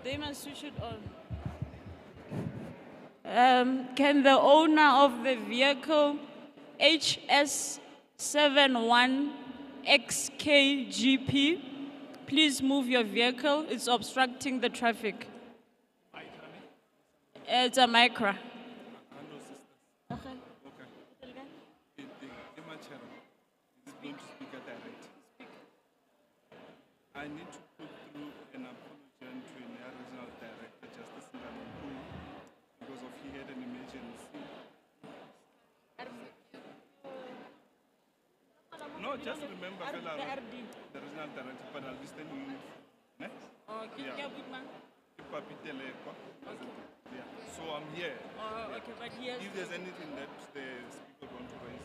They must switch it on. Can the owner of the vehicle HS71XKGP please move your vehicle? It's obstructing the traffic. It's a Micra. Hello, sisters. Okay. Okay. Imachara is going to speak at direct. I need to put through an apology to a regional director, Justice Ndamukulu, because of he had an emergency. No, just remember, fella, the regional director, but I'll be standing in. Okay. Yeah. Yeah. So I'm here. Oh, okay, but yes. If there's anything that the speaker want to raise,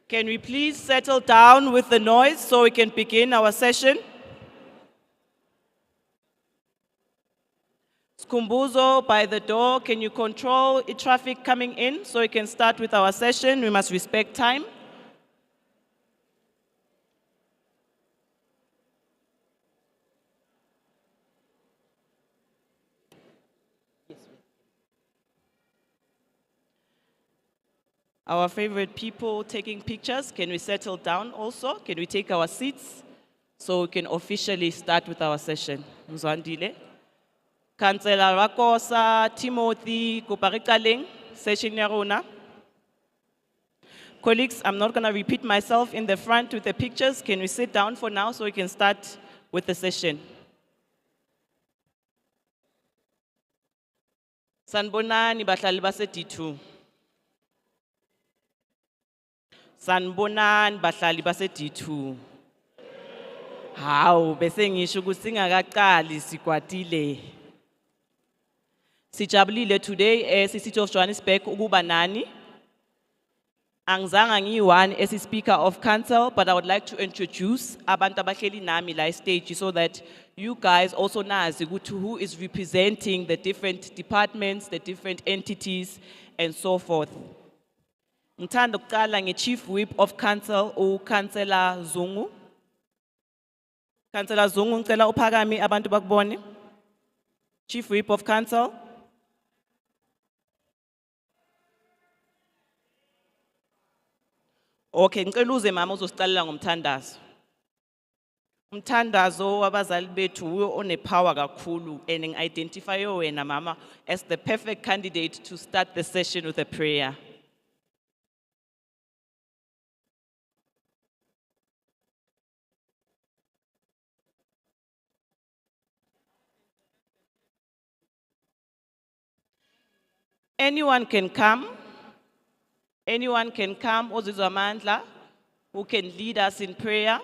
Can we please settle down with the noise so we can begin our session? Skumbuzo by the door, can you control the traffic coming in so we can start with our session? We must respect time. Our favorite people taking pictures, can we settle down also? Can we take our seats so we can officially start with our session? Mzwandile. Councillor Rakosa, Timothy, Kuparikaleng, session ya rona. Colleagues, I'm not going to repeat myself in the front with the pictures. Can we sit down for now so we can start with the session? Sanbonani bahlali base D2. Sanbonani bahlali base D2. Hawu bese ngisho ukuthi singakaqali sikwatile. Sijabulile today City of Johannesburg ukuba nani. Angizange ngiyi-one as Speaker of Council, but I would like to introduce abantu abahleli nami la stage so that you guys also nazi ukuthi who is representing the different departments, the different entities, and so forth. Ngithanda ukuqala nge-Chief Whip of Council, uCouncillor Zungu. Councillor Zungu, ngicela uphakame abantu bakubone. Chief Whip of Council. Okay, ngicela uze mama uzosiqalela ngomthandazo. Umthandazo wabazali bethu uyo one-power kakhulu and ngi-identify wena mama as the perfect candidate to start the session with a prayer. Anyone can come. Anyone can come, ozizwa amandla, who can lead us in prayer.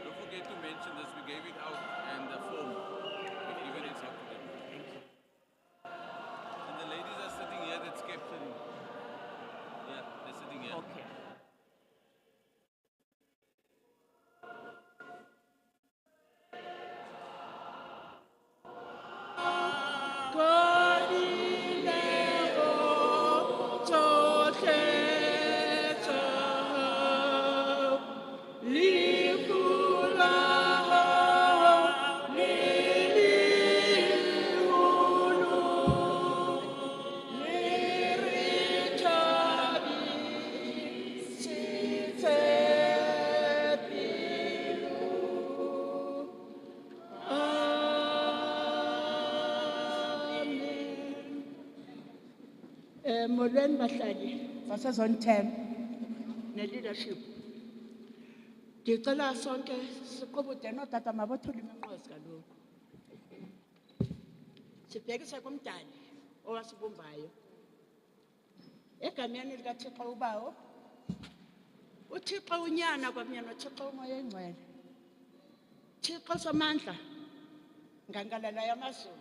Don't forget to mention this, we gave it out and the form, we've given it out to them. Thank you. And the ladies are sitting here that's captain. Yeah, they're sitting here. Okay. Molweni bahlali basezone 10 ne-leadership. Ndicela sonke siqobude nootata mabothule iminqwazi kaloku. Sibhekise kumdali owasibumbayo. Egameni likaThixo ubawo. UThixo unyana kwakunye noThixo umoya oyingcwele. Thixo somandla ngangalala yamazulu.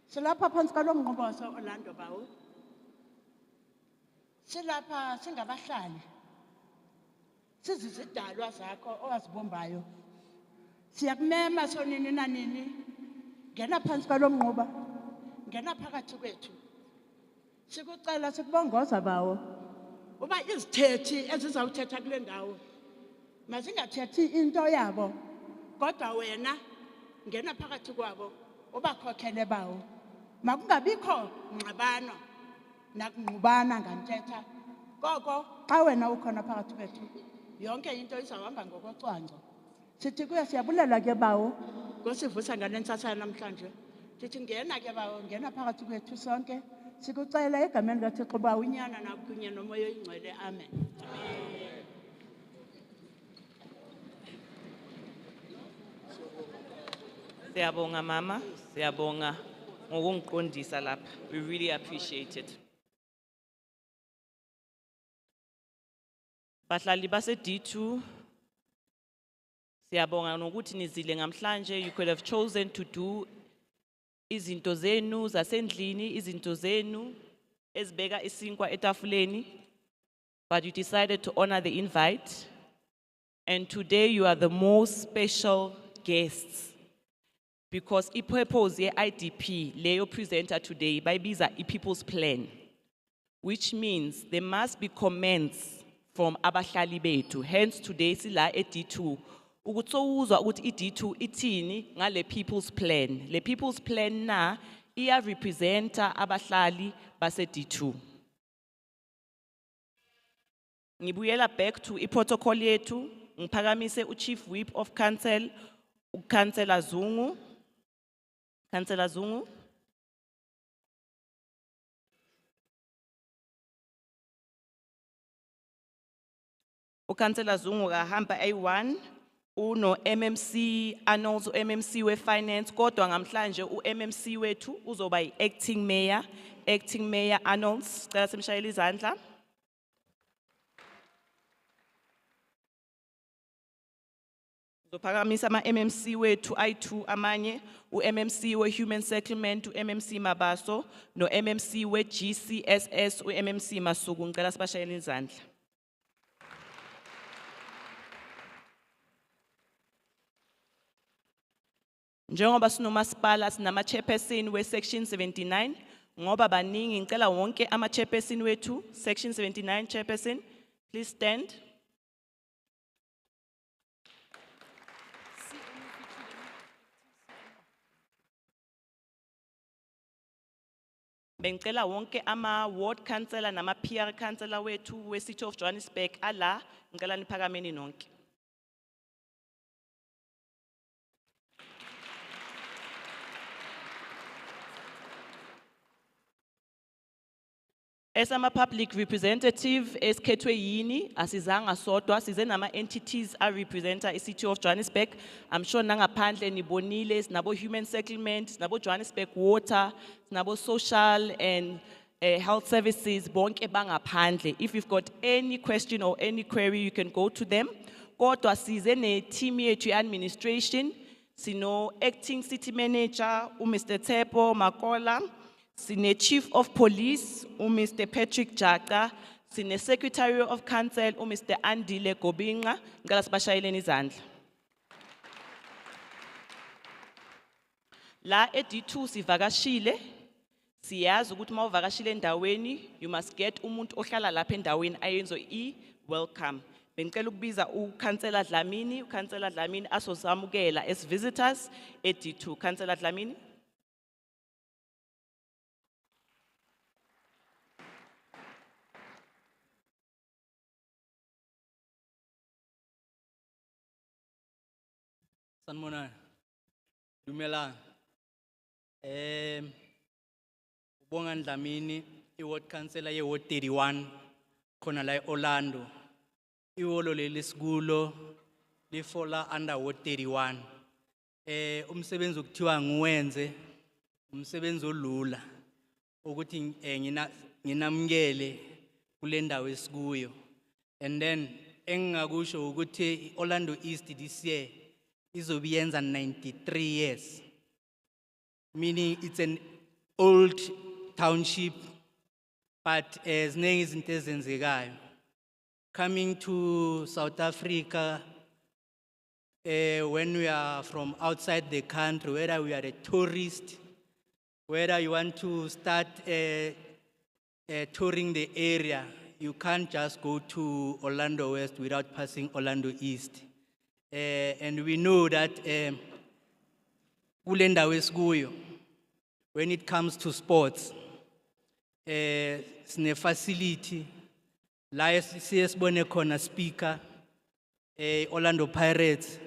Silapha phantsi kwalo mnqoboso Orlando bawo. Silapha singabahlali. Sizizidalwa zakho owazibumbayo. Siyakumema sonini nanini. Ngena phansi kwalo mnqoba. Ngena phakathi kwethu. Sikucela sikubongoza bawo. Uba izithethi ezizawuthetha kule ndawo. Mazingathethi into yabo. Kodwa wena ngena phakathi kwabo ubakhokhele bawo. Makungabikho ngxabano nakungqubana ngantetha. Koko xa wena ukhona phakathi kwethu yonke into izawuhamba ngokocwangco. Sithi kuye siyabulela ke bawo ngosivusa ngale ntsasa namhlanje. Sithi ngena ke bawo ngena phakathi kwethu sonke. Sikucela egameni likaThixo bawo unyana nakunye nomoya oyingcwele. Amen. Siyabonga mama, siyabonga ngokungiqondisa lapha. We really appreciate it. Bahlali base D2, Siyabonga nokuthi nizile namhlanje. You could have chosen to do izinto zenu zasendlini, izinto zenu ezibeka isinkwa etafuleni, but you decided to honor the invite. And today you are the most special guests because i-purpose ye-IDP, leyo presenter today, bayibiza i-people's plan, which means there must be comments from abahlali bethu. Hence today sila e-D2. Ukuthi sowuzwa ukuthi i-D2 ithini ngale people's plan. Le people's plan na iya representa abahlali base D2. Ngibuyela back to i-protocol yethu. Ngiphakamise u-Chief Whip of Council, uKhansela Zungu. Councillor Zungu. uKhansela Zungu kahamba A1, uno MMC Arnolds, MMC we Finance, kodwa ngamhlanje MMC wethu uzoba acting mayor Arnolds. Cela simshayele izandla. Uzophakamisa ama MMC wethu I2 amanye, MMC we Human Settlement, MMC Mabaso, no MMC we GCSS, MMC Masuku. Ngicela sibashayele izandla. Njengoba sinomasipala sinama chairperson we section 79, ngoba baningi ngicela wonke ama chairperson wethu section 79 chairperson, please stand. Bengicela wonke ama ward councillor nama PR councillor wethu we City of Johannesburg ala ngicela niphakameni nonke. As a public representative, esikhethwe yini, asizanga sodwa, size nama entities are representa the City of Johannesburg. I'm sure nangaphandle nibonile, sinabo Human Settlement, sinabo Johannesburg Water, sinabo Social and Health Services, bonke bangaphandle. If you've got any question or any query, you can go to them. Kodwa size ne team yethu administration, sino acting city manager, Mr. Tepo Makola, sine Chief of Police, Mr. Patrick Jaka, sine Secretary of Council, Mr. Andile Gobinga, ngicela sibashayeleni izandla. La e-D2 sivakashile, siyazi ukuthi uma uvakashile endaweni, you must get umuntu ohlala lapha endaweni ayenzo welcome. Bengicela ukubiza uKhansela Dlamini asosamukela as visitors e-D2. Khansela Dlamini. Sanmona, Dumela, Ubonga Dlamini, i-ward councillor ye-ward 31, khona la Orlando. Iwolo lelisikulo lifola under ward 31. Umsebenzi okuthiwa nguwenze, umsebenzi olula ukuthi nginamukele kule ndawo esikuyo. And then engingakusho ukuthi Orlando East this year izobiyenza 93 years, meaning it's an old township, but ziningi izinto ezenzekayo. Coming to South Africa, when we are from outside the country, whether we are a tourist, whether you want to start touring the area, you can't just go to Orlando West without passing Orlando East. And we know that kule ndawo esikuyo, when it comes to sports, sine facility la siyesibone khona speaker Orlando Pirates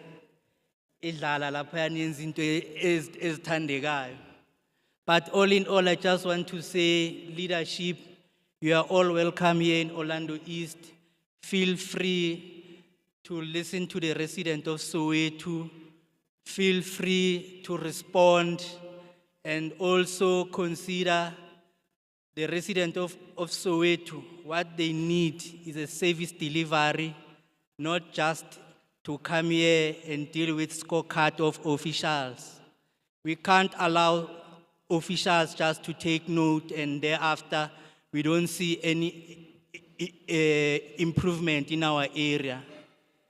idlala lapha yenza into ezithandekayo. But all in all, I just want to say, leadership, you are all welcome here in Orlando East. Feel free to listen to the resident of Soweto. Feel free to respond, and also consider the resident of Soweto. What they need is a service delivery, not just to come here and deal with scorecard of officials. We can't allow officials just to take note and thereafter we don't see any improvement in our area.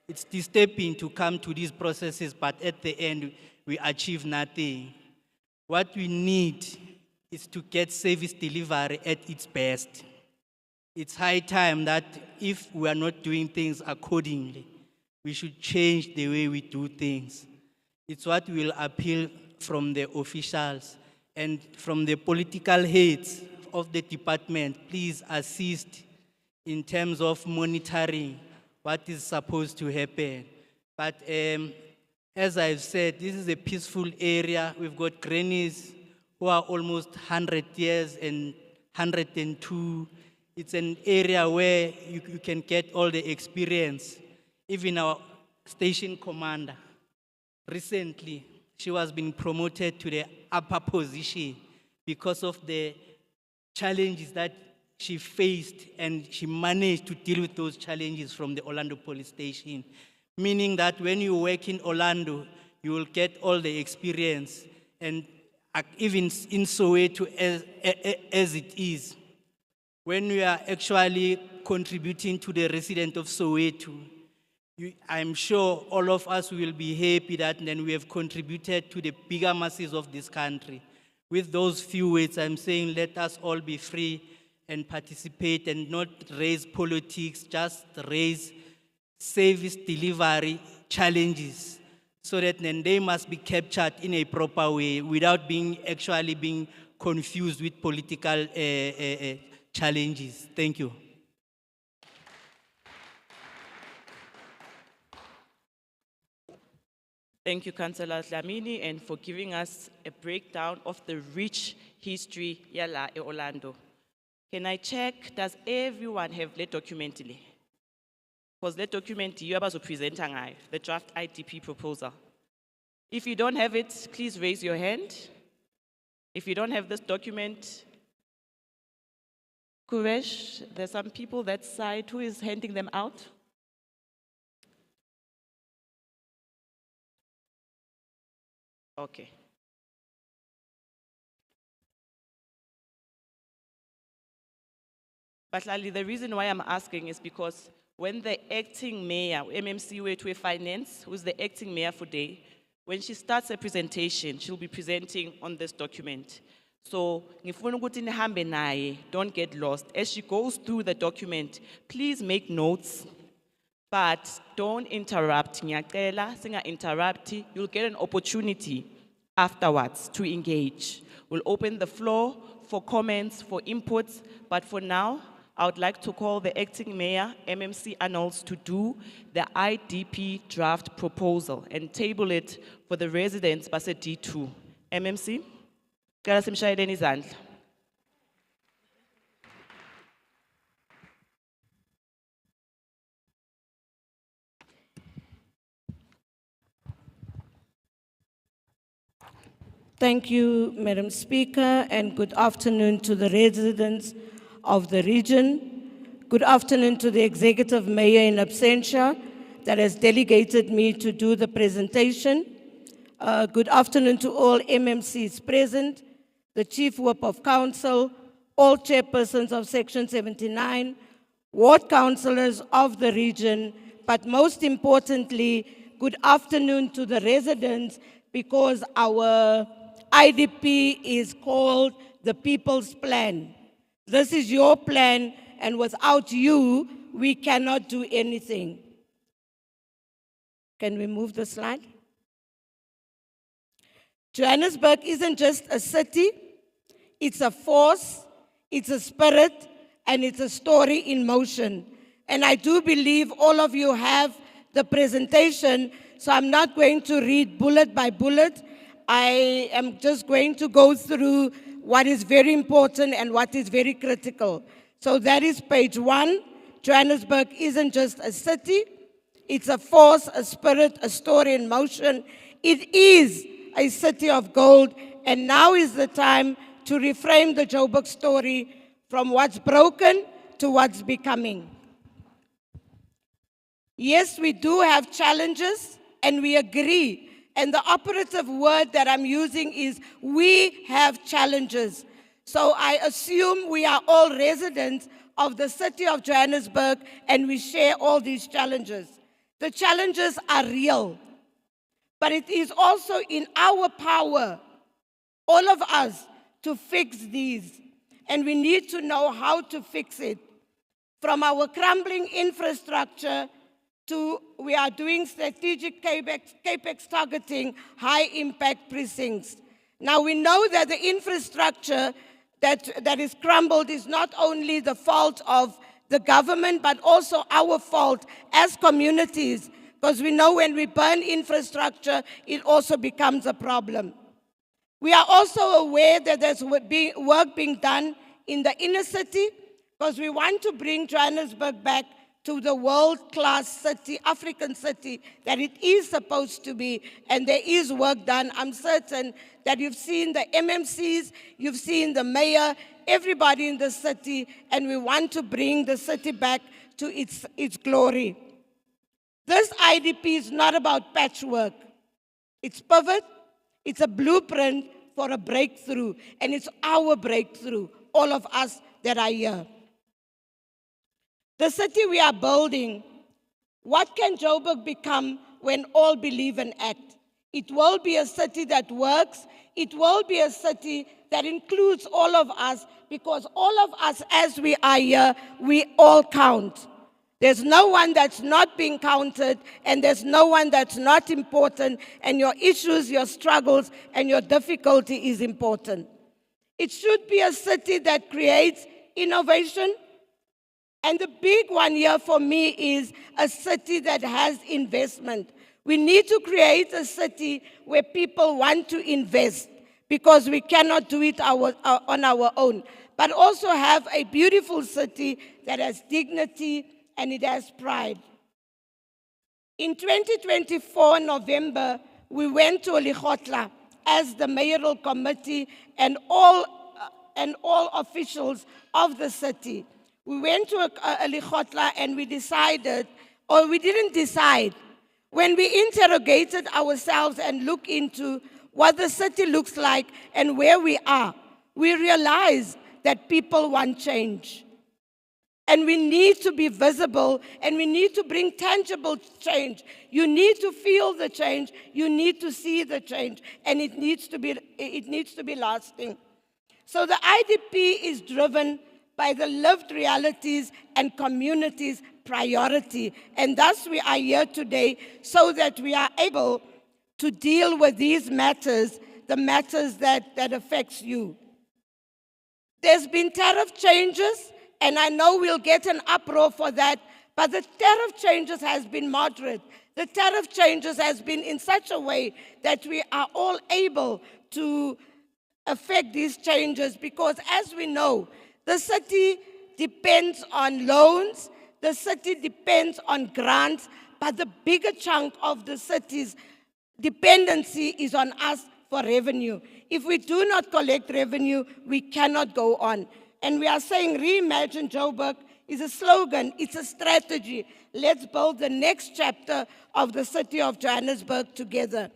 It's disturbing to come to these processes, but at the end, we achieve nothing. What we need is to get service delivery at its best. It's high time that if we are not doing things accordingly, we should change the way we do things. It's what will appeal from the officials and from the political heads of the department. Please assist in terms of monitoring what is supposed to happen. But as I've said, this is a peaceful area. We've got grannies who are almost 100 years and 102. It's an area where you can get all the experience. Even our station commander, recently, she was being promoted to the upper position because of the challenges that she faced, and she managed to deal with those challenges from the Orlando police station. Meaning that when you work in Orlando, you will get all the experience, and even in Soweto as it is. When we are actually contributing to the resident of Soweto, I'm sure all of us will be happy that then we have contributed to the bigger masses of this country. With those few words, I'm saying let us all be free and participate and not raise politics, just raise service delivery challenges so that then they must be captured in a proper way without being confused with political challenges. Thank you. Thank you, Councillor Dlamini, and for giving us a breakdown of the rich history yala e Orlando. Can I check, does everyone have the document? Because the document you are presenting, the draft IDP proposal. If you don't have it, please raise your hand. If you don't have this document, Kuresh, there's some people that side who is handing them out. Okay. But Lali, the reason why I'm asking is because when the acting mayor, MMC Wetwe Finance, who's the acting mayor for day, when she starts her presentation, she'll be presenting on this document. So, don't get lost. As she goes through the document, please make notes, but don't interrupt. Interrupt. You'll get an opportunity afterwards to engage. We'll open the floor for comments, for inputs, but for now, I would like to call the acting mayor, MMC Arnolds, to do the IDP draft proposal and table it for the residents base D2. MMC? Cela simshayeleni izandla. Thank you, Madam Speaker, and good afternoon to the residents of the region. Good afternoon to the Executive Mayor in absentia that has delegated me to do the presentation. Good afternoon to all MMCs present, the Chief Whip of Council, all chairpersons of Section 79, ward councillors of the region, but most importantly, good afternoon to the residents, because our IDP is called the People's Plan. This is your plan, and without you, we cannot do anything. Can we move the slide? Johannesburg isn't just a city, it's a force, it's a spirit, and it's a story in motion. And I do believe all of you have the presentation, so I'm not going to read bullet by bullet. I am just going to go through what is very important and what is very critical. So that is page 1. Johannesburg isn't just a city, it's a force, a spirit, a story in motion. It is a city of gold, and now is the time to reframe the Joburg story from what's broken to what's becoming. Yes, we do have challenges, and we agree. And the operative word that I'm using is we have challenges. So I assume we are all residents of the city of Johannesburg, and we share all these challenges. The challenges are real, but it is also in our power, all of us, to fix these. And we need to know how to fix it. From our crumbling infrastructure to we are doing strategic capex targeting high impact precincts. Now we know that the infrastructure that is crumbled is not only the fault of the government, but also our fault as communities, because we know when we burn infrastructure, it also becomes a problem. We are also aware that there's work being done in the inner city, because we want to bring Johannesburg back to the world-class city, African city, that it is supposed to be, and there is work done. I'm certain that you've seen the MMCs, you've seen the mayor, everybody in the city, and we want to bring the city back to its glory. This IDP is not about patchwork. It's pivot, it's a blueprint for a breakthrough, and it's our breakthrough, all of us that are here. The city we are building, what can Joburg become when all believe and act? It will be a city that works. It will be a city that includes all of us, because all of us as we are here, we all count. There's no one that's not being counted, and there's no one that's not important, and your issues, your struggles, and your difficulty is important. It should be a city that creates innovation. And the big one here for me is a city that has investment. We need to create a city where people want to invest, because we cannot do it on our own. But also have a beautiful city that has dignity and it has pride. In 2024, November, we went to Likhotla as the mayoral committee and all officials of the city. We went to Likhotla and we decided, or we didn't decide, when we interrogated ourselves and looked into what the city looks like and where we are, we realized that people want change. And we need to be visible, and we need to bring tangible change. You need to feel the change, you need to see the change, and it needs to be lasting. So the IDP is driven by the lived realities and communities' priority. And thus we are here today so that we are able to deal with these matters, the matters that affects you. There's been tariff changes, and I know we'll get an uproar for that, but the tariff changes has been moderate. The tariff changes has been in such a way that we are all able to affect these changes, because as we know, the city depends on loans, the city depends on grants, but the bigger chunk of the city's dependency is on us for revenue. If we do not collect revenue, we cannot go on. And we are saying Reimagine Joburg is a slogan, it's a strategy. Let's build the next chapter of the city of Johannesburg together.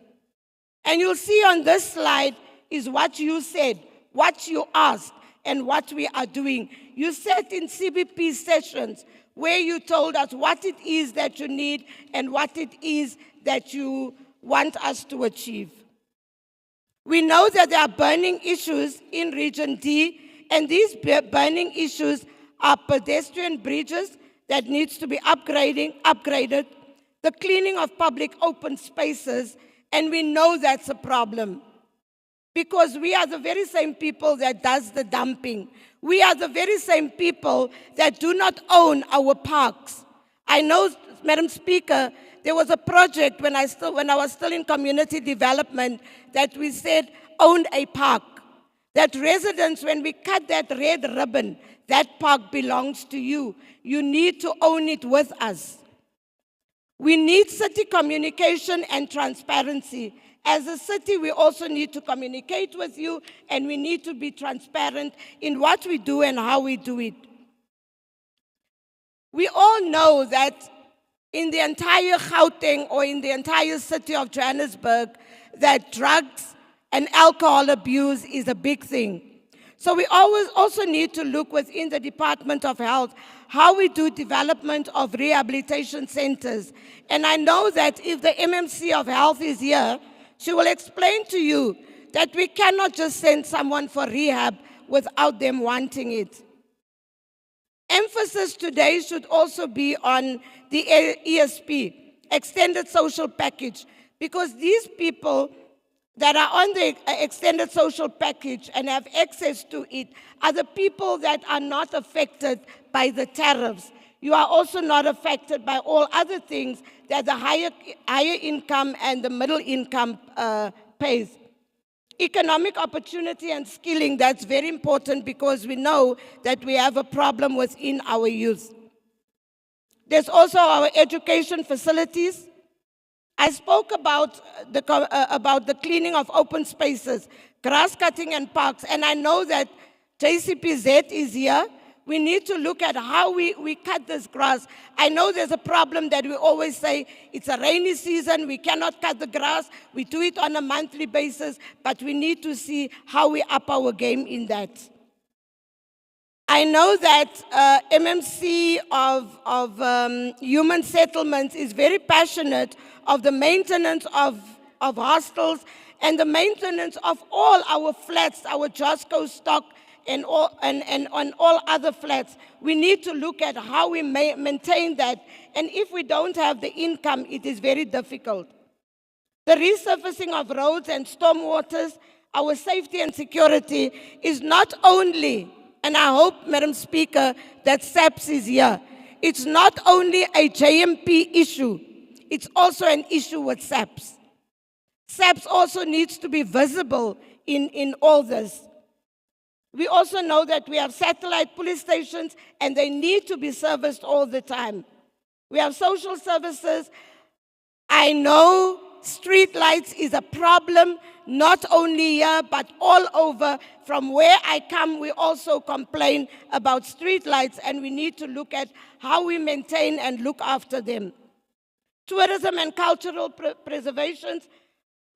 And you'll see on this slide is what you said, what you asked, and what we are doing. You sat in CBP sessions where you told us what it is that you need and what it is that you want us to achieve. We know that there are burning issues in Region D, and these burning issues are pedestrian bridges that needs to be upgraded, the cleaning of public open spaces, and we know that's a problem. Because we are the very same people that does the dumping. We are the very same people that do not own our parks. I know, Madam Speaker, there was a project when I was still in community development that we said owned a park. That residents, when we cut that red ribbon, that park belongs to you. You need to own it with us. We need city communication and transparency. As a city, we also need to communicate with you, and we need to be transparent in what we do and how we do it. We all know that in the entire Gauteng or in the entire city of Johannesburg that drugs and alcohol abuse is a big thing. So we always also need to look within the Department of Health how we do development of rehabilitation centers. And I know that if the MMC of Health is here, she will explain to you that we cannot just send someone for rehab without them wanting it. Emphasis today should also be on the ESP, Extended Social Package, because these people that are on the extended social package and have access to it are the people that are not affected by the tariffs. You are also not affected by all other things that the higher income and the middle income pays. Economic opportunity and skilling, that's very important because we know that we have a problem within our youth. There's also our education facilities. I spoke about the cleaning of open spaces, grass cutting and parks, and I know that JCPZ is here. We need to look at how we cut this grass. I know there's a problem that we always say, it's a rainy season, we cannot cut the grass, we do it on a monthly basis, but we need to see how we up our game in that. I know that MMC of Human Settlements is very passionate of the maintenance of hostels and the maintenance of all our flats, our Josco stock and on all other flats. We need to look at how we maintain that. And if we don't have the income, it is very difficult. The resurfacing of roads and stormwaters, our safety and security is not only, and I hope, Madam Speaker, that SAPS is here. It's not only a JMP issue, it's also an issue with SAPS. SAPS also needs to be visible in all this. We also know that we have satellite police stations and they need to be serviced all the time. We have social services. I know street lights is a problem, not only here, but all over. From where I come, we also complain about street lights, and we need to look at how we maintain and look after them. Tourism and cultural preservations,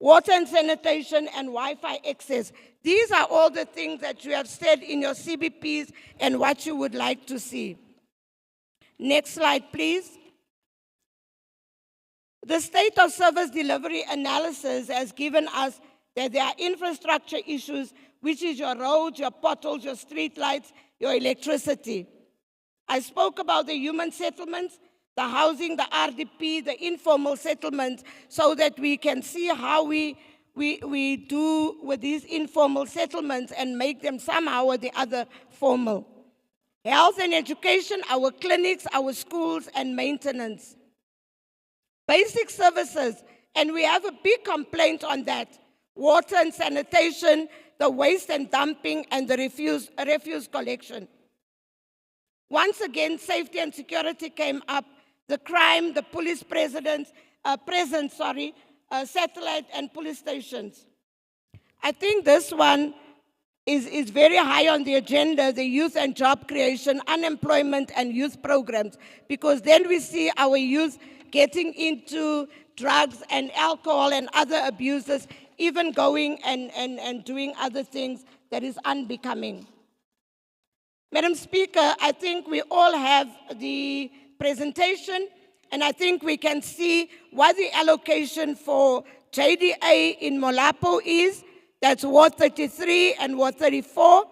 water and sanitation, and Wi-Fi access. These are all the things that you have said in your CBPs and what you would like to see. Next slide, please. The state of service delivery analysis has given us that there are infrastructure issues, which is your roads, your potholes, your street lights, your electricity. I spoke about the human settlements, the housing, the RDP, the informal settlements, so that we can see how we do with these informal settlements and make them somehow or the other formal. Health and education, our clinics, our schools, and maintenance. Basic services, and we have a big complaint on that. Water and sanitation, the waste and dumping, and the refuse collection. Once again, safety and security came up. The crime, the police presence, satellite and police stations. I think this one is very high on the agenda, the youth and job creation, unemployment and youth programs, because then we see our youth getting into drugs and alcohol and other abuses, even going and doing other things that is unbecoming. Madam Speaker, I think we all have the presentation, and I think we can see what the allocation for JDA in Molapo is. That's Ward 33 and Ward 34.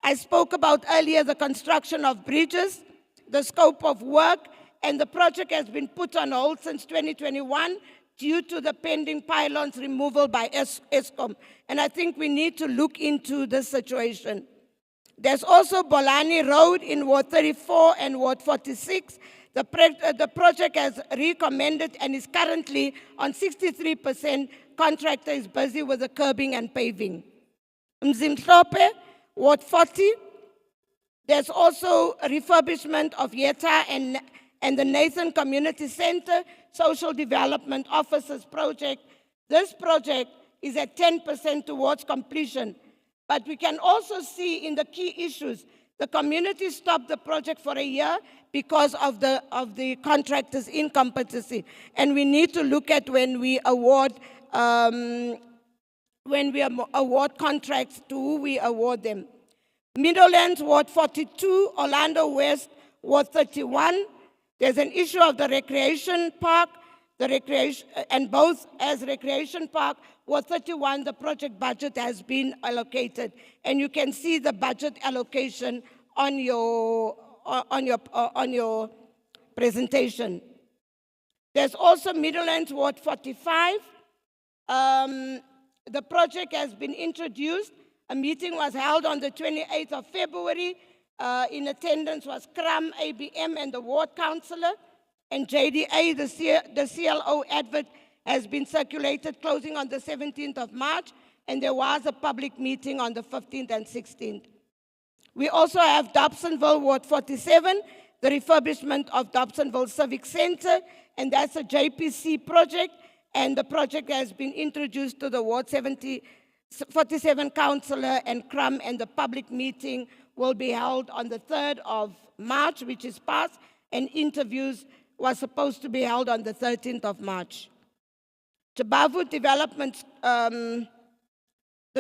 I spoke about earlier the construction of bridges, the scope of work, and the project has been put on hold since 2021 due to the pending pylons removal by Eskom. And I think we need to look into this situation. There's also Bolani Road in Ward 34 and Ward 46. The project has recommended and is currently on 63%. Contractor is busy with the curbing and paving. Mzimhlope, Ward 40. There's also a refurbishment of Yeta and the Nathan Community Center, Social Development Officers Project. This project is at 10% towards completion. But we can also see in the key issues The community stopped the project for a year because of the contractor's incompetency. And we need to look at when we award contracts to who we award them. Meadowlands, Ward 42, Orlando West, Ward 31. There's an issue of the recreation park, and both as recreation park, Ward 31, the project budget has been allocated. And you can see the budget allocation on your presentation. There's also Meadowlands, Ward 45. The project has been introduced. A meeting was held on the 28th of February. In attendance was CRAM, ABM, and the ward councillor. And JDA, the CLO advert, has been circulated, closing on the 17th of March. And there was a public meeting on the 15th and 16th. We also have Dobsonville, Ward 47, the refurbishment of Dobsonville Civic Center, and that's a JPC project, and the project has been introduced to the Ward 47 councillor and CRUM, and the public meeting will be held on the 3rd of March, which is past, and interviews were supposed to be held on the 13th of March. Jabavu development, the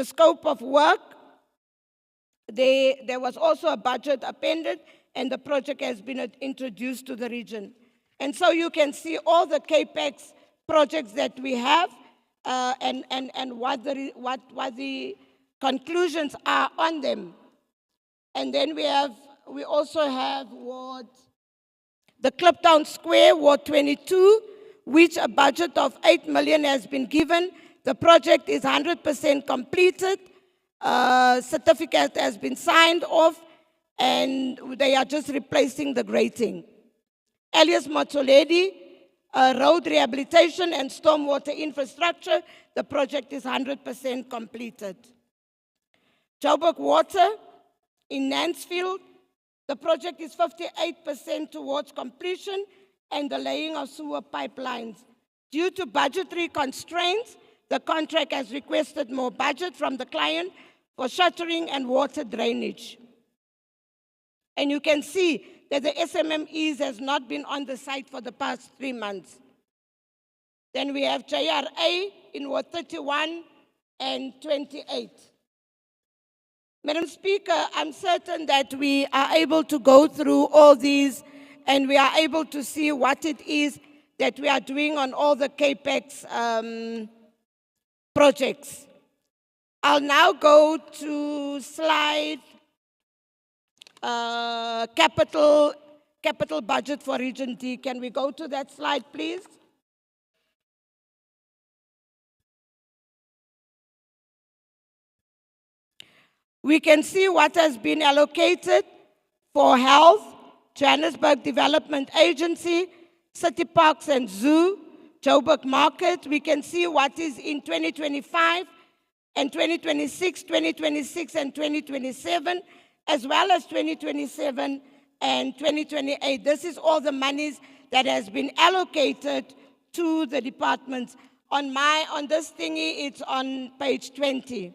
scope of work, there was also a budget appended, and the project has been introduced to the region. And so you can see all the CAPEX projects that we have and what the conclusions are on them. And then we also have the Kliptown Square, Ward 22, which a budget of 8 million has been given. The project is 100% completed. Certificate has been signed off, and they are just replacing the grating. Elias Motsoledi, road rehabilitation and stormwater infrastructure, the project is 100% completed. Joburg Water in Mansfield, the project is 58% towards completion and the laying of sewer pipelines. Due to budgetary constraints, the contract has requested more budget from the client for shuttering and water drainage. And you can see that the SMMEs has not been on the site for the past 3 months. Then we have JRA in Ward 31 and 28. Madam Speaker, I'm certain that we are able to go through all these and we are able to see what it is that we are doing on all the CAPEX projects. I'll now go to slide capital budget for Region D. Can we go to that slide, please? We can see what has been allocated for health, Johannesburg Development Agency, City Parks and Zoo, Joburg Market. We can see what is in 2025 and 2026, 2026 and 2027, as well as 2027 and 2028. This is all the monies that has been allocated to the departments. On this thingy, it's on page 20.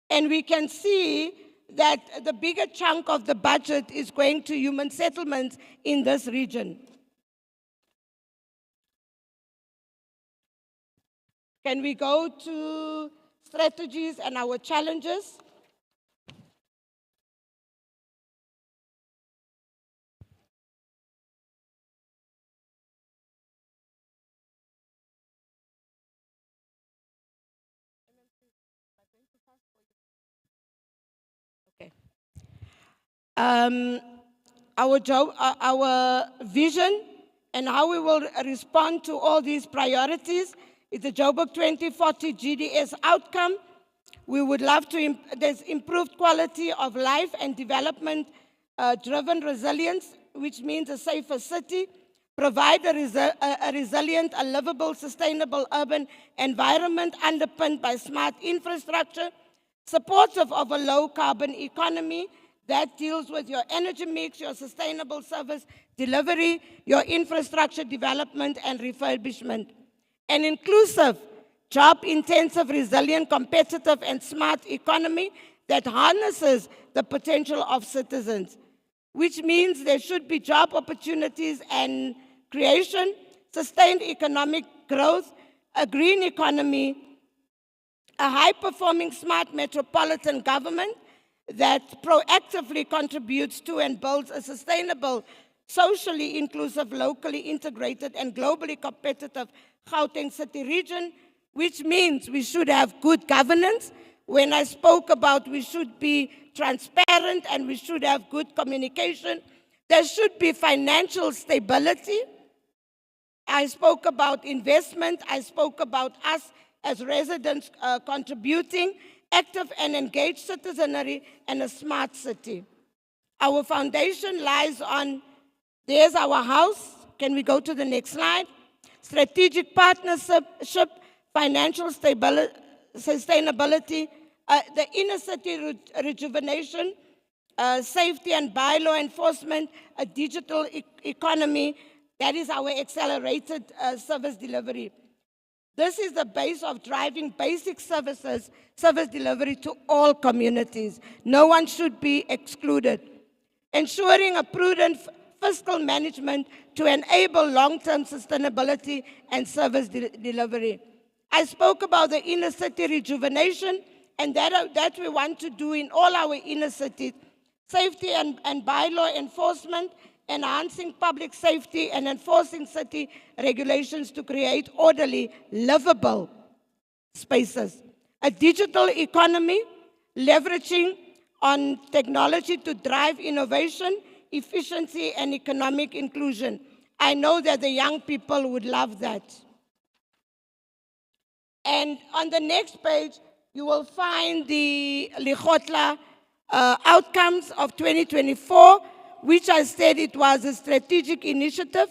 And we can see that the bigger chunk of the budget is going to human settlements in this region. Can we go to strategies and our challenges? Our vision and how we will respond to all these priorities is the Joburg 2040 GDS outcome. We would love to, there's improved quality of life and development driven resilience, which means a safer city, provide a resilient, a livable, sustainable urban environment underpinned by smart infrastructure, supportive of a low carbon economy that deals with your energy mix, your sustainable service delivery, your infrastructure development and refurbishment. An inclusive, job-intensive, resilient, competitive and smart economy that harnesses the potential of citizens, which means there should be job opportunities and creation, sustained economic growth, a green economy, a high-performing smart metropolitan government that proactively contributes to and builds a sustainable, socially inclusive, locally integrated, and globally competitive Gauteng city region, which means we should have good governance. When I spoke about we should be transparent and we should have good communication, there should be financial stability. I spoke about investment. I spoke about us as residents contributing, active and engaged citizenry, and a smart city. Our foundation lies on, there's our house. Can we go to the next slide? Strategic partnership, financial sustainability, the inner city rejuvenation, safety and bylaw enforcement, a digital economy. That is our accelerated service delivery. This is the base of driving basic services, service delivery to all communities. No one should be excluded. Ensuring a prudent fiscal management to enable long-term sustainability and service delivery. I spoke about the inner city rejuvenation, and that we want to do in all our inner cities. Safety and bylaw enforcement, enhancing public safety and enforcing city regulations to create orderly, livable spaces. A digital economy, leveraging on technology to drive innovation, efficiency, and economic inclusion. I know that the young people would love that. And on the next page, you will find the Lekgotla outcomes of 2024, which I said it was a strategic initiative,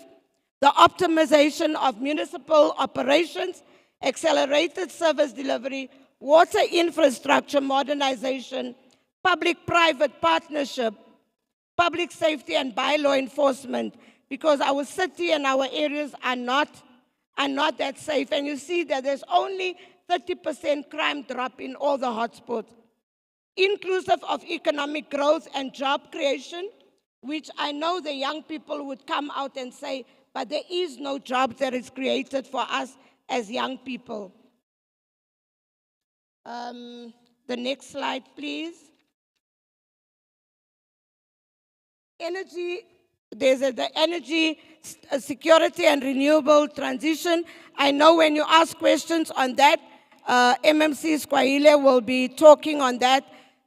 the optimization of municipal operations, accelerated service delivery, water infrastructure modernization, public-private partnership, public safety and bylaw enforcement, because our city and our areas are not that safe. And you see that there's only 30% crime drop in all the hotspots. Inclusive of economic growth and job creation, which I know the young people would come out and say, but there is no job that is created for us as young people. The next slide, please. Energy, there's the energy security and renewable transition. I know when you ask questions on that, MMC Swahili will be talking on that.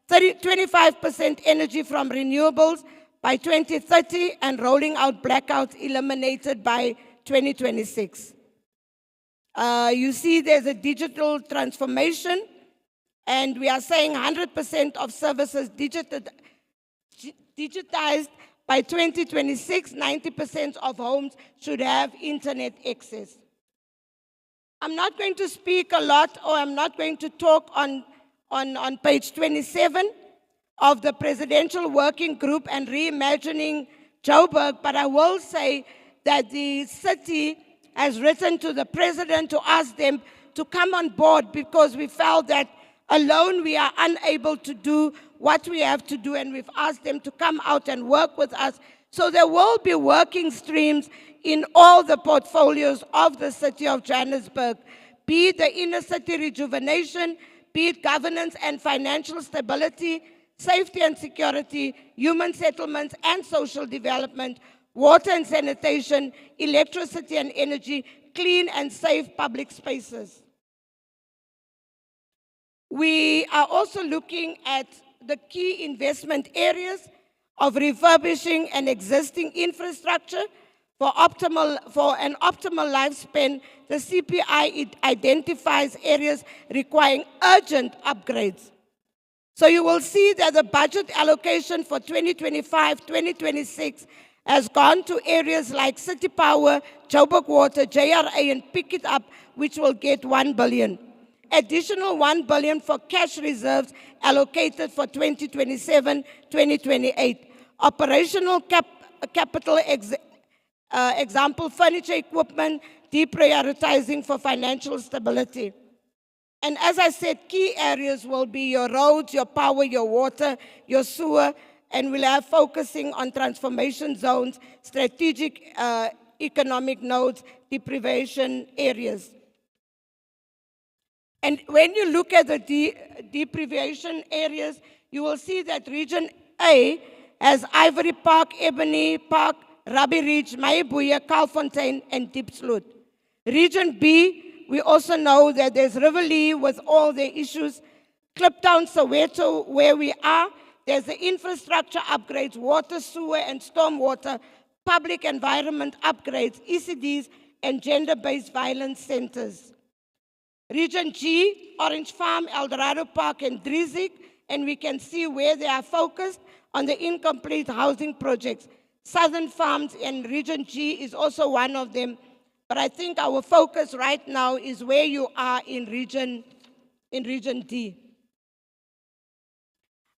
25% energy from renewables by 2030 and rolling out blackouts eliminated by 2026. You see there's a digital transformation, and we are saying 100% of services digitized by 2026, 90% of homes should have internet access. I'm not going to speak a lot, or I'm not going to talk on page 27 of the Presidential Working Group and Reimagining Joburg, but I will say that the city has written to the President to ask them to come on board, because we felt that alone we are unable to do what we have to do, and we've asked them to come out and work with us. So there will be working streams in all the portfolios of the City of Johannesburg, be it the inner city rejuvenation, be it governance and financial stability, safety and security, human settlements and social development, water and sanitation, electricity and energy, clean and safe public spaces. We are also looking at the key investment areas of refurbishing an existing infrastructure for an optimal lifespan. The CPI identifies areas requiring urgent upgrades. So you will see that the budget allocation for 2025-2026 has gone to areas like City Power, Joburg Water, JRA, and Pick It Up, which will get 1 billion. Additional 1 billion for cash reserves allocated for 2027-2028. Operational capital example, furniture equipment, deprioritizing for financial stability. And as I said, key areas will be your roads, your power, your water, your sewer, and we'll have focusing on transformation zones, strategic economic nodes, deprivation areas. And when you look at the deprivation areas, you will see that Region A has Ivory Park, Ebony Park, Ruby Ridge, Maibuya, Kalfontein, and Diepsloot. Region B, we also know that there's Riverlea with all the issues. Kliptown, Soweto, where we are, there's the infrastructure upgrades, water, sewer, and stormwater, public environment upgrades, ECDs, and gender-based violence centers. Region G, Orange Farm, Eldorado Park, and Drizik, and we can see where they are focused on the incomplete housing projects. Southern Farms and Region G is also one of them, but I think our focus right now is where you are in Region D.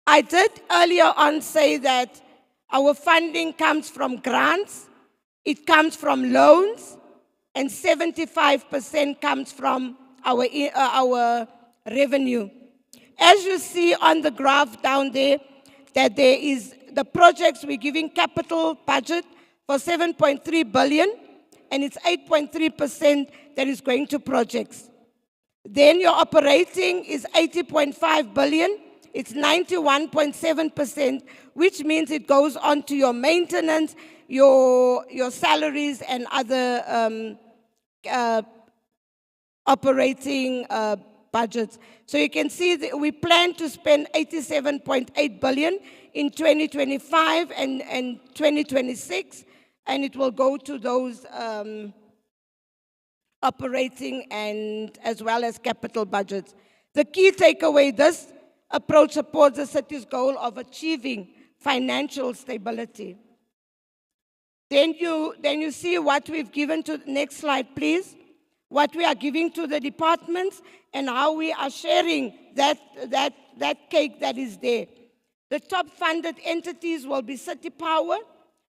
I did earlier on say that our funding comes from grants, it comes from loans, and 75% comes from our revenue. As you see on the graph down there, that there is the projects we're giving capital budget for 7.3 billion, and it's 8.3% that is going to projects. Then your operating is 80.5 billion, it's 91.7%, which means it goes on to your maintenance, your salaries, and other operating budgets. So you can see that we plan to spend 87.8 billion in 2025 and 2026, and it will go to those operating and as well as capital budgets. The key takeaway, this approach supports the city's goal of achieving financial stability. Then you see what we've given to, next slide please, what we are giving to the departments and how we are sharing that cake that is there. The top funded entities will be City Power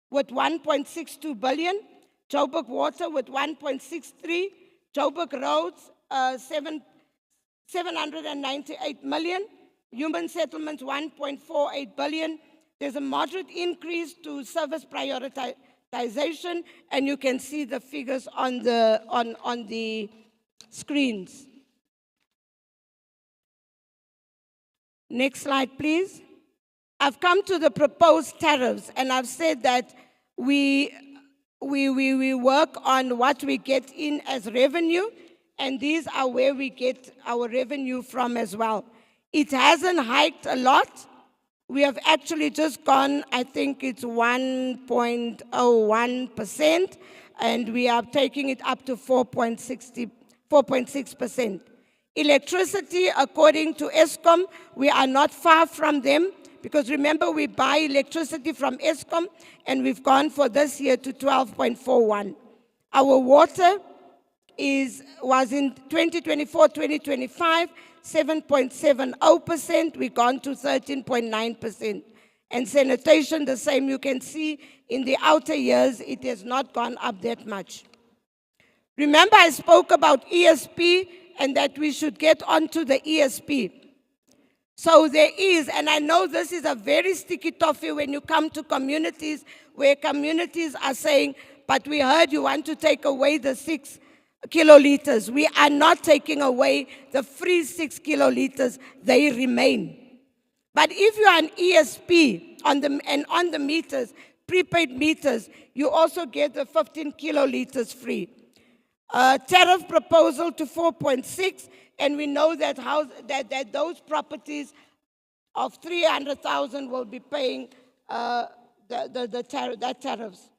with 1.62 billion, Joburg Water with 1.63, Joburg Roads 798 million, Human Settlements 1.48 billion. There's a moderate increase to service prioritization, and you can see the figures on the screens. Next slide, please. I've come to the proposed tariffs, and I've said that we work on what we get in as revenue, and these are where we get our revenue from as well. It hasn't hiked a lot. We have actually just gone, I think it's 1.01%, and we are taking it up to 4.6%. Electricity, according to Eskom, we are not far from them, because remember, we buy electricity from Eskom, and we've gone for this year to 12.41. Our water was in 2024-2025, 7.70%, we've gone to 13.9%. And sanitation, the same. You can see in the outer years, it has not gone up that much. Remember, I spoke about ESP and that we should get onto the ESP. So there is, and I know this is a very sticky toffee when you come to communities where communities are saying, but we heard you want to take away the 6 kiloliters. We are not taking away the free 6 kiloliters, they remain. But if you are an ESP on the meters, prepaid meters, you also get the 15 kiloliters free. Tariff proposal to 4.6, and we know that that those properties of 300,000 will be paying that tariffs.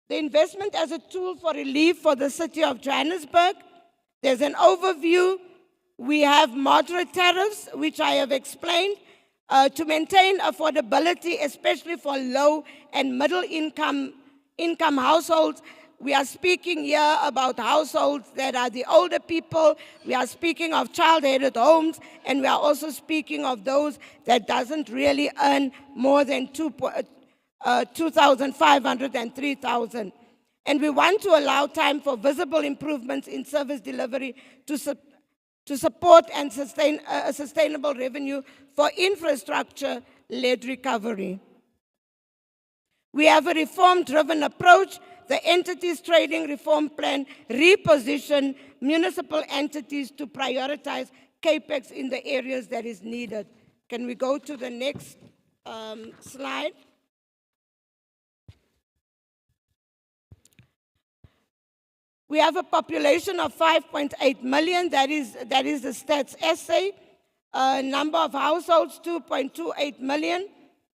The investment as a tool for relief for the City of Johannesburg. There's an overview. We have moderate tariffs, which I have explained, to maintain affordability, especially for low and middle income households. We are speaking here about households that are the older people. We are speaking of child-headed homes, and we are also speaking of those that doesn't really earn more than 2,500 and 3,000. And we want to allow time for visible improvements in service delivery to support and sustain a sustainable revenue for infrastructure-led recovery. We have a reform-driven approach. The entities trading reform plan reposition municipal entities to prioritize capex in the areas that is needed. Can we go to the next slide? We have a population of 5.8 million. That is the stats essay. Number of households, 2.28 million.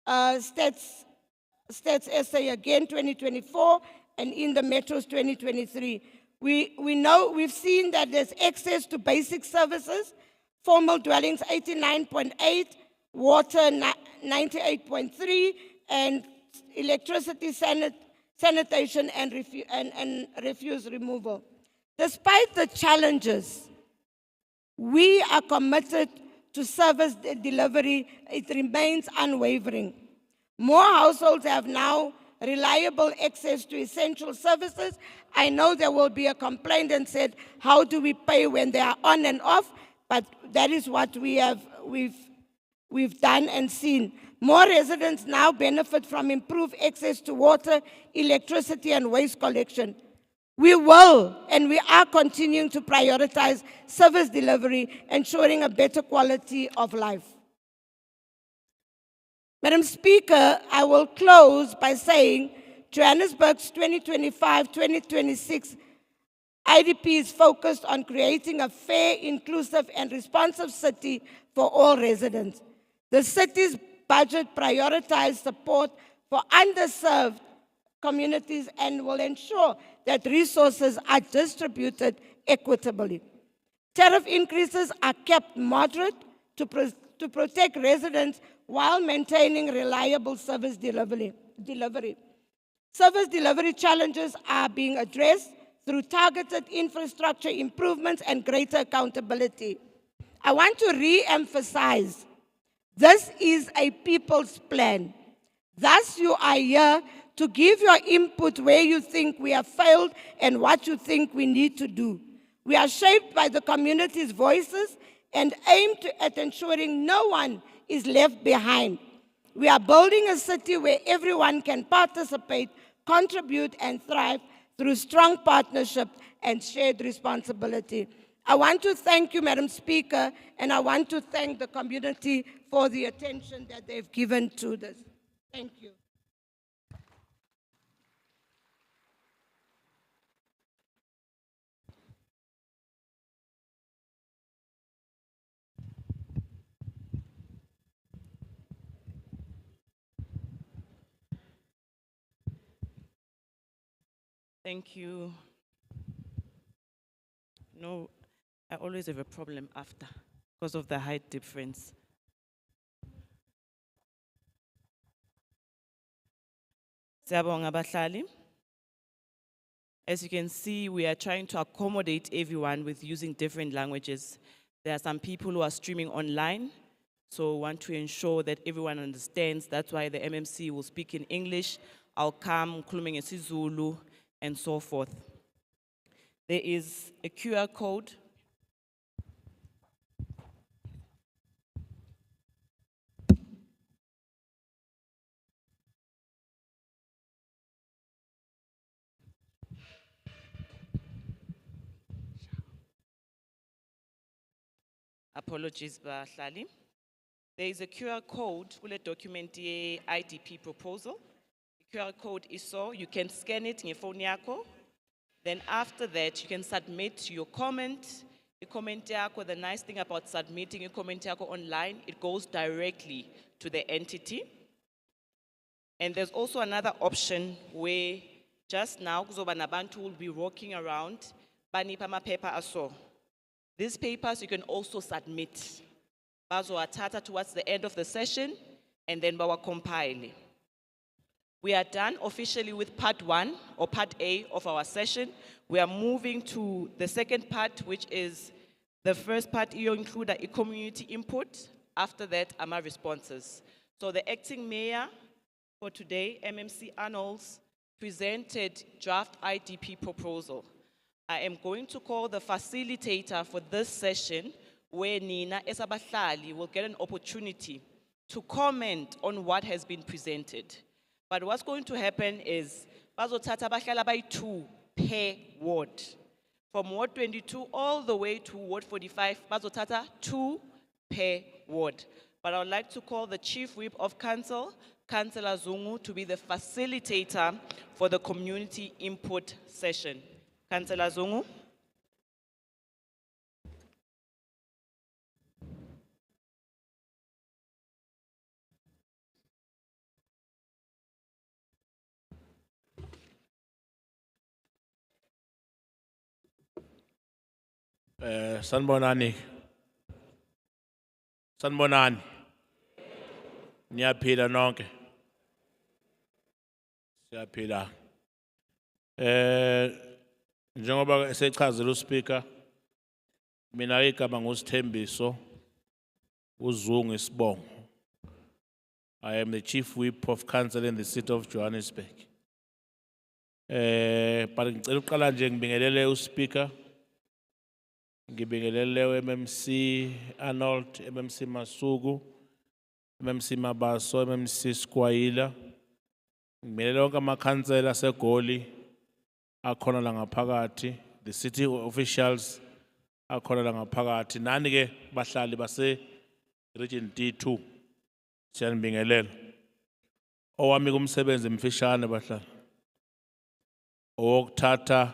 Stats essay again, 2024, and in the metros, 2023. We've seen that there's access to basic services, formal dwellings, 89.8, water, 98.3, and electricity, sanitation, and refuse removal. Despite the challenges, we are committed to service delivery. It remains unwavering. More households have now reliable access to essential services. I know there will be a complaint and said, how do we pay when they are on and off? But that is what we've done and seen. More residents now benefit from improved access to water, electricity, and waste collection. We will and we are continuing to prioritize service delivery, ensuring a better quality of life. Madam Speaker, I will close by saying Johannesburg's 2025-2026 IDP is focused on creating a fair, inclusive, and responsive city for all residents. The city's budget prioritizes support for underserved communities and will ensure that resources are distributed equitably. Tariff increases are kept moderate to protect residents while maintaining reliable service delivery. Service delivery challenges are being addressed through targeted infrastructure improvements and greater accountability. I want to re-emphasize, this is a people's plan. Thus, you are here to give your input where you think we have failed and what you think we need to do. We are shaped by the community's voices and aim at ensuring no one is left behind. We are building a city where everyone can participate, contribute, and thrive through strong partnership and shared responsibility. I want to thank you, Madam Speaker, and I want to thank the community for the attention that they've given to this. Thank you. Thank you. No, I always have a problem after because of the height difference. Siyabonga bahlali. As you can see, we are trying to accommodate everyone with using different languages. There are some people who are streaming online, so we want to ensure that everyone understands. That's why the MMC will speak in English. I'll come, ngikhulume ngesiZulu, and so forth. There is a QR code. Apologies, bahlali. There is a QR code kule document ye IDP proposal. The QR code is so you can scan it in your phone yako. Then after that, you can submit your comment. Your comment yako, the nice thing about submitting your comment yako online, it goes directly to the entity. And there's also another option where just now, kuzoba nabantu will be walking around, banipha amaphepha aso. These papers you can also submit. Bazo atata towards the end of the session, and then bawa compile. We are done officially with part 1 or part A of our session. We are moving to the second part, which is the first part. You include a community input. After that, AMA responses. So the acting mayor for today, MMC Arnolds, presented draft IDP proposal. I am going to call the facilitator for this session, where Nina Esabahlali will get an opportunity to comment on what has been presented. But what's going to happen is, bazothatha abahlali abayi-2 per ward. From Ward 22 all the way to Ward 45, bazothatha 2 per ward. But I would like to call the Chief Whip of Council, Councillor Zungu, to be the facilitator for the community input session. Councillor Zungu. Sanibonani. Sanibonani. Niyaphila nonke. Siyaphila. Njengoba esechazile uSpeaker, mina igama nguSithembiso uZungu isibongo. I am the Chief Whip of Council in the City of Johannesburg. But ngicela uqala nje ngibingelele uSpeaker. Ngibingelele MMC Arnold, MMC Masuku, MMC Mabaso, MMC Skwayila. Ngibingelele wonke amakhansela aseGoli akhona la ngaphakathi, the city officials akhona la ngaphakathi, nani ke bahlali base region D2. Siyanibingelela. Owami kumsebenzi mfishane bahlali. Owokuthatha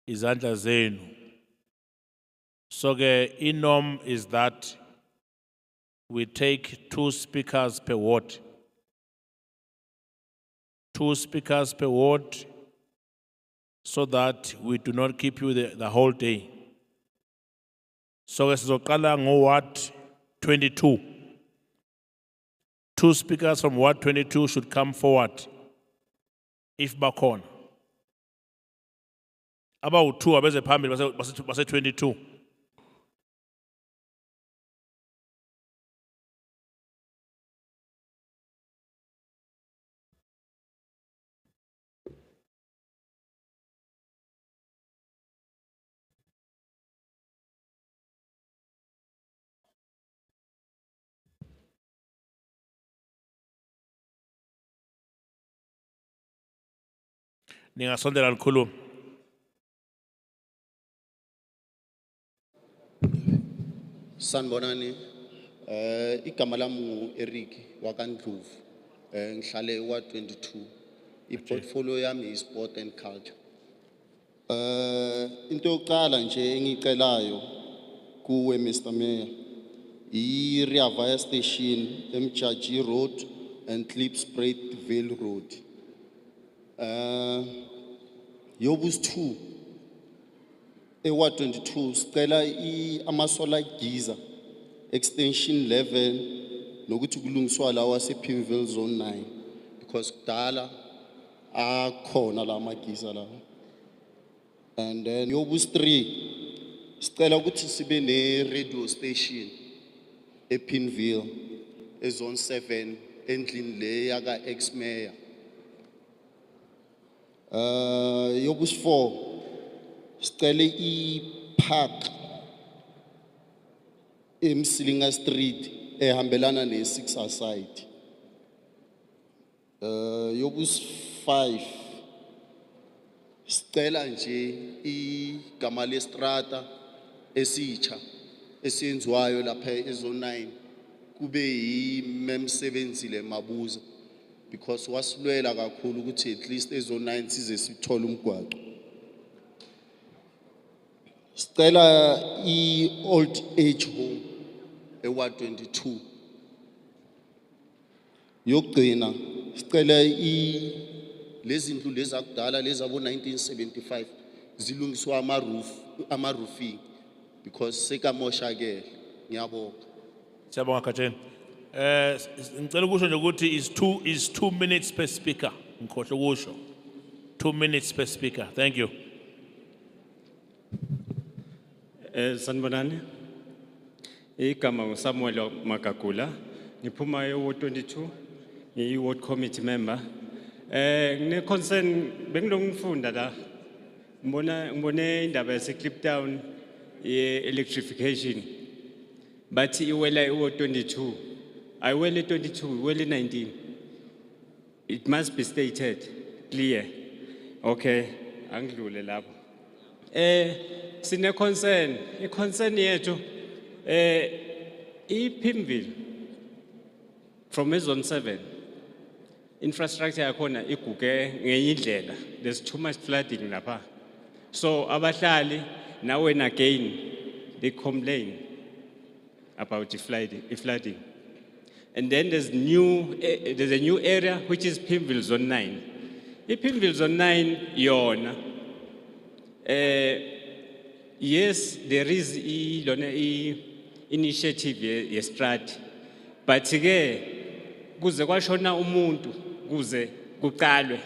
izandla zenu. So the norm is that we take 2 speakers per ward. 2 speakers per ward, so that we do not keep you the whole day. So sizoqala Ward 22. 2 speakers from Ward 22 should come forward, if bakhona. About 2 abeze phambili base 22. Ningasondela likhuluma. Sanibonani, igama lami ngu-Eric wakwaNdlovu, ngihlale Ward 22. I-portfolio yami is sport and culture. Into yokuqala nje engicelayo kuwe Mr. Mayor, i-Rea Station, Mjaji Road and Klipspruit Road. Yobus 2, Ward 22, sicela ama-solar geyser, extension 11, nokuthi kulungiswa lawa se-Pinville Zone 9, because kudala akhona la ma-geyser lawa. And then Yobus 3, sicela ukuthi sibe ne-radio station ePinville, Zone 7, endlini le yaka ex-mayor. Yobus 4, sicela i-park eMsilinga Street ehambelana ne-6 aside. Yobus 5, sicela nje igama lestrata esitsha esiyenziwayo lapha eZone 9 kube yiMemsebenzile Mabuza, because wasilwela kakhulu ukuthi at least eZone 9 size sithole umgwaqo. Sicela i-old age home eWard 22. Yokugcina sicela lezindlu lezakudala lezabo 1975 zilungiswa ama-roofing, because sekamoshakele. Ngiyabonga. Siyabonga Khatsheni. Ngicela ukusho nje ukuthi is 2 minutes per speaker. Ngikhohle ukusho. 2 minutes per speaker. Thank you. Sanibonani. Igama nguSamuel Magagula. Ngiphuma eWard 22, ngiyi-ward committee member. ngine concern bengilongifunda la. Ngibone indaba yase Cliptown ye electrification. But iwela iwo 22. Ayiwele 22, iwele 19. It must be stated clear. Okay, angidlule lapho. Sine concern, concern yethu iPimville from zone 7 infrastructure yakhona iguge ngenye indlela. There's too much flooding lapha. So abahlali now and again they complain about the flooding. And then there's a new area which is Pimville Zone 9. Pimville Zone 9 yona. Yes, there is initiative ye-strat, but kuze kwashona umuntu kuze kuqalwe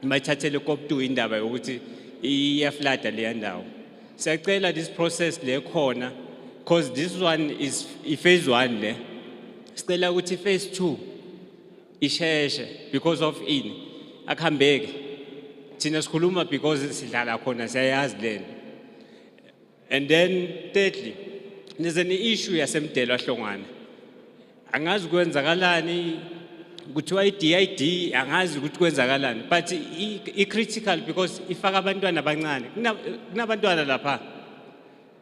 mathathele koptu indaba yokuthi iyaflada le ndawo. Siyacela this process le khona because this one is phase 1 le. Sicela ukuthi phase 2 isheshe because of ini akuhambeki. Thina sikhuluma because sidlala khona siyayazi lento. And then thirdly, there's an issue yasemdelo ahlongana. Angazi kwenzakalani kuthiwa iDID angazi ukuthi kwenzakalani, but critical because ifaka abantwana abancane. Kunabantwana lapha.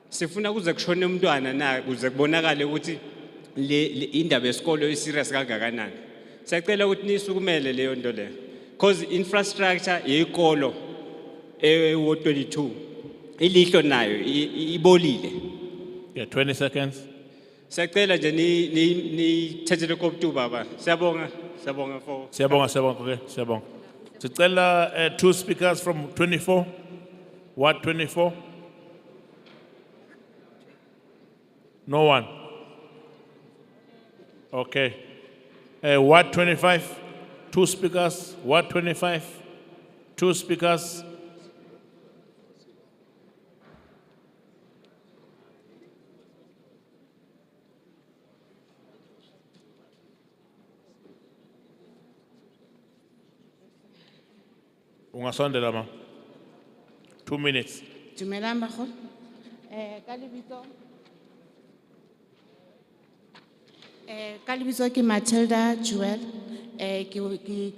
Sifuna kuze kushone umntwana na kuze kubonakale ukuthi le indaba yesikolo iserious kangakanani. Siyacela ukuthi nisukumele leyo nto leyo. Because infrastructure yekolo wo 22 ilihlo nayo ibolile. Yeah, 20 seconds. Siyacela nje ni thathele koptu baba. Siyabonga for. Siyabonga, okay, siyabonga. Sicela 2 speakers from 24. What 24? No one. Okay. What 25? 2 speakers. What 25? 2 speakers. Ungasondela ma. 2 minutes. Dumelang bagolo. Ka lebitso. Ka lebitso ke Matilda Jewel. Ke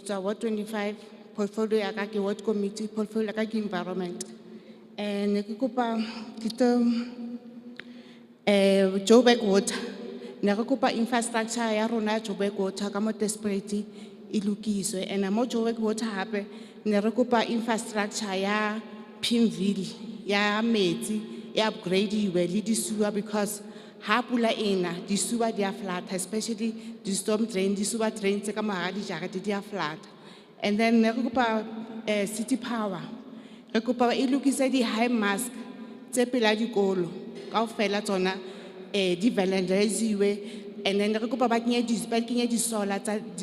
tswa Ward 25, portfolio ya ka ke Ward Committee, portfolio ya ka ke Environment. Ne ke kopa dito Joburg Water. Ne re kopa infrastructure ya rona Joburg Water ka mo desperate ilukiswe. And mo Joburg Water hape ne re kopa infrastructure ya Pimville ya metsi ya upgrade iwe le di sewer because ha pula ena di sewer dia flat, especially the storm drain, di sewer drain tse ka mahadi jarete dia flat. And then ne re kopa city power re kopa e lokise di high mask tse pela dikolo kaofela tsona di valoriziwe. And then re kopa ba kenye di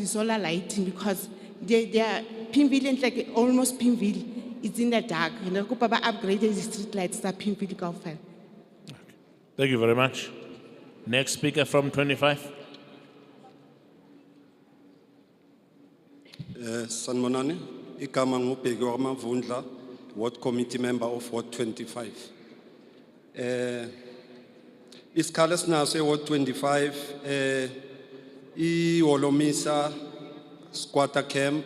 solar lighting because they are Pimville like almost Pimville it's in the dark. And re kopa ba upgrade the street lights tsa Pimville kaofela. Thank you very much. Next speaker from 25. Sanmonani, igama ngubheki waMavundla, Ward Committee member of Ward 25. Isikhala sinaso Ward 25 iWolomisa squatter camp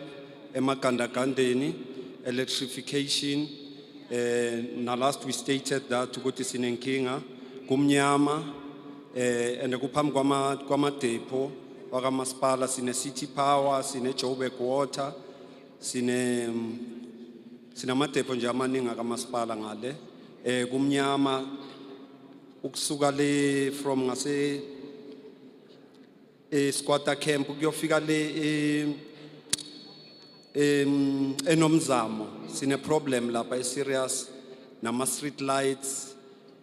emagandagandeni electrification na last we stated that ukuthi sinenkinga kumnyama and kuphambi kwama depot wakamasipala sine city power sine Joburg water sine ama depot nje amaningi akamasipala ngale kumnyama ukusuka le from ngase squatter camp kuyofika le enomzamo sine problem lapha serious nama street lights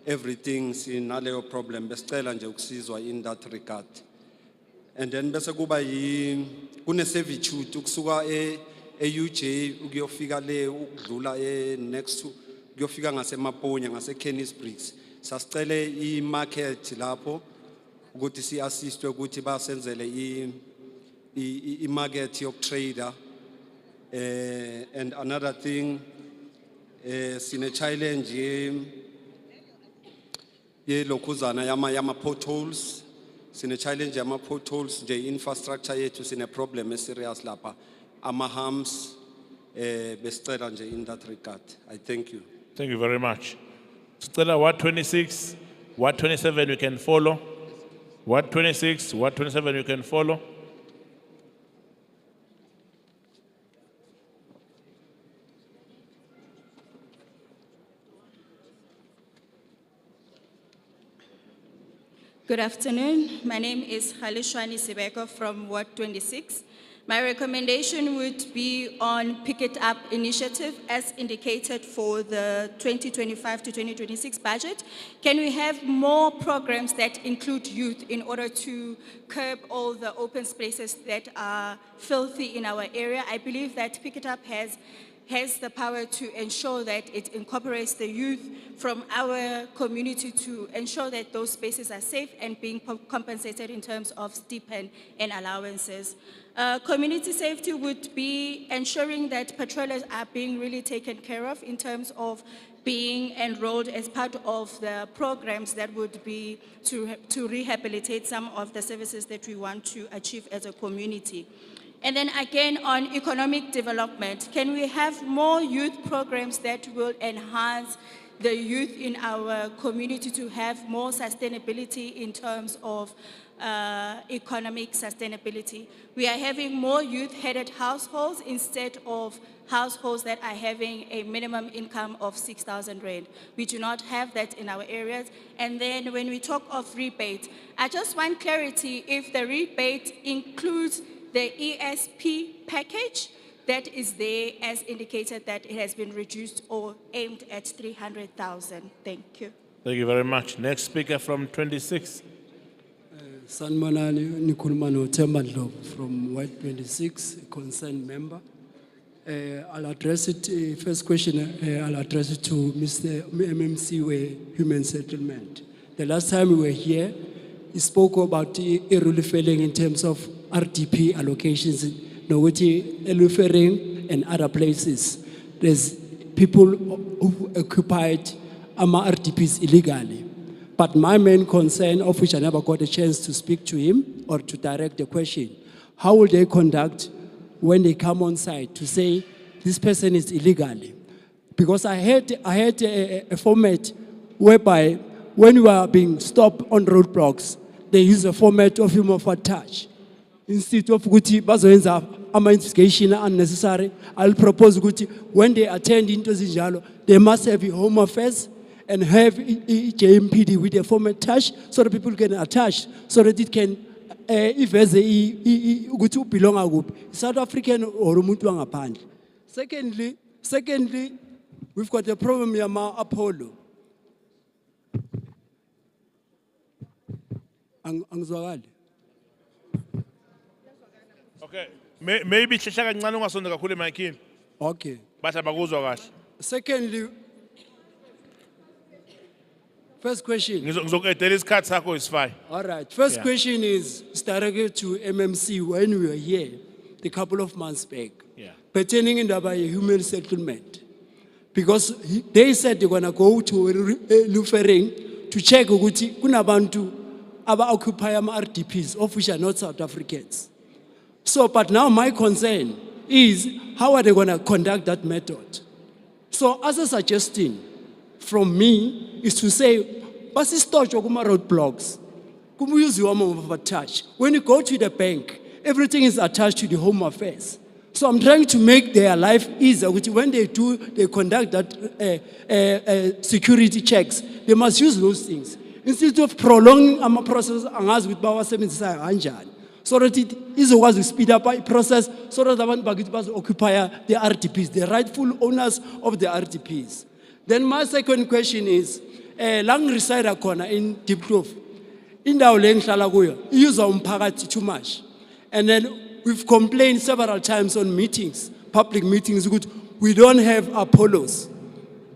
everything sinaleyo problem besicela nje ukusizwa in that regard. And then bese kuba kune servitude ukusuka UJ ukuyofika le ukudlula next kuyofika ngasemaponya ngase Kenny's Bricks sasicele imarket lapho ukuthi si assistwe ukuthi basenzele imarket yokutrader And another thing, sine challenge ye lokuzana yama potholes. Sine challenge yama potholes, nje infrastructure yethu sine problem serious lapha. Ama hams, besicela nje in that regard. I thank you. Thank you very much. Stella, Ward 26, Ward 27 you can follow. Ward 26, Ward 27 you can follow. Good afternoon. My name is Khalishwani Sibeko from Ward 26. My recommendation would be on Pick It Up initiative as indicated for the 2025 to 2026 budget. Can we have more programs that include youth in order to curb all the open spaces that are filthy in our area? I believe that Pick It Up has the power to ensure that it incorporates the youth from our community to ensure that those spaces are safe and being compensated in terms of stipend and allowances. Community safety would be ensuring that patrollers are being really taken care of in terms of being enrolled as part of the programs that would be to rehabilitate some of the services that we want to achieve as a community. And then again, on economic development, can we have more youth programs that will enhance the youth in our community to have more sustainability in terms of economic sustainability? We are having more youth-headed households instead of households that are having a minimum income of 6,000 rand. We do not have that in our areas. And then when we talk of rebate, I just want clarity if the rebate includes the ESP package that is there as indicated that it has been reduced or aimed at 300,000. Thank you. Thank you very much. Next speaker from 26. Sanmanani Nikulmano Tembandlo from White 26, concerned member. I'll address it, first question, I'll address it to Mr. MMC Human Settlement. The last time we were here, he spoke about really failing in terms of RDP allocations, Nowiti, Elufering, and other places. There's people who occupied RDPs illegally. But my main concern, of which I never got a chance to speak to him or to direct the question, how will they conduct when they come on site to say this person is illegally? Because I had a format whereby when you are being stopped on roadblocks, they use a format of human touch. Instead of investigation unnecessary, I'll propose when they attend into Zinjalo, they must have a home affairs and have JMPD with a format touch so that people can attach, so that it can, if there's a belong a group, South African or Umuntu wangaphandle. Secondly, we've got a problem here, Apollo. Angizwakali. Okay. Maybe hlehla kancane ungasonda kakhulu emayikhini. Okay. Bathi abakuzwa kahle. Secondly, first question. Ngizokuedela isikhathi sakho is fine. All right. First Yeah. question is directed to MMC when we were here a couple of months back. Yeah. Pertaining in the human settlement. Because they said they're going to go to Lufering to check ukuthi kunabantu occupy RDPs, of which are not South Africans. So, but now my concern is how are they going to conduct that method? So, as a suggestion from me is to say, basi storage okuma roadblocks, touch. When you go to the bank, everything is attached to the home affairs. So I'm trying to make their life easier, which when they conduct that security checks, they must use those things. Instead of prolonging our process with Bawa 77, so that it is always to speed up the process, so that the occupy the RDPs, the rightful owners of the RDPs. Then my second question is, lang reside corner in Deep Grove, in the Oleng use umphakathi too much. And then we've complained several times on meetings, public meetings, we don't have Apollos.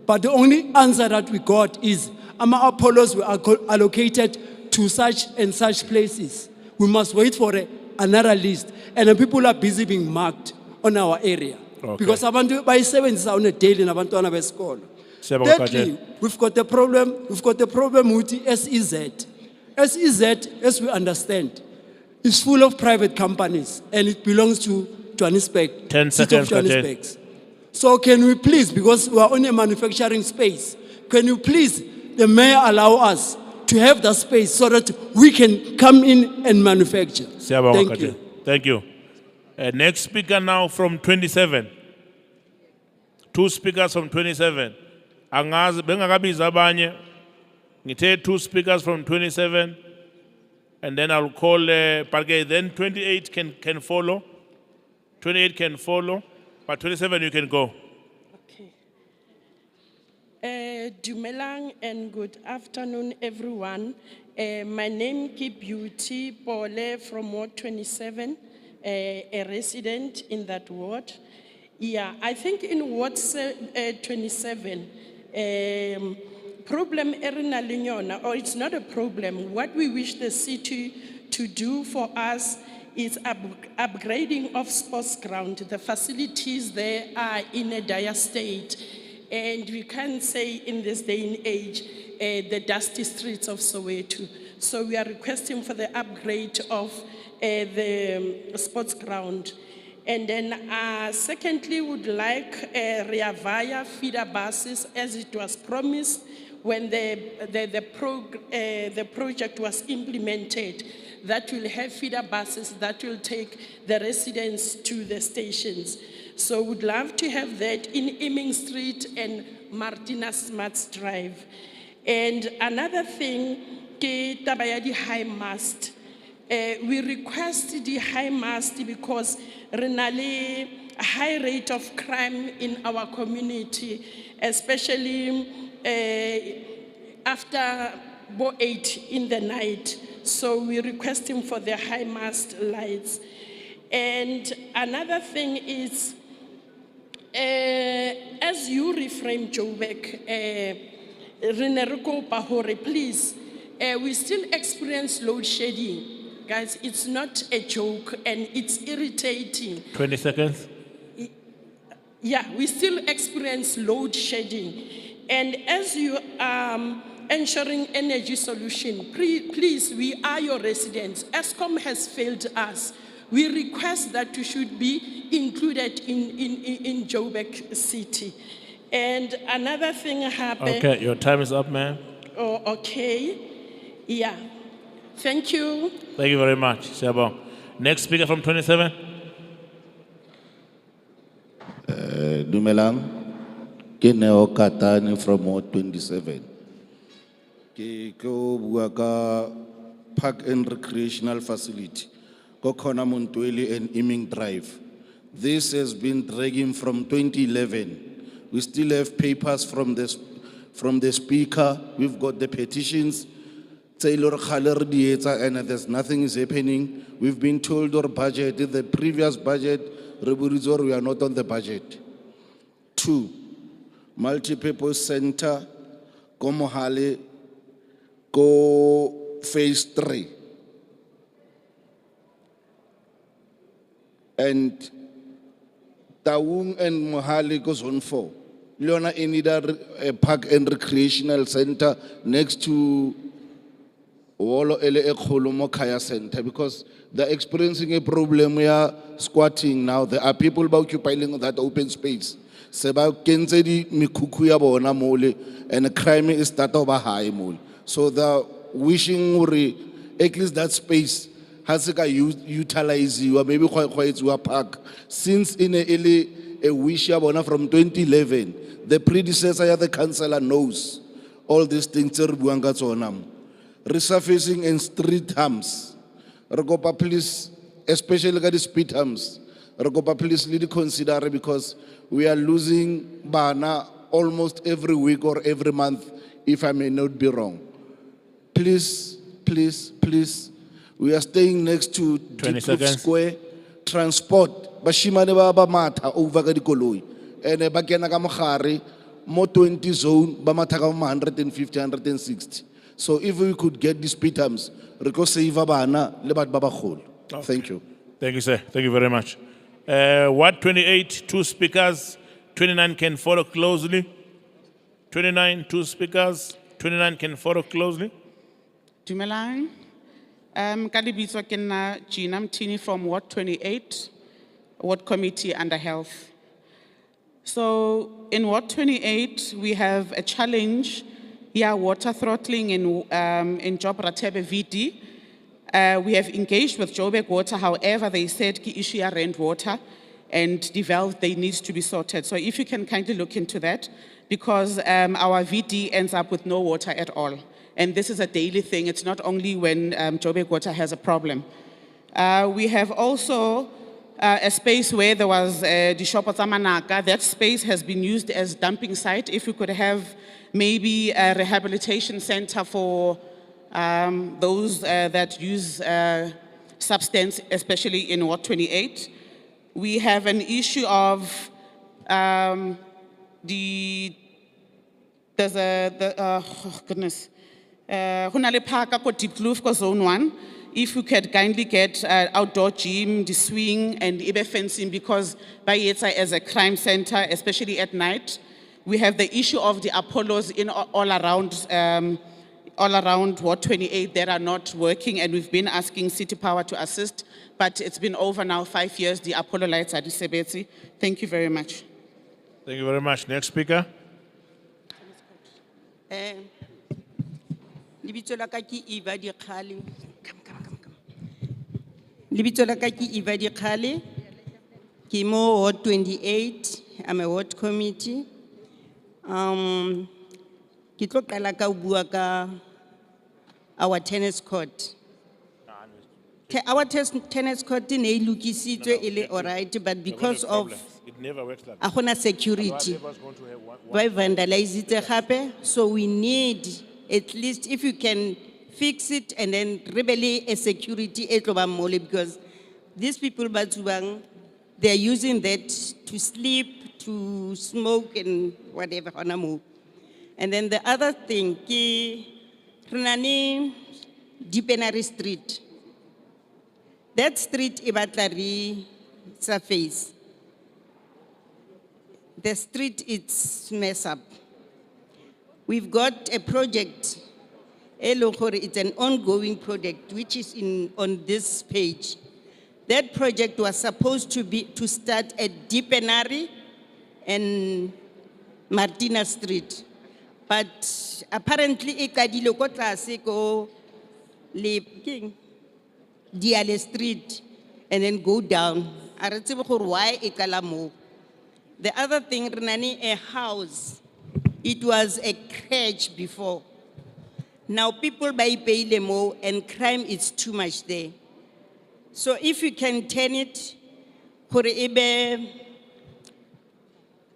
But the only answer that we got is, Apollos were allocated to such and such places. We must wait for another list. And the people are busy being marked on our area. Okay. Because abantu bayisebenzisa on a daily nabantwana besikolo. Siyabonga, Thirdly, we've got a problem with the SEZ. SEZ, as we understand, is full of private companies and it belongs to Johannesburg, 10 City of seconds, Kajay. Johannesburg. So can we please, because we are on a manufacturing space, can you please, the mayor allow us to have that space so that we can come in and manufacture? Siyabonga, Thank Kajay. you. Thank you. Next speaker now from 27. 2 speakers from 27. Angazi bengakabiza abanye. Ngithe 2 speakers from 27. And then I'll call Parke. Then 28 can follow. 28 can follow. But 27 you can go. Dumelang and good afternoon, everyone. My name is Beauty Pole from Ward 27, a resident in that ward. Yeah, I think in Ward 27, problem erina linyona, or it's not a problem. What we wish the city to do for us is upgrading of sports ground. The facilities there are in a dire state. And we can't say in this day and age, the dusty streets of Soweto. So we are requesting for the upgrade of the sports ground. And then secondly, would like Rea Vaya feeder buses as it was promised when the project was implemented, that will have feeder buses that will take the residents to the stations. So would love to have that in Iming Street and Martina Smarts Drive. And another thing, ke taba ya di high mast. We request the high mast because re na le a high rate of crime in our community, especially after 8 in the night. So we're requesting for the high mast lights. And another thing is, as you reframe Joburg, please, we still experience load shedding. Guys, it's not a joke and it's irritating. 20 seconds. Yeah, we still experience load shedding. And as you ensuring energy solution, please, we are your residents. ESCOM has failed us. We request that you should be included in Joburg City. And another thing happened. Okay, your time is up, ma'am. Oh, okay. Yeah. Thank you. Thank you very much. Siyabonga. Next speaker from 27. Dumelang, ke Neo Katane from Ward 27. Ke ko bua ka park and recreational facility. Ko khona Montwele and Iming Drive. This has been dragging from 2011. We still have papers from the speaker. We've got the petitions. And there's nothing is happening. We've been told our budget, the previous budget, we are not on the budget. 2, multi-purpose center, go Mohale, go phase 3. And Taung and Mohale go zone 4. Leona Inida, a park and recreational center next to Wolo Ele Ekolomo Kaya Center, because they're experiencing a problem. We are squatting now. There are people occupying that open space. Seba Kenzedi Mikukuya Bona Mole, and crime is that of a high mole. So they're wishing at least that space has to utilize you, or maybe quite to a park. Since in a wish from 2011, the predecessor of the councillor knows all these things. Resurfacing and street humps. Regopa, please, especially the speed humps. Regopa, please, really consider, because we are losing Bana almost every week or every month, if I may not be wrong. Please, please, please. We are staying next to 20 seconds. Square. Transport. Bashimane ba mata over the koloi. And bakena ka mogare mo 20 zone ba mata ka 150, 160. So if we could get these speed humps, we could save bana le batho ba bagolo. Thank you. Thank you, sir. Thank you very much. Ward 28, 2 speakers, 29 can follow closely. 29, 2 speakers, 29 can follow closely. Dumelang. Ka lebitso ke nna Gina Mthini from Ward 28, Ward Committee under Health. So in Ward 28, we have a challenge, water throttling in Job Ratebe VD. We have engaged with Joburg Water, however, they said ki issue ya rent water and the valve, they need to be sorted. So if you can kindly look into that, because our VD ends up with no water at all. And this is a daily thing. It's not only when Joburg Water has a problem. We have also a space where there was the shop of Manaka. That space has been used as dumping site. If we could have maybe a rehabilitation center for those that use substance, especially in Ward 28. We have an issue of goodness. Hunale Park ko Deep Kloof ko Zone 1. If we could kindly get outdoor gym, the swing, and ibe fencing, because Bayetsa as a crime center, especially at night. We have the issue of the Apollos in all around Ward 28 that are not working, and we've been asking City Power to assist, but it's been over now 5 years. The Apollo lights are disabling. Thank you very much. Thank you very much. Next speaker. Lebitso la ka ke Eva Dikgale. Lebitso la ka ke Eva Dikgale. Ke mo Ward 28. I'm a ward committee. Ke tlo qala ka ho bua ka our tennis court. Our tennis court ne e lokisitswe e le alright, but because of It never works like a gona security, by vandalizitse gape, so we need at least if you can fix it, and then rebel a security e tlo ba mole, because these people ba tsubang, they are using that to sleep, to smoke and whatever hona mo. And then the other thing ke Renani Depenary Street. That street e batla re surface. The street it's mess up. We've got a project, it's an ongoing project, which is on this page. That project was supposed to start at Depenary and Martina Street. But apparently, it qadile ko tlase ko le keng Diale Street and then go down. A re tsebe gore why e qala mo. The other thing, Renani, a house. It was a crèche before. Now people buy pay more, and crime is too much there. So if you can turn it, gore ebe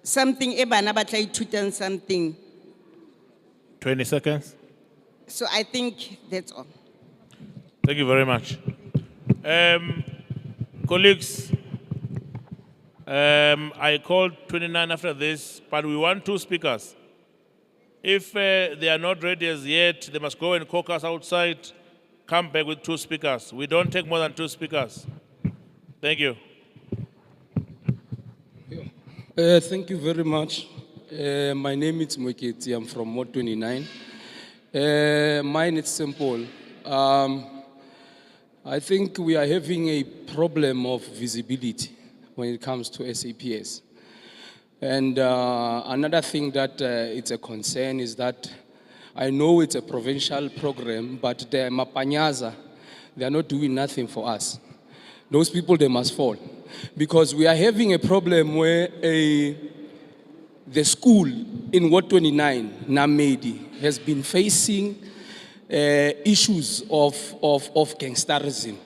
something e bana ba tla ithuta something. 20 seconds. So I think that's all. Thank you very much. Colleagues, I called 29 after this, but we want 2 speakers. If they are not ready as yet, they must go and caucus outside, come back with 2 speakers. We don't take more than 2 speakers. Thank you. Thank you very much. My name is Mweketi. I'm from Ward 29. Mine is simple. I think we are having a problem of visibility when it comes to SAPS. And another thing that it's a concern is that I know it's a provincial program, but the Mapanyaza, they are not doing nothing for us. Those people, they must fall. Because we are having a problem where the school in Ward 29, Namedi, has been facing issues of gangsterism.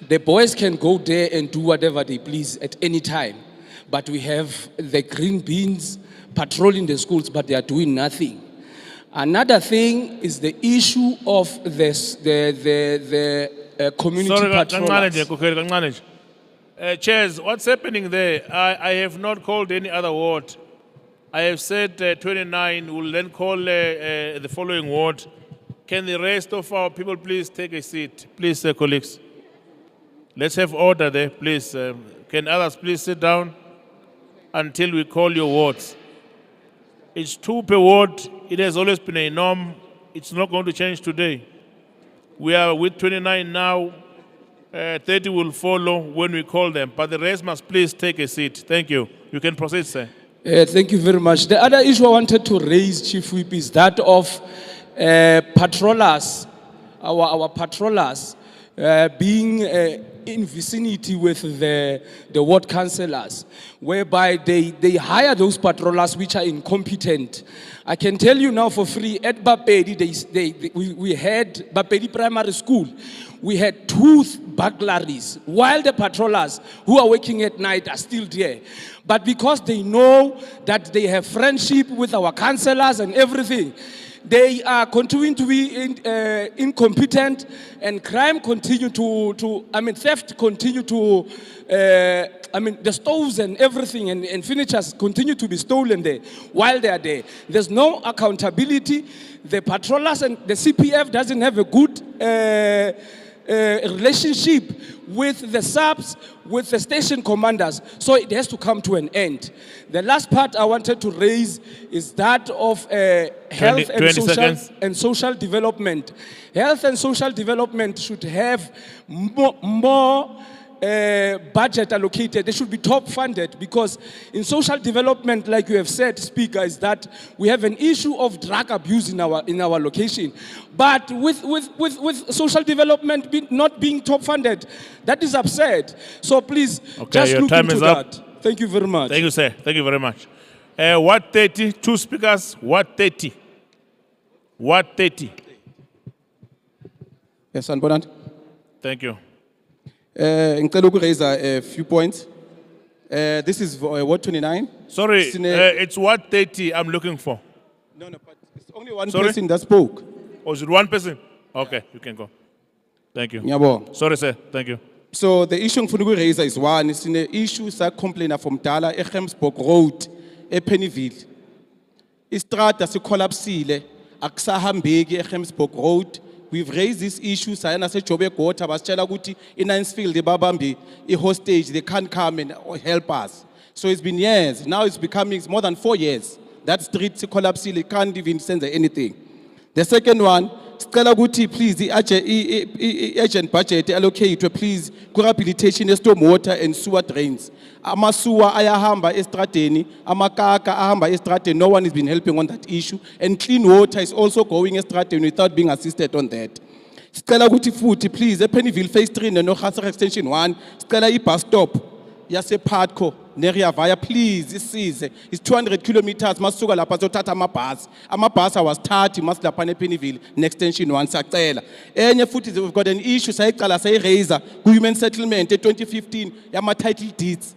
The boys can go there and do whatever they please at any time. But we have the green beans patrolling the schools, but they are doing nothing. Another thing is the issue of the community patrollers. Chairs, what's happening there? I have not called any other ward. I have said 29 will then call the following ward. Can the rest of our people please take a seat? Please, colleagues. Let's have order there, please. Can others please sit down until we call your wards? It's 2 per ward. It has always been a norm. It's not going to change today. We are with 29 now. 30 will follow when we call them. But the rest must please take a seat. Thank you. You can proceed, sir. Thank you very much. The other issue I wanted to raise, Chief Whip, is that of patrollers, our patrollers being in vicinity with the ward councillors, whereby they hire those patrollers which are incompetent. I can tell you now for free, at Bapedi, we had Bapedi Primary School, we had 2 burglaries, while the patrollers who are working at night are still there. But because they know that they have friendship with our councillors and everything, they are continuing to be incompetent, and crime continue theft continue to, the stoves and everything and furnitures continue to be stolen there while they are there. There's no accountability. The patrollers and the CPF doesn't have a good relationship with the subs, with the station commanders. So it has to come to an end. The last part I wanted to raise is that of health and social development. Health and social development should have more budget allocated. They should be top funded, because in social development, like you have said, Speaker, is that we have an issue of drug abuse in our location. But with social development not being top funded, that is absurd. So please, just look into that. Thank you very much. Thank you, sir. Thank you very much. What 30? 2 speakers. What 30? What 30? Yes, Anbonant. Thank you. Ngicela ukuraise a few points. This is Ward 29. Sorry, it's what 30 I'm looking for. No, but it's only one person that spoke. Oh, is it one person? Okay, you can go. Thank you. Ngiyabonga. Sorry, sir. Thank you. So the issue ngifuna ukuraise is one. It's an issue sa complainer from Dala eGemsburg Road, ePennyville. Istrata sikolapsile, akusahambeki eGemsburg Road. We've raised this issue. Sayana se Jobe Gota basitshela ukuthi iNinesfield babambi hostage. They can't come and help us. So it's been years. Now it's becoming more than 4 years. That street collapse. Can't even send anything. The second one, sicela ukuthi please the urgent budget allocate please rehabilitation storm water and sewer drains. Amasuwa ayahamba estradeni, amakaka ahamba estradeni. No one has been helping on that issue, and clean water is also going estradeni without being assisted on that. Sicela ukuthi futhi please ePennyville phase 3 noGasser extension 1, sicela ibus stop yase Padco neria via please isize. It's 200 kilometers masuka lapha zothatha amabhasi. Amabhasi awasithathi masilapha ePennyville neextension 1 sacela. Enye futhi we've got an issue sayicala sayiraise ku-human settlement 2015 yama title deeds.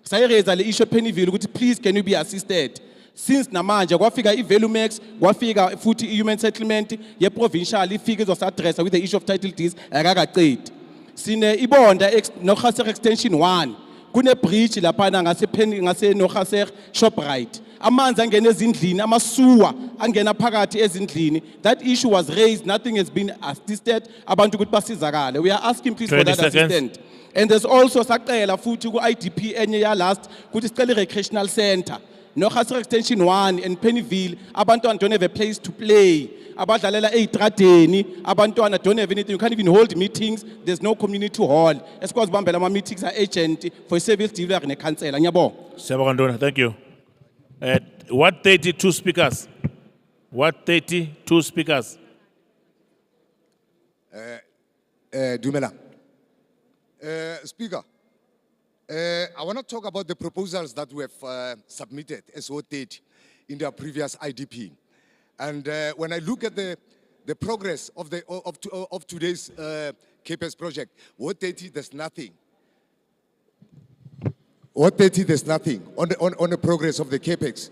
Sayiraise le issue ePennyville ukuthi please can you be assisted. Since namanje kwafika iVelumax, kwafika futhi i-human settlement ye-provincial ifike izosadressa with the issue of title deeds akakaqedi. Sine ibonda noGasser extension 1. Kune bridge lapha ngase noGasser Shoprite. Amanzi angena ezindlini, amasuwa angena phakathi ezindlini. That issue was raised, nothing has been assisted. Abantu ukuthi basizakale. We are asking please for that assistance. And there's also sacela futhi ku IDP enye ya last ukuthi sicela recreational center. NoGasser extension 1 in Pennyville, abantwana don't have a place to play. Abadlalela eitradeni, abantwana don't have anything. You can't even hold meetings. There's no community hall. Esikwazi ubambela ama meetings are agent for service delivery ne councillor. Ngiyabonga. Siyabonga, thank you. What 32 speakers? What 32 speakers? Dumela. Speaker, I want to talk about the proposals that we have submitted as O30 in their previous IDP. And when I look at the progress of today's CAPEX project, O30 there's nothing. O30 there's nothing on the progress of the CAPEX.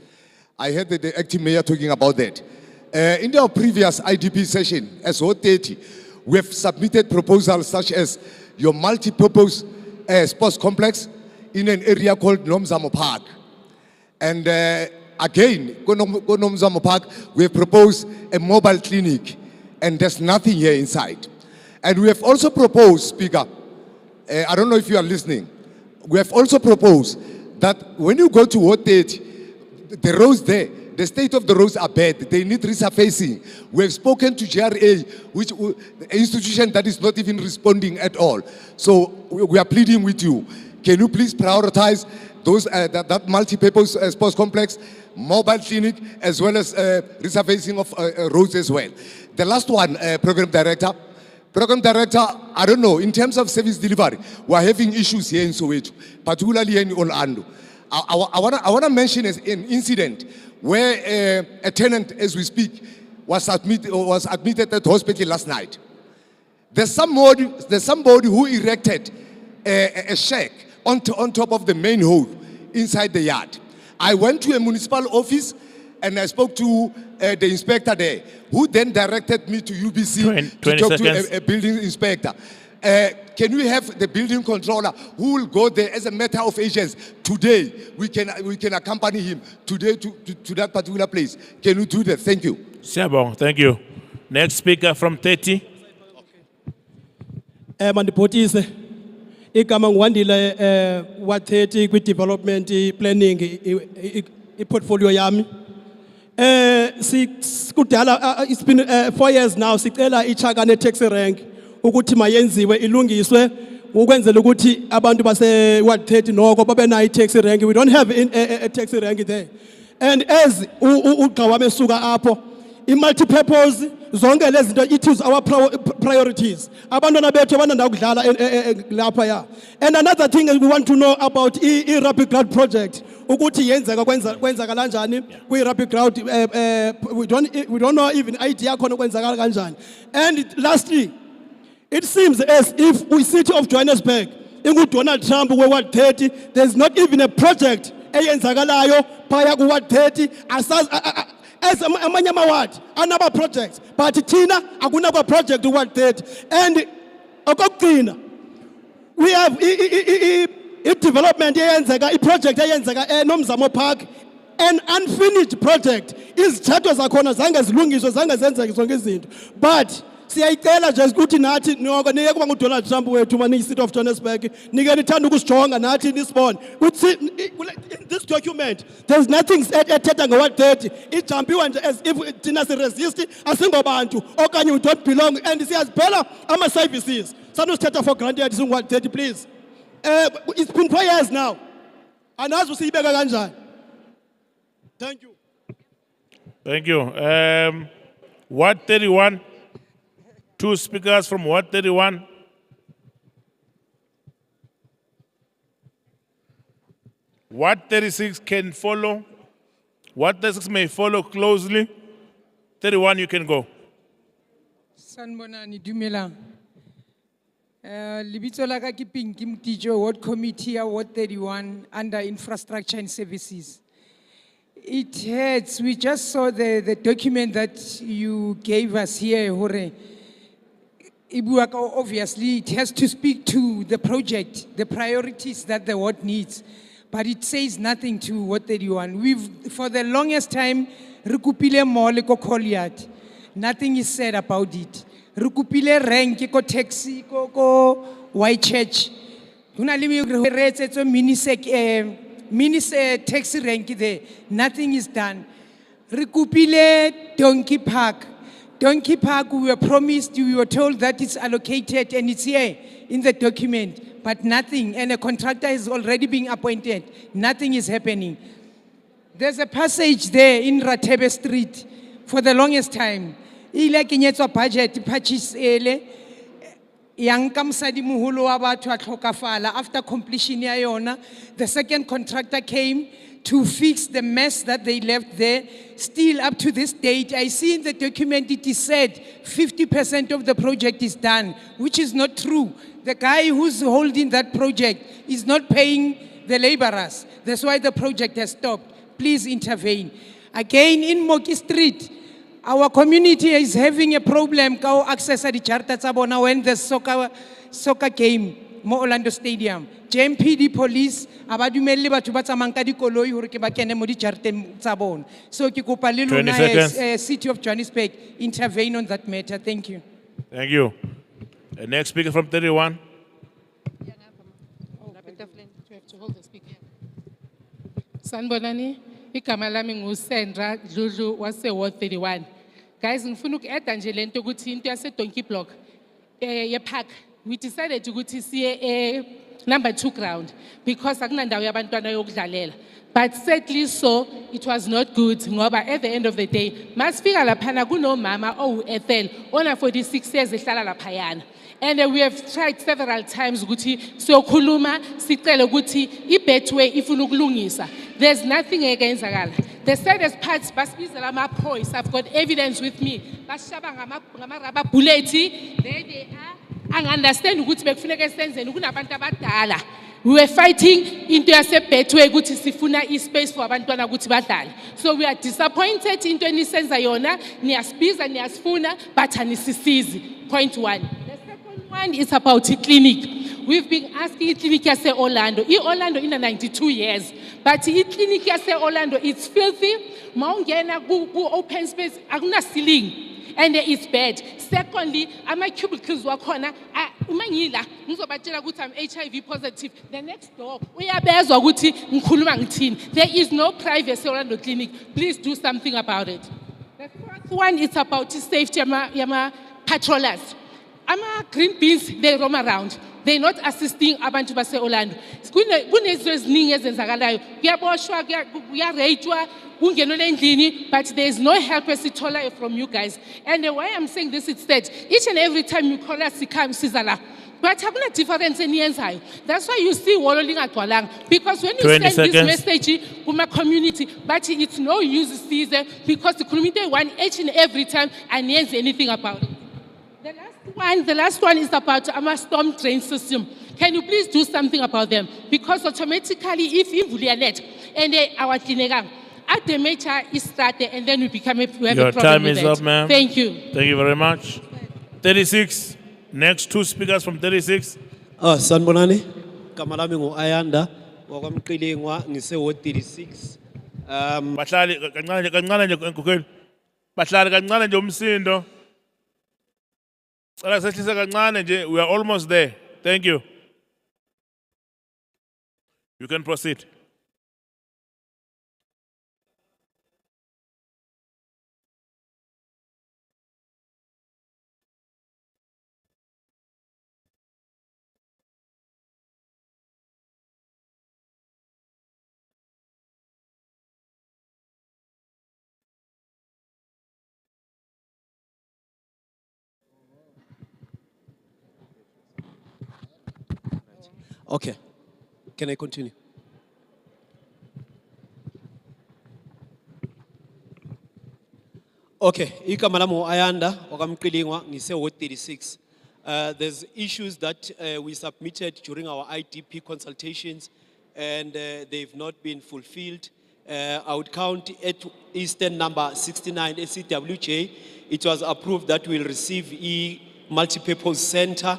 I heard the acting mayor talking about that. In their previous IDP session as O30, we have submitted proposals such as your multi-purpose sports complex in an area called Nomzamo Park. And again, Nomzamo Park, we have proposed a mobile clinic, and there's nothing here inside. And we have also proposed, Speaker, I don't know if you are listening. We have also proposed that when you go to Ward 30, the roads there, the state of the roads are bad. They need resurfacing. We have spoken to GRA, which an institution that is not even responding at all. So we are pleading with you. Can you please prioritize those that multi-purpose sports complex, mobile clinic, as well as resurfacing of roads as well? The last one, program director. Program director, I don't know, in terms of service delivery, we're having issues here in Soweto, particularly in Orlando. I want to mention an incident where a tenant, as we speak, was admitted at the hospital last night. There's somebody who erected a shack on top of the main hall inside the yard. I went to a municipal office and I spoke to the inspector there, who then directed me to UBC to talk to a building inspector. Can we have the building controller who will go there as a matter of agents today? We can accompany him today to that particular place. Can you do that? Thank you. Siyabonga, thank you. Next speaker from 30. Mandipotise igama ngwandile wa 30 kwi development planning I portfolio yami. It's been 4 years now sicela ichakane taxi rank ukuthi mayenziwe ilungiswe ukwenzela ukuthi abantu base Ward 30 noko babe na taxi rank. We don't have a taxi rank there. And as ugqawa besuka apho i-multi-purpose zonke lezi zinto it is our priorities. Abantwana bethu abananda ukudlala lapha ya. And another thing we want to know about i-rapid ground project ukuthi yenzeka kwenzaka kanjani kwi-rapid ground we don't know even idea khona kwenzakala kanjani. And lastly, it seems as if we City of Johannesburg Donald Trump we Ward 30 there's not even a project eyenzakalayo phaya ku Ward 30 as amanye amaward anaba projects but thina akunaba project ku Ward 30. And okugcina we have development eyenzeka I-project eyenzeka eNomzamo Park, an unfinished project. Izithatho zakhona zange zilungiswe zange zenzeke zonke izinto, but siyayicela nje ukuthi nathi noko nike kuba nguDonald Trump wethu mani City of Johannesburg nike nithanda ukusijonga nathi nisibone ukuthi in this document there's nothing ethetha ngo-Ward 30 ijampiwe nje as if thina siresist asingobantu okanye we don't belong and siyaziphela ama-services sanosithetha for granted singu-Ward 30 please. It's been 4 years now anazi usiyibeka kanjani. Thank you. Thank you. Ward 31. 2 speakers from Ward 31. Ward 36 can follow. Ward 36 may follow closely. 31, you can go. Sanbonani Dumela. Libitso la ka ke Pinky Mtijo, Ward Committee, Ward 31, under Infrastructure and Services. It hurts. We just saw the document that you gave us here, Hore. Obviously, it has to speak to the project, the priorities that the ward needs, but it says nothing to Ward 31. We've, for the longest time, Rukupile Mole ko Koliat. Nothing is said about it. Rukupile rank ko taxi ko White Church. Hunalimi rates it's a mini taxi rank there. Nothing is done. Rukupile Donkey Park. Donkey Park, we were promised, we were told that it's allocated and it's here in the document, but nothing, and a contractor is already being appointed. Nothing is happening. There's a passage there in Ratebe Street for the longest time. Ile kenyetswa budget purchase ele yang ka mosadi moholo wa batho a tlhokafala. After completion ya yona, the second contractor came to fix the mess that they left there. Still up to this date, I see in the document it is said 50% of the project is done, which is not true. The guy who's holding that project is not paying the laborers. That's why the project has stopped. Please intervene. Again, in Moki Street, our community is having a problem to access the charter tsabona when the soccer game mo Orlando Stadium. JMPD police abadumelli batho ba tsamayang ka dikoloi hore ke ba kene mo di charteng tsa bona. So ke kopa le lona as City of Johannesburg intervene on that matter. Thank you. Thank you. Next speaker from 31. Sanibonani, igama lami nguSandra Dludlu wase Ward 31. Guys, ngifuna uku-add nje lento ukuthi into yase Donkey Block ye park we decided ukuthi siye number 2 ground because akunandawo yabantwana yokudlalela. But sadly so, it was not good ngoba at the end of the day, masifika laphana kunomama owu-Ethel ona 46 years ehlala laphayana. And we have tried several times ukuthi siyokhuluma sicela ukuthi i-Betway ifuna ukulungisa. There's nothing engenzakala. The saddest part, basibizela ama-boys, I've got evidence with me. Basishaba ngama-rubber bullet, there they are. Angi-understand ukuthi bekufuneka senzeni kunabantu abadala. We were fighting into yase-Betway ukuthi sifuna i-space for abantwana ukuthi badlale. So we are disappointed into enisenza yona, niyasibiza, niyasifuna, but anisisizi. Point 1. The second one is about the clinic. We've been asking clinic yase Orlando. Orlando in the 92 years. But the clinic yase Orlando, it's filthy. Maungena go open space, aguna ceiling. And it's bad. Secondly, ama cubicles wakhona umangila ngizobatshela ukuthi I'm HIV positive. The next door uyabezwa ukuthi ngikhuluma ngithini. There is no privacy Orlando clinic. Please do something about it. The fourth one is about safety yama patrollers. Ama green beans, they roam around. They're not assisting abantu base Orlando. Kunezinto eziningi ezenzakalayo. Kuyaboshwa, kuyarejwa, kungenwe endlini, but there is no help esithola from you guys. And why I'm saying this is that each and every time you call us, sizala. But hakuna difference eniyenzayo. That's why you see wolo lingadwalanga. Because when you send this message to my community, but it's no use season because the community want each and every time and aniyenzi anything about it. The last one is about our storm drain system. Can you please do something about them? Because automatically, if you net and our clinic at the major is started, and then we become we have Your a problem time with is that. up, ma'am. Thank you. Thank you very much. 36. Next 2 speakers from 36. Sanibonani, igama lami ngu-Ayanda wakwamqilingwa ngise Ward 36. Bahlali kancane nje enkokheli. Bahlali kancane nje umsindo. Cela sehlise kancane nje, we are almost there. Thank you. You can proceed. Okay, can I continue? Okay, igama lami ngu-Ayanda wakwamqilingwa ngise Ward 36. There's issues that we submitted during our IDP consultations and they've not been fulfilled. I would count at Eastern number 69 SCWJ. It was approved that we'll receive a multi-purpose center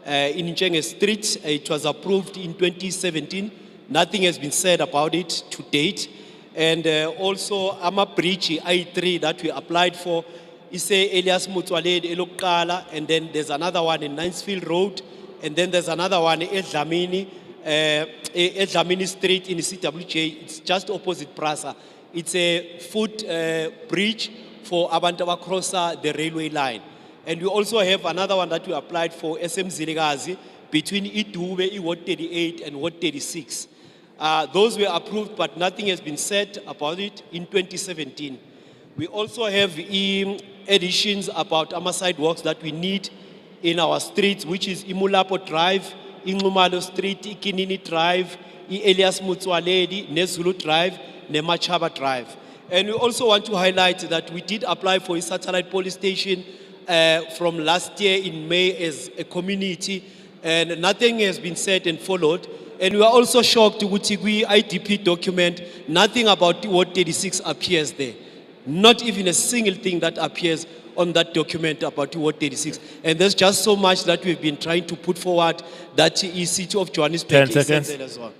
in Njenge Street. It was approved in 2017. Nothing has been said about it to date. And also, Ama Bridge I3 that we applied for is Elias Mutwaled Elokala, and then there's another one in Ninesfield Road, and then there's another one in Edlamini Street in CWJ. It's just opposite Prasa. It's a foot bridge for Abantawa crosser the railway line. And we also have another one that we applied for SM Ziligazi between Idube, Ward 38 and Ward 36. Those were approved, but nothing has been said about it in 2017. We also have additions about our sidewalks that we need in our streets, which is Imulapo Drive, Inglumalo Street, Ikinini Drive, Elias Mutsualedi, Nezulu Drive, Nemachaba Drive. And we also want to highlight that we did apply for a satellite police station from last year in May as a community, and nothing has been said and followed. And we are also shocked to Wutigui IDP document, nothing about Ward 36 appears there. Not even a single thing that appears on that document about Ward 36. And there's just so much that we've been trying to put forward that is City of Johannesburg 10 is seconds. there as well.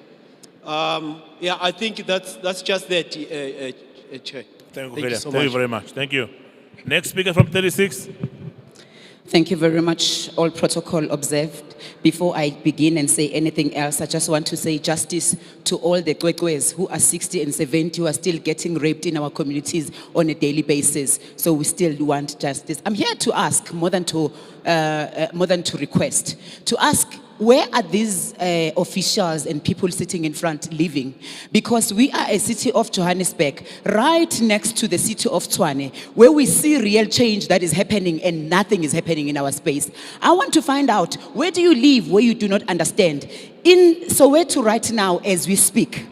Yeah, I think that's just that, Chair. Thank you very much. Thank you. Next speaker from 36. Thank you very much. All protocol observed. Before I begin and say anything else, I just want to say justice to all the Kwekwes who are 60 and 70 who are still getting raped in our communities on a daily basis. So we still want justice. I'm here to ask more than to request, to ask, where are these officials and people sitting in front living? Because we are a city of Johannesburg, right next to the city of Tshwane, where we see real change that is happening and nothing is happening in our space. I want to find out, where do you live where you do not understand? In Soweto right now, as we speak,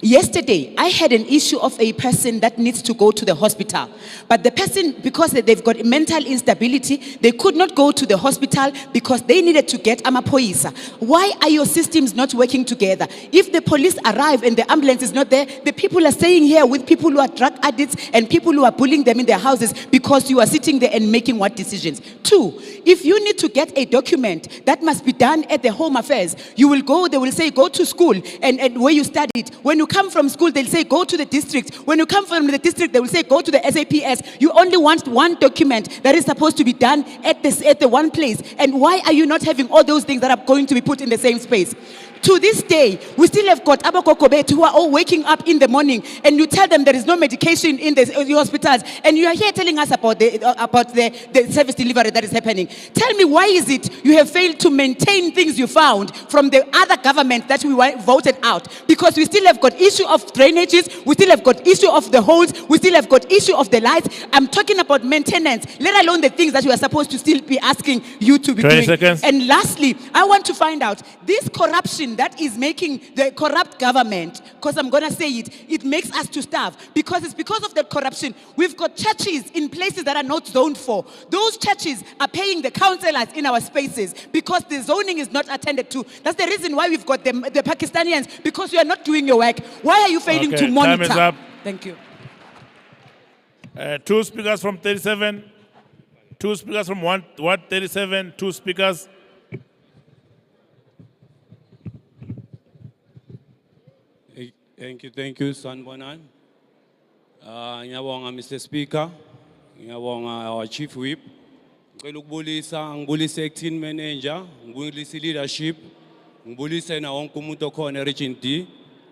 yesterday, I had an issue of a person that needs to go to the hospital. But the person, because they've got mental instability, they could not go to the hospital because they needed to get amapoisa. Why are your systems not working together? If the police arrive and the ambulance is not there, the people are staying here with people who are drug addicts and people who are bullying them in their houses because you are sitting there and making what decisions? Two, if you need to get a document that must be done at the Home Affairs, you will go, they will say, go to school and where you studied. When you come from school, they'll say, go to the district. When you come from the district, they will say, go to the SAPS. You only want one document that is supposed to be done at the one place. And why are you not having all those things that are going to be put in the same space? To this day, we still have got abakokobet who are all waking up in the morning and you tell them there is no medication in the hospitals and you are here telling us about the service delivery that is happening. Tell me, why is it you have failed to maintain things you found from the other government that we voted out? Because we still have got issue of drainages, we still have got issue of the holes, we still have got issue of the lights. I'm talking about maintenance, let alone the things that we are supposed to still be asking you to be 20 doing. seconds. And lastly, I want to find out, this corruption that is making the corrupt government, because I'm going to say it makes us to starve. Because it's because of that corruption. We've got churches in places that are not zoned for. Those churches are paying the councillors in our spaces because the zoning is not attended to. That's the reason why we've got the Pakistanians, because you are not doing your work. Why are you failing to monitor? Time is up. Thank you. Two speakers from 37. Two speakers from 137. Two speakers. Thank you, Sanbonan. Ngiyabonga, Mr. Speaker. Ngiyabonga, our Chief Whip. Ngicela ukubulisa, ngibulise acting manager, ngibulise leadership, ngibulise na wonke umuntu okhona region D.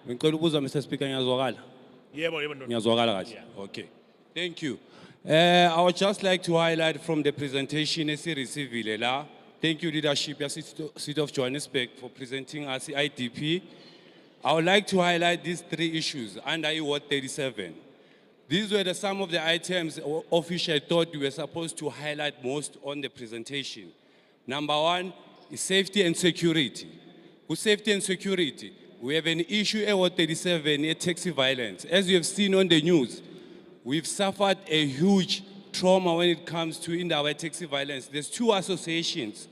Ngicela ukubuza, Mr. Speaker, ngiyazwakala? Yebo, yebo, ndoda. Ngiyazwakala kahle. Okay. Thank you. I would just like to highlight from the presentation esireceivile la. Thank you, leadership, City of Johannesburg, for presenting us the IDP. I would like to highlight these three issues under Ward 37. These were some of the items officials thought we were supposed to highlight most on the presentation. Number one is safety and security. With safety and security, we have an issue at Ward 37, taxi violence. As you have seen on the news, we've suffered a huge trauma when it comes to our taxi violence. There's two associations.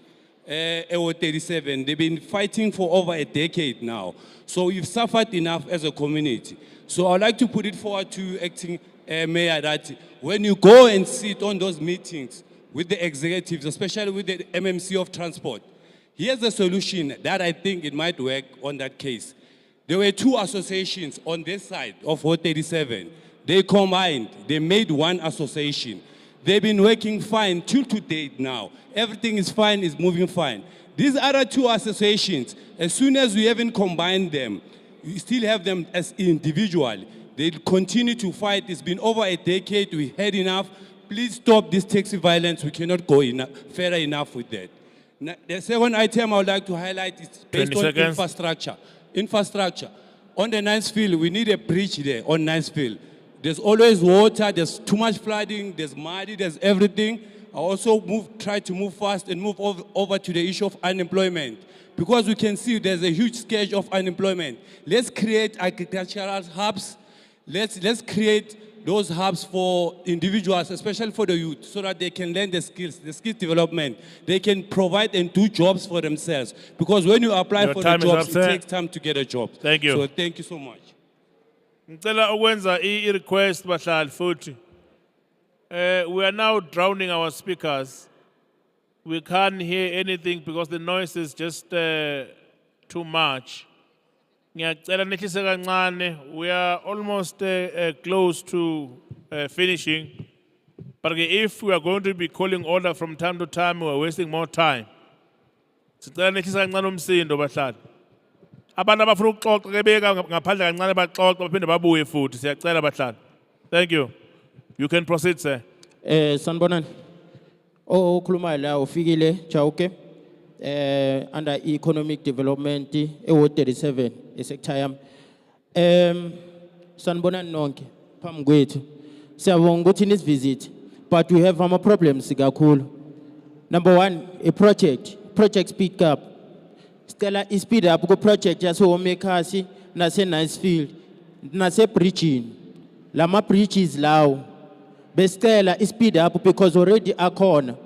Ward 37, they've been fighting for over a decade now. So we've suffered enough as a community. So I'd like to put it forward to acting mayor that when you go and sit on those meetings with the executives, especially with the MMC of transport, here's a solution that I think it might work on that case. There were two associations on this side of Ward 37. They combined, they made one association. They've been working fine till to date now. Everything is fine, is moving fine. These other two associations, as soon as we haven't combined them, we still have them as individual. They continue to fight. It's been over a decade. We had enough. Please stop this taxi violence. We cannot go further enough with that. Now, the second item I would like to highlight is based 20 on seconds. infrastructure. Infrastructure. On the Nice Field, we need a bridge there on Nice Field. There's always water, there's too much flooding, there's muddy, there's everything. I also try to move fast and move over to the issue of unemployment. Because we can see there's a huge scourge of unemployment. Let's create agricultural hubs. Let's create those hubs for individuals, especially for the youth, so that they can learn the skills development. They can provide and do jobs for themselves. Because when you apply for the jobs, it takes time to get a job. Thank you. So thank you so much. Ngicela ukwenza i-request bahlali futhi. We are now drowning our speakers. We can't hear anything because the noise is just too much. Ngiyacela nehlise kancane. We are almost close to finishing. But if we are going to be calling order from time to time, we are wasting more time. Sicela nehlisa kancane umsindo bahlali. Abantu abafuna ukuxoxa ke beka ngaphandle kancane baxoxe baphinde babuye futhi siyacela bahlali. Thank you. You can proceed, sir. Sanibonani. Okhulumayo la ufikile Chauke. Under economic development Ward 37 esector yami. Sanibonani nonke phambi kwethu. Siyabonga ukuthi nisivisit, but we have ama problems kakhulu. Number 1, a project speed up. Stella is speed up go project yase Omekasi nase Nicefield nase bridging. Lama bridges lawo. Bestela is speed up because already akhona.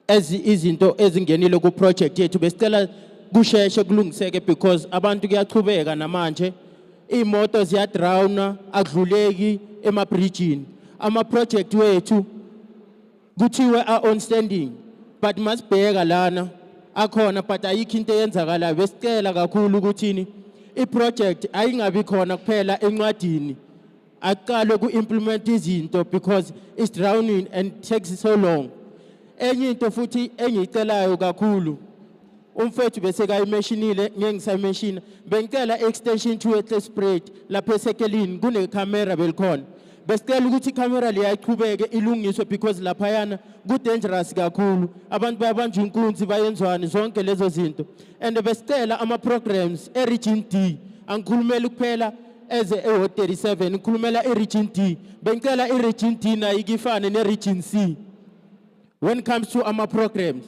As izinto ezingenile ku project yethu besicela kusheshe kulungiseke because abantu kuyachubeka namanje imoto ziyadrawna akudluleki emabridgini ama project wethu kuthiwe are on standing but masibheka lana akhona but ayikho into eyenzakala besicela kakhulu ukuthini iproject ayingabi khona kuphela encwadini aqale ku implement izinto because it's drowning and takes so long. Enye into futhi engicelayo kakhulu umfethu bese kayimentionile ngengisamentiona bengicela extension to a spread lapha esekelini kune camera belikhona besicela ukuthi icamera liyayiqhubeke ilungiswe because lapha yana ku dangerous kakhulu abantu bayabanjwa inkunzi bayenzwani zonke lezo zinto and besicela ama programs region D angikhulumela kuphela eze Ward 37 ngikhulumela region D bengicela region D na ikifane ne region C. When it comes to our programs,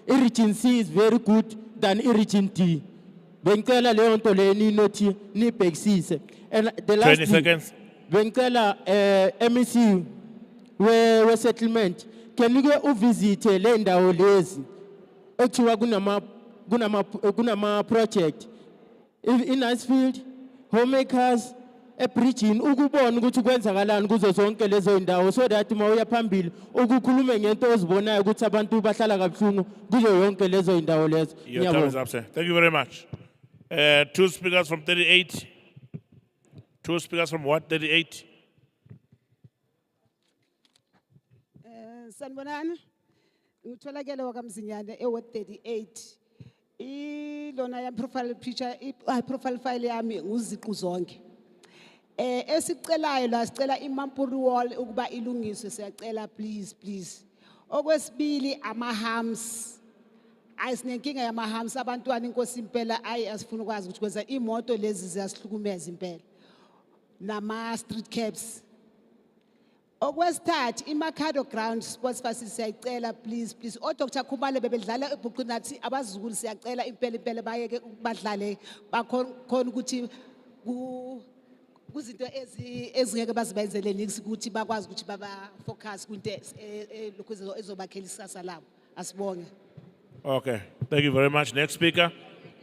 region C is very good than region D. Bengcela leyo nto le ni nothi ni bhekisise. And the last 20 seconds. Bengcela MEC we settlement can you go visit le ndawo lezi ekuthiwa kunama project in Nicefield, homemakers ebridging ukubona ukuthi kwenzakalani kuzo zonke lezo indawo so that mawuya phambili ukukhulume ngento ozibonayo ukuthi abantu bahlala kabuhlungu kuzo yonke lezo indawo lezo. Your time is up, sir. Thank you very much. 2 speakers from 38. 2 speakers from what? 38. Sanibonani. Ngitholakele wakamzinyane eWard 38. Ilona ya profile picture profile file yami nguziqu zonke. Esicelayo la sicela iMampuru wall ukuba ilungiswe siyacela please. Okwesibili ama-hams. Ayisinenkinga yama-hams abantwana inkosi impela asifuna ukwazi ukuthi kwenza imoto lezi ziyasihlukumeza impela. Nama-street cabs. Okwesithathu iMakhado ground sports facility siyacela please. ODr Khumalo bebedlala ebhuqini nathi abazukulu siyacela impela bayeke badlale bakhona ukuthi kuzinto ezingeke bazibenzele niksi ukuthi bakwazi ukuthi baba focus kunto lokho ezobakhela isasa labo asibonge. Okay, thank you very much. Next speaker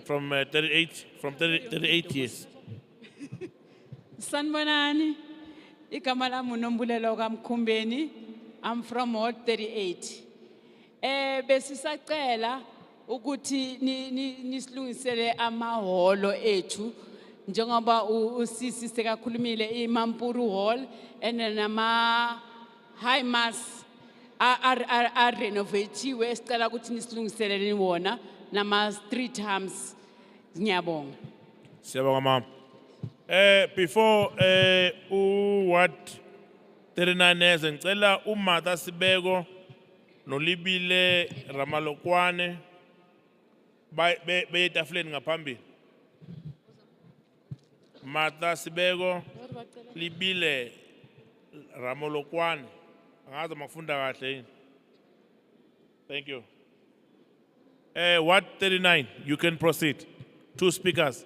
from 38, from 38 years. Sanibonani, igama lami uNombulelo kaMkhumbeni. I'm from Ward 38. Besisacela ukuthi nisilungisele amahholo ethu njengoba usisi sekakhulumile iMampuru Hall and nama high mass are renovatiwe sicela ukuthi nisilungiselele wona nama street hams. Ngiyabonga. Siyabonga mama. Before what 39 years ngicela uMatha Sibeko noLibile Ramalokwane beyetafuleni ngaphambili. Matha Sibeko, Libile Ramalokwane. Angazi makufunda kahle yini. Thank you. What 39? You can proceed. 2 speakers.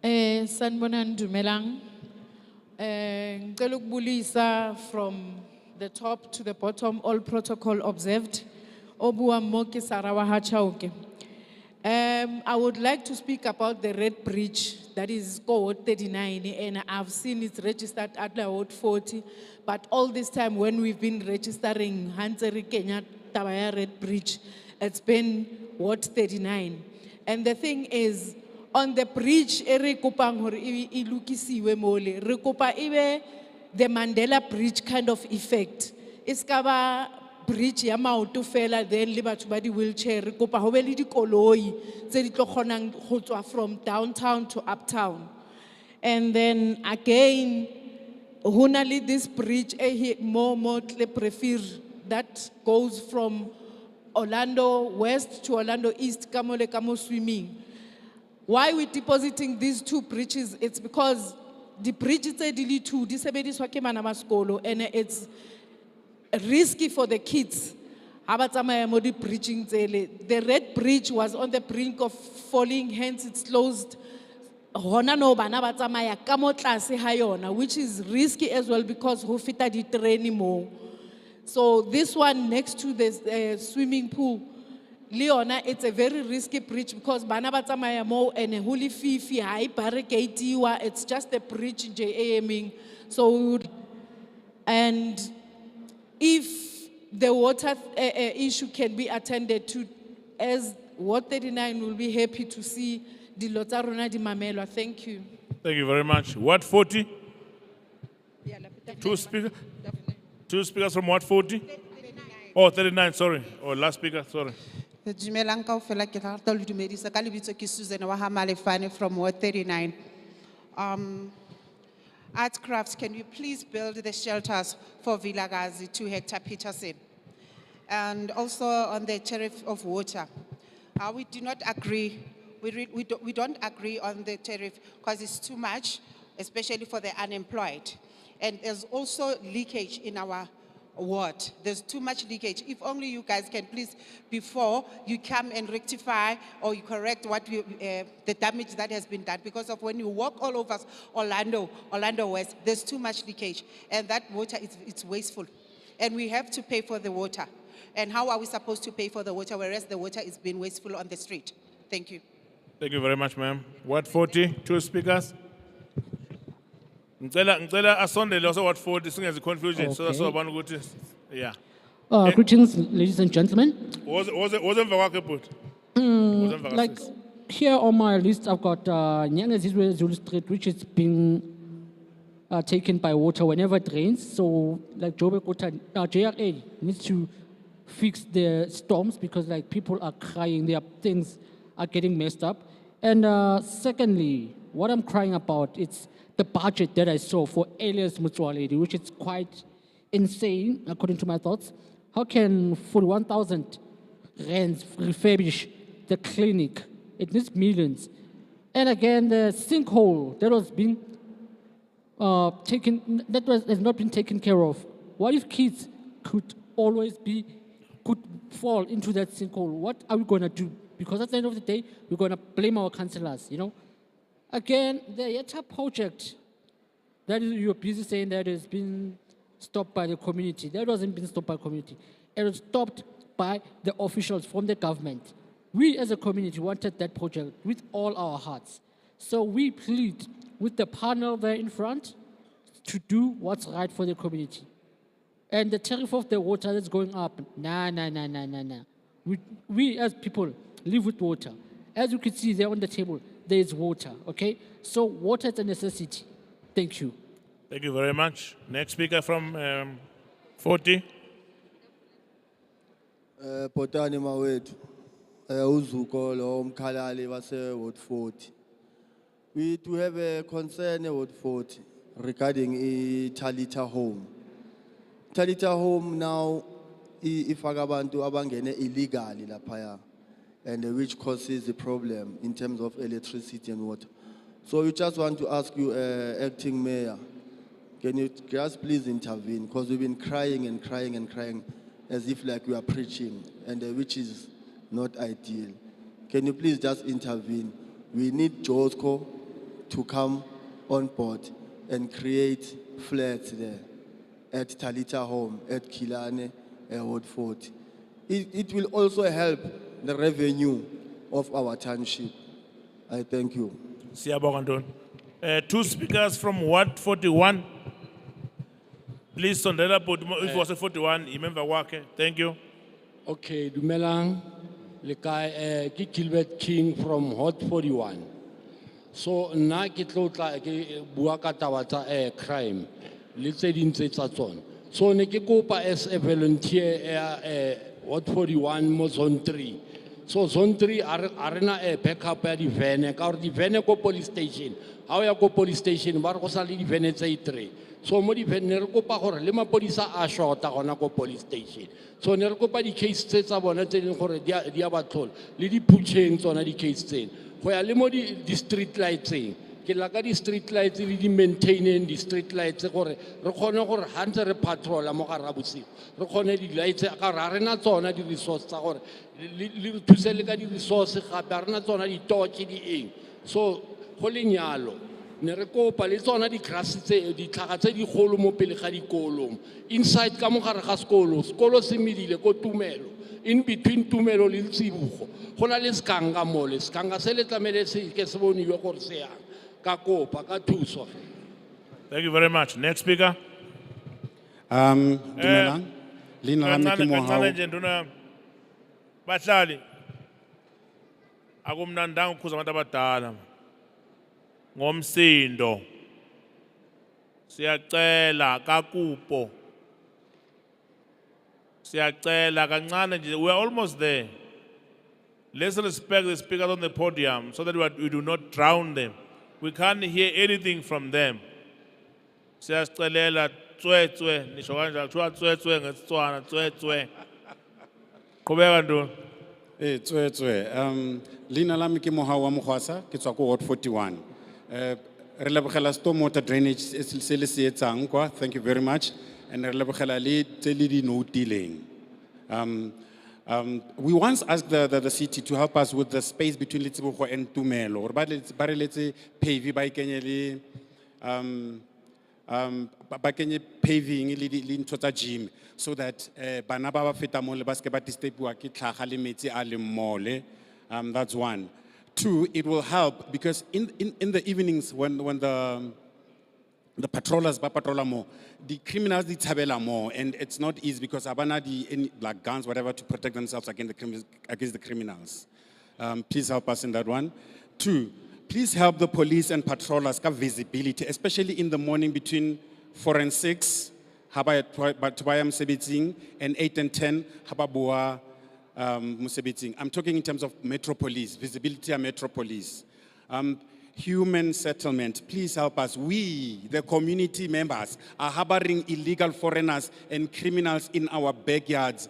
Sanibonani Dumelang. Ngicela ukubulisa from the top to the bottom, all protocol observed. Obuwa Moki Sarawa Hachauke. I would like to speak about the Red Bridge that is called 39 and I've seen it's registered at the Ward 40, but all this time when we've been registering Hanseri Kenya Tabaya Red Bridge, it's been Ward 39. And the thing is, on the bridge, the Mandela Bridge kind of effect. iskaba bridge ya maoto fela then le batho ba di wheelchair re kopa ho be le dikoloi tse di tlo kgonang go tswa from downtown to uptown. And then again, Hunali, this bridge, more Prefer, that goes from Orlando West to Orlando East, Kamole Kamo swimming. Why we depositing these two bridges? It's because the bridges are really two, and it's risky for the kids. The red bridge was on the brink of falling, hence it's closed. Hona no bana ba tsamaya ka mo tlase ha yona, which is risky as well because ho feta di terene mo. So this one next to the swimming pool, Leona, it's a very risky bridge because bana ba tsamaya mo and huli fifi ha I barricade-iwa, it's just a bridge in aiming. So and if the water issue can be attended to, as Ward 39 will be happy to see the Lotarona di Mamelwa. Thank you. Thank you very much. Ward 40? Two speakers? Two speakers from Ward 40? Oh, 39, sorry. Oh, last speaker, sorry. Dumelang kaofela, ke rata ho le dumedisa. Ka lebitso ke Susan wa ha Malefane from Ward 39. Artcraft, can you please build the shelters for Vilagazi 2 hectare Peterson? And also on the tariff of water, we do not agree. We don't agree on the tariff because it's too much, especially for the unemployed. And there's also leakage in our ward. There's too much leakage. If only you guys can please, before you come and rectify or you correct what the damage that has been done, because of when you walk all over Orlando West, there's too much leakage. And that water, it's wasteful. And we have to pay for the water. And how are we supposed to pay for the water, whereas the water is being wasteful on the street? Thank you. Thank you very much, ma'am. Ward 40, two speakers. Ngicela asondele also Ward 40 singezi confusion so that's abantu ukuthi yeah. Greetings, ladies and gentlemen. Was emva kwakhe bhuti? Like here on my list, I've got Nyangazizwe Zulu Street, which is being taken by water whenever it rains. So like Joburg JRA needs to fix the storms because like people are crying, their things are getting messed up. And secondly, what I'm crying about, it's the budget that I saw for Elias Mutuality, which is quite insane, according to my thoughts. How can 41,000 rands refurbish the clinic? It needs millions. And again, the sinkhole that was being has not been taken care of. What if kids could fall into that sinkhole? What are we going to do? Because at the end of the day, we're going to blame our councillors, you know? Again, the Yeta project, that is, you're busy saying that has been stopped by the community. That wasn't been stopped by the community. It was stopped by the officials from the government. We as a community wanted that project with all our hearts. So we plead with the panel there in front to do what's right for the community. And the tariff of the water that's going up, nah. We as people live with water. As you can see there on the table, there is water, okay? So water is a necessity. Thank you. Thank you very much. Next speaker from 40. Potani mawethu, uzuko lo umkhalali wase Ward 40. We do have a concern at Ward 40 regarding a Talita home. Talita home now, ifaka abantu abangene illegally laphaya, and which causes the problem in terms of electricity and water. So we just want to ask you, acting mayor, can you just please intervene? Because we've been crying and crying and crying as if like we are preaching, and which is not ideal. Can you please just intervene? We need Josco to come on board and create flats there at Talita Home, at Kilane, Ward 40. It will also help the revenue of our township. I thank you. Two speakers from Ward 41. Please, Sondela, if it was a 41, remember working. Thank you. Okay, dumelang. Lekai ke Gilbert King from Hot 41. So na ke tlo tla ke bua ka taba tsa crime. Le tse ding tse tsa tsona. So ne ke kopa as a volunteer Ward 41 mo zone 3. So zone 3 arena a backup ya di vene ka di vene ko police station. Ha o ya ko police station ba re go sa le di vene tse 3. So mo di vene re kopa gore le mapodisa a shota gona ko police station. So ne re kopa di case tse tsa bona tse ding gore di a batlola le di pucheng tsona di case tsena. Go ya le mo di street lights tseng. Ke la ka di street lights le di maintaining di street lights gore re kgone gore hantse re patrola mo ga rabosigo re kgone di lights ka ra rena tsona di resource tsa gore le re thuse le ka di resource gape a rena tsona di torch di eng so go le nyalo ne re kopa le tsona di grass tse di tlhaga tse di golo mo pele ga dikolong inside ka mo gare ga sekolo se medile ko Tumelo in between Tumelo le Tsibugo go na le skanga mo le skanga se le tlamele se ke se boniwe gore se yang. Thank you very much. Next speaker. Dumelang. Leina la me ke Mohau. Kancane nje nduna bahlali akumnandanga ukukhuza abantu abadala ngomsindo siyacela kakupo siyacela kancane nje we are almost there. Let's respect the speakers on the podium so that we do not drown them. We can't hear anything from them. Siyacelela tswetswe nisho kanjalo kuthiwa tswetswe ngesitswana tswetswe. Qhubeka Ntoni. Tswetswe. Leina la me ke Mohau wa Mogwasa ke tswa ko Ward 41. Re lebogela storm water drainage se le se etsang kwa. Thank you very much. And re lebogela le tse le di notileng. We once asked the city to help us with the space between Litsibugwa and Tumelo. Or ba re letse paving ba ikenye le ba kenye paving le ntho tsa gym so that bana ba ba feta mo le ba ske ba disturbiwa ke tlhaga le metsi a le mole. That's one. Two, it will help because in the evenings when the patrollers ba patrolla more, the criminals they tabela more, and it's not easy because abana any like guns, whatever, to protect themselves against the criminals. Please help us in that one. Two, please help the police and patrollers have visibility, especially in the morning between 4 and 6, haba tubayam sebiting, and 8 and 10, haba bua musebiting. I'm talking in terms of metropolis, visibility of metropolis. Human settlement, please help us. We, the community members, are harboring illegal foreigners and criminals in our backyards.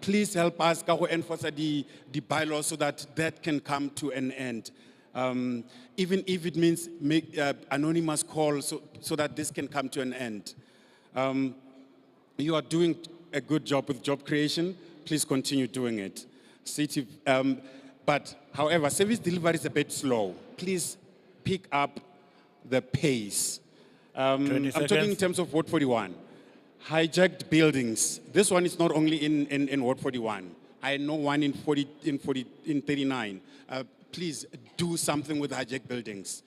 Please help us enforce the bylaws so that can come to an end. Even if it means make anonymous calls so that this can come to an end. You are doing a good job with job creation. Please continue doing it. City, but however, service delivery is a bit slow. Please pick up the pace. I'm talking in terms of Ward 41. Hijacked buildings. This one is not only in Ward 41. I know one in 39. Please do something with hijacked buildings.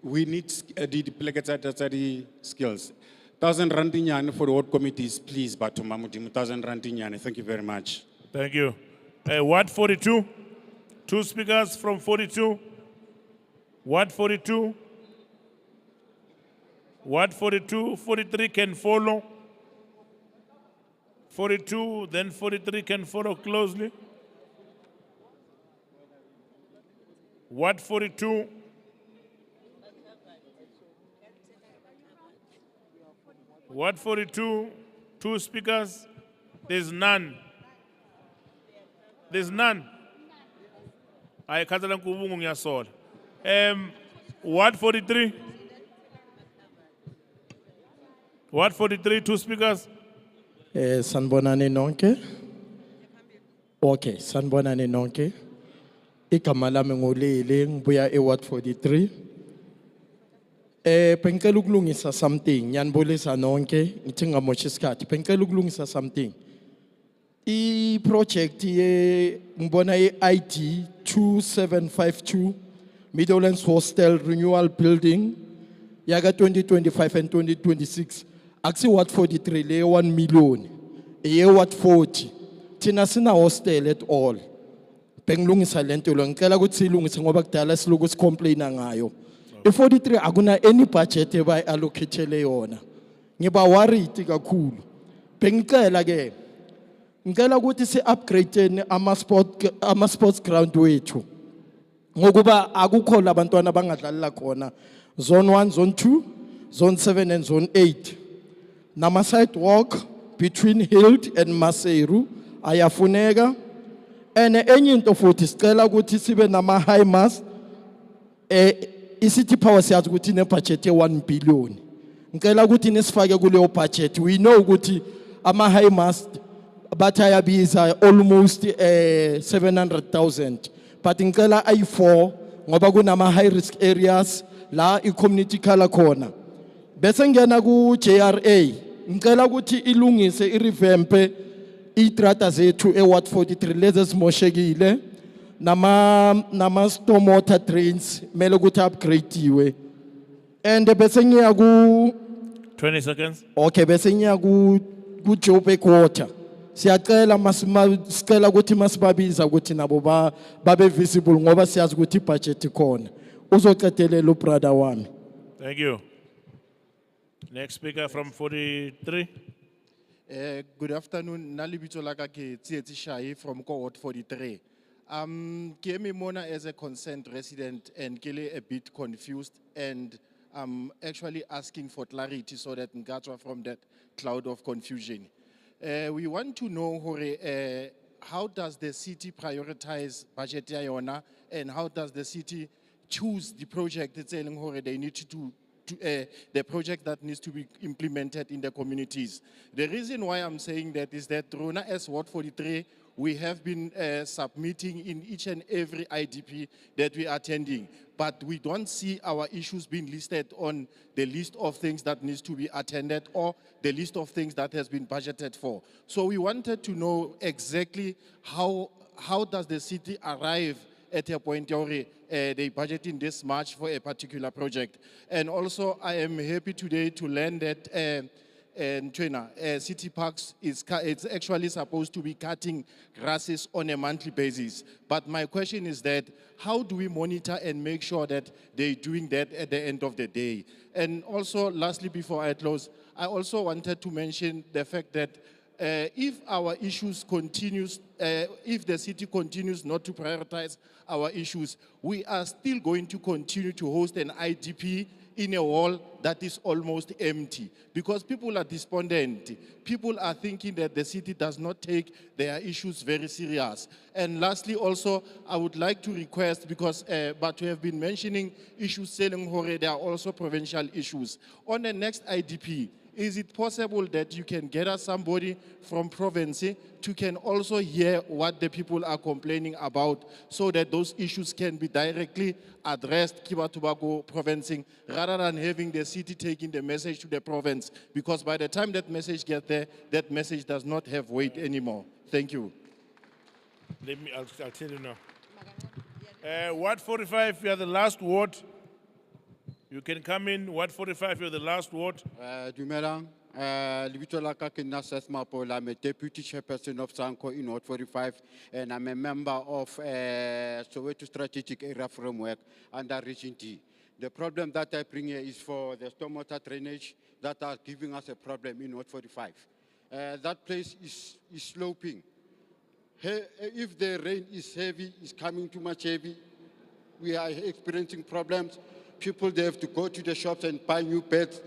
We need the skills. 1,000 rand for the ward committees, please, Batumamudim, 1,000 rand. Thank you very much. Thank you. Ward 42. Two speakers from 42. Ward 42. Ward 42, 43 can follow. 42, then 43 can follow closely. Ward 42. Ward 42, two speakers. There's none. There's none. I can't tell Ward 43. Ward 43, two speakers. Sanbonani nonke. Okay, sanbonani nonke. Ikamala mengolele ngibuya Ward 43. Penkela ukulungisa something, ngiyanibulisa nonke, ngithi ngamosha isikhathi. Penkela ukulungisa something. I-project ngibona i-ID 2752 Meadowlands Hostel Renewal Building yaka 2025 and 2026 akusi Ward 43 le 1 million eye Ward 40 thina sina hostel at all bengilungisa lento lo ngicela ukuthi ilungise ngoba kudala siloku sicomplaina ngayo i-43 akuna any budget eba allocate le yona Ngiba worried kakhulu. Bengicela ke ngicela ukuthi si-upgrade ama-sports ground wethu. Ngokuba akukho labantwana abangadlalela khona. Zone 1, Zone 2, Zone 7 and Zone 8. Nama sidewalk between Hild and Maseru ayafuneka. And enye into futhi sicela ukuthi sibe nama high mast. I-City Power siyazi ukuthi ine budget ye-1 billion. Ngicela ukuthi nisifake kuleyo budget. We know ukuthi ama high mast bathi ayabiza almost 700,000. But ngicela i4 ngoba kunama high risk areas la i-community khala khona. Bese ngena ku JRA ngicela ukuthi ilungise irevampe itrata zethu eWard 43 lezi ezimoshekile nama storm water drains mele ukuthi upgradewe. And bese ngiya ku 20 seconds. Okay, bese ngiya ku Joburg water. Siyacela sicela ukuthi masibabiza ukuthi nabo babe visible ngoba siyazi ukuthi budget ikhona. Uzoqedelela ubrother wami. Thank you. Next speaker from 43. Good afternoon. Nalibito laka ke Tsietsi Shai from cohort 43. Ke me mona as a concerned resident and kele a bit confused and I'm actually asking for clarity so that ngatwa from that cloud of confusion. We want to know how does the city prioritize budget ya yona and how does the city choose the project it's saying they need to do the project that needs to be implemented in the communities. The reason why I'm saying that is that Rona as Ward 43, we have been submitting in each and every IDP that we are attending, but we don't see our issues being listed on the list of things that needs to be attended or the list of things that has been budgeted for. So we wanted to know exactly how does the city arrive at a point where they budgeting this much for a particular project. And also I am happy today to learn that City Parks it's actually supposed to be cutting grasses on a monthly basis. But my question is that how do we monitor and make sure that they're doing that at the end of the day? And also lastly, before I close, I also wanted to mention the fact that if our issues continues, if the city continues not to prioritize our issues, we are still going to continue to host an IDP in a hall that is almost empty because people are despondent. People are thinking that the city does not take their issues very serious. And lastly, also, I would like to request, because but we have been mentioning issues selling hore, there are also provincial issues. On the next IDP, is it possible that you can get us somebody from province to can also hear what the people are complaining about so that those issues can be directly addressed Kiba Tobacco provincing rather than having the city taking the message to the province, because by the time that message gets there, that message does not have weight anymore. Thank you. I'll tell you now. Ward 45, you are the last ward. You can come in. Ward 45, you're the last ward. Dumelang. Libito la ka ke nna Seth Mapola. I'm a deputy chairperson of Sanko in Ward 45, and I'm a member of Soweto Strategic Area Framework under Region D. The problem that I bring here is for the stormwater drainage that are giving us a problem in Ward 45. That place is sloping. If the rain is heavy, is coming too much heavy, we are experiencing problems. People, they have to go to the shops and buy new beds,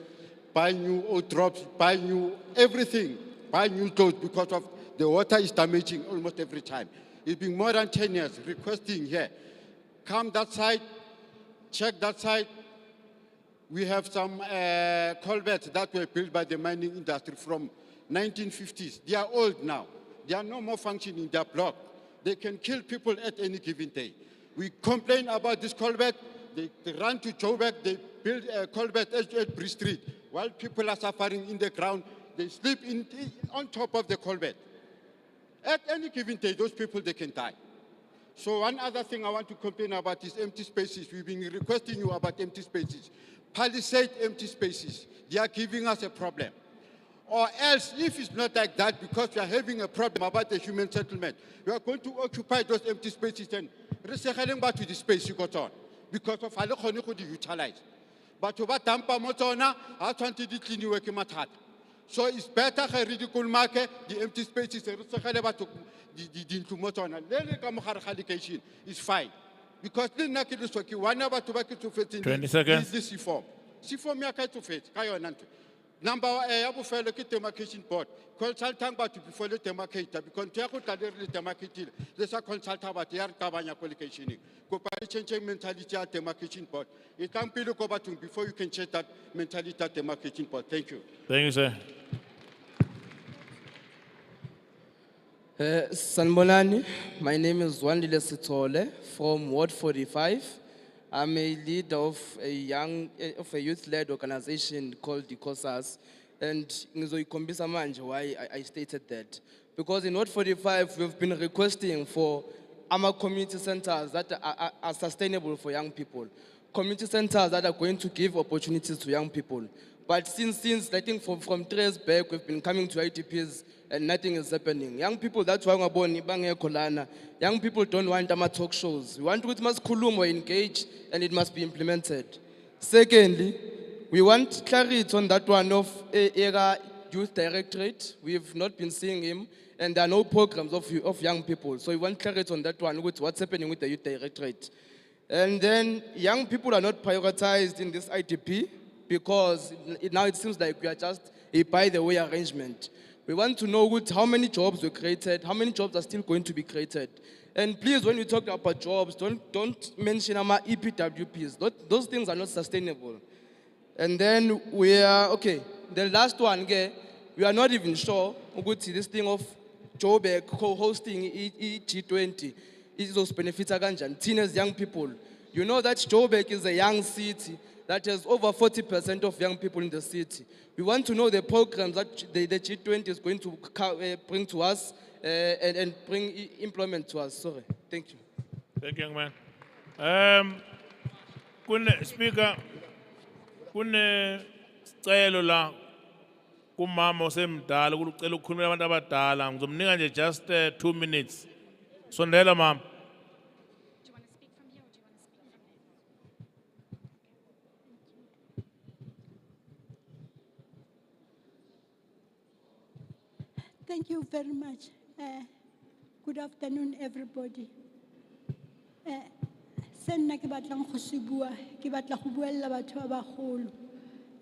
buy new old drops, buy new everything, buy new clothes because of the water is damaging almost every time. It's been more than 10 years requesting here. Come that side, check that side. We have some culverts that were built by the mining industry from 1950s. They are old now. They are no more functioning in their block. They can kill people at any given day. We complain about this culvert. They run to Joburg, they build a culvert at Bridge Street. While people are suffering in the ground, they sleep on top of the culvert. At any given day, those people, they can die. So one other thing I want to complain about is empty spaces. We've been requesting you about empty spaces. Palisade empty spaces, they are giving us a problem. Or else, if it's not like that, because we are having a problem about the human settlement, we are going to occupy those empty spaces and recycling back to the space you got on. Because of how they utilize. batho ba dampa mo tsona ha tshwantse di cleaniwe ke mathata. So it's better ge re di kolomake di empty spaces re segele batho dintlo mo tsona le le ka mogare ga location is fine because le nna ke le so ke wana batho ba ke tsofetseng 20 seconds. le C4 ya ka e tsofetse ka yona ntho. Number ya bofelo ke demarcation board consultant batho before le demarcator because ntho ya go tla le re le demarcatile le sa consulta batho ya re tabanya ko locationing kopa le change mentality ya demarcation board e tlang pele ko bathong before you can change that mentality at demarcation board. Thank you. Thank you, sir. Sanbonani, my name is Wandile Sitole from Ward 45. I'm a leader of a youth-led organization called the COSAS. And ngizoyikhombisa manje why I stated that. Because in Ward 45, we've been requesting for our community centers that are sustainable for young people. Community centers that are going to give opportunities to young people. But since I think from 3 years back, we've been coming to IDPs and nothing is happening. Young people, that's why we're born. Young people don't want talk shows. We want it must engage and it must be implemented. Secondly, we want clarity on that one of ERA Youth Directorate. We've not been seeing him and there are no programs of young people. So we want clarity on that one with what's happening with the Youth Directorate. And then young people are not prioritized in this IDP because now it seems like we are just a by-the-way arrangement. We want to know how many jobs were created, how many jobs are still going to be created. And please, when we talk about jobs, don't mention our EPWPs. Those things are not sustainable. And then the last one, we are not even sure this thing of Joburg co-hosting G20 is those benefits again. Teenage young people. You know that Joburg is a young city that has over 40% of young people in the city. We want to know the programs that the G20 is going to bring to us and bring employment to us. Sorry. Thank you. Thank you, young man. Speaker, sicelo la kumama osemdala ucela ukukhulumela abantu abadala ngizomnika nje just 2 minutes. Sondela mama. Thank you very much. Good afternoon, everybody. Senna ke batlang go se bua, ke batla go buella batho ba bagolo.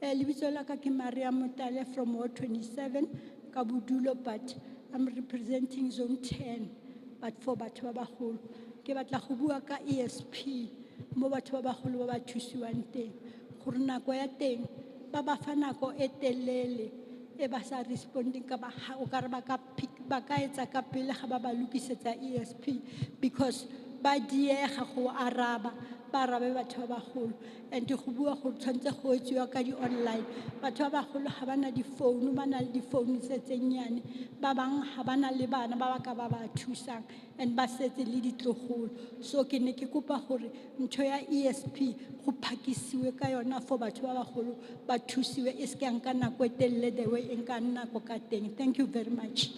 Lebitso la ka ke Maria Motale from Ward 27, Kabudulo, but I'm representing Zone 10, but for batho ba bagolo. Ke batla go bua ka ESP, mo batho ba bagolo ba ba thusiwang teng. Gore nako ya teng, ba ba fa nako e telele. E ba sa responding ka ba o ka re ba ka etsa ka pele ga ba ba lokisetsa ESP because ba diega go araba ba arabe batho ba bagolo and go bua go tshwantse go etsiwa ka di online batho ba bagolo ga bana di phone ba na le di phone tse tsenyane ba bang ga bana le bana ba ba ka ba ba thusang and ba setse le ditlogolo so ke ne ke kopa gore ntho ya ESP go phakisiwe ka yona for batho ba bagolo ba thusiwe e se ke nka nako e telele the way nka nna go ka teng. Thank you very much.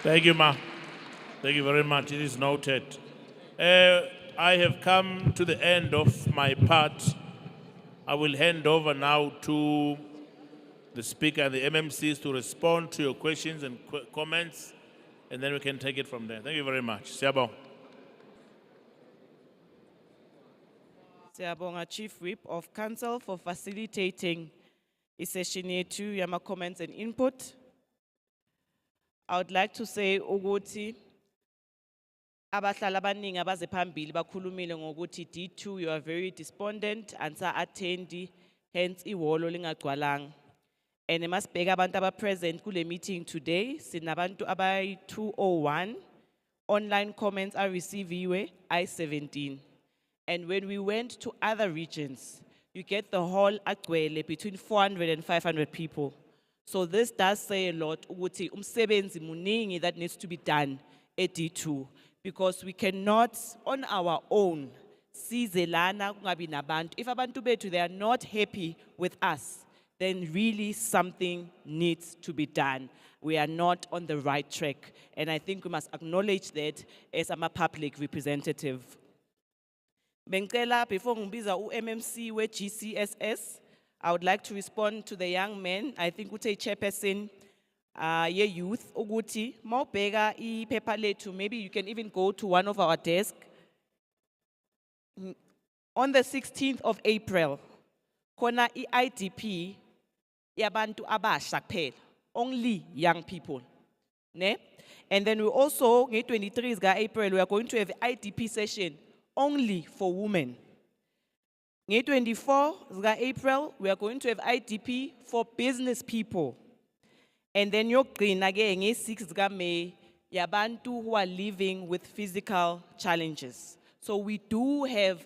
Thank you, ma. Thank you very much. It is noted. I have come to the end of my part. I will hand over now to the speaker and the MMCs to respond to your questions and comments, and then we can take it from there. Thank you very much. Siyabonga. Siyabonga, Chief Whip of Council, for facilitating a session here too, yama comments and input. I would like to say ukuthi abahlala abaningi abaze phambili bakhulumile ngokuthi D2 you are very despondent and sa attendi hence ihholo lingagcwalanga. And emasibheka abantu aba present kule meeting today sinabantu abayi 201 online comments are received I-17. And when we went to other regions, you get the whole agcwele between 400 and 500 people. So this does say a lot ukuthi umsebenzi muningi that needs to be done at D2 because we cannot on our own size lana kungabi nabantu. If abantu bethu they are not happy with us, then really something needs to be done. We are not on the right track. And I think we must acknowledge that as a public representative. Bengcela before ngibiza u-MMC we-GCSS, I would like to respond to the young man. I think uthi chairperson ye youth ukuthi mawubheka iphepha lethu, maybe you can even go to one of our desks. On the 16th of April, khona i-IDP yabantu abasha kuphela, only young people. Ne? And then we also, nge 23 April, we are going to have IDP session only for women. Nge 24 April, we are going to have IDP for business people. And then yokugcina ke nge 6 May, yabantu who are living with physical challenges. So we do have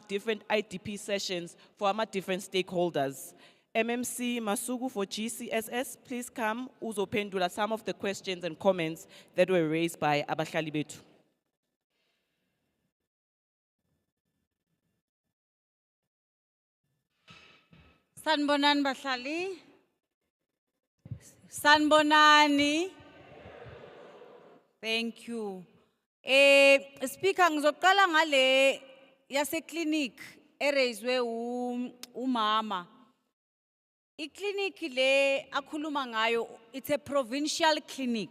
different IDP sessions for different stakeholders. MMC Masugu for GCSS, please come uzophendula some of the questions and comments that were raised by abahlali bethu. Sanibonani bahlali. Sanibonani. Thank you. Speaker, ngizoqala ngale yase clinic erezwe umama. I-clinic le akhuluma ngayo, it's a provincial clinic.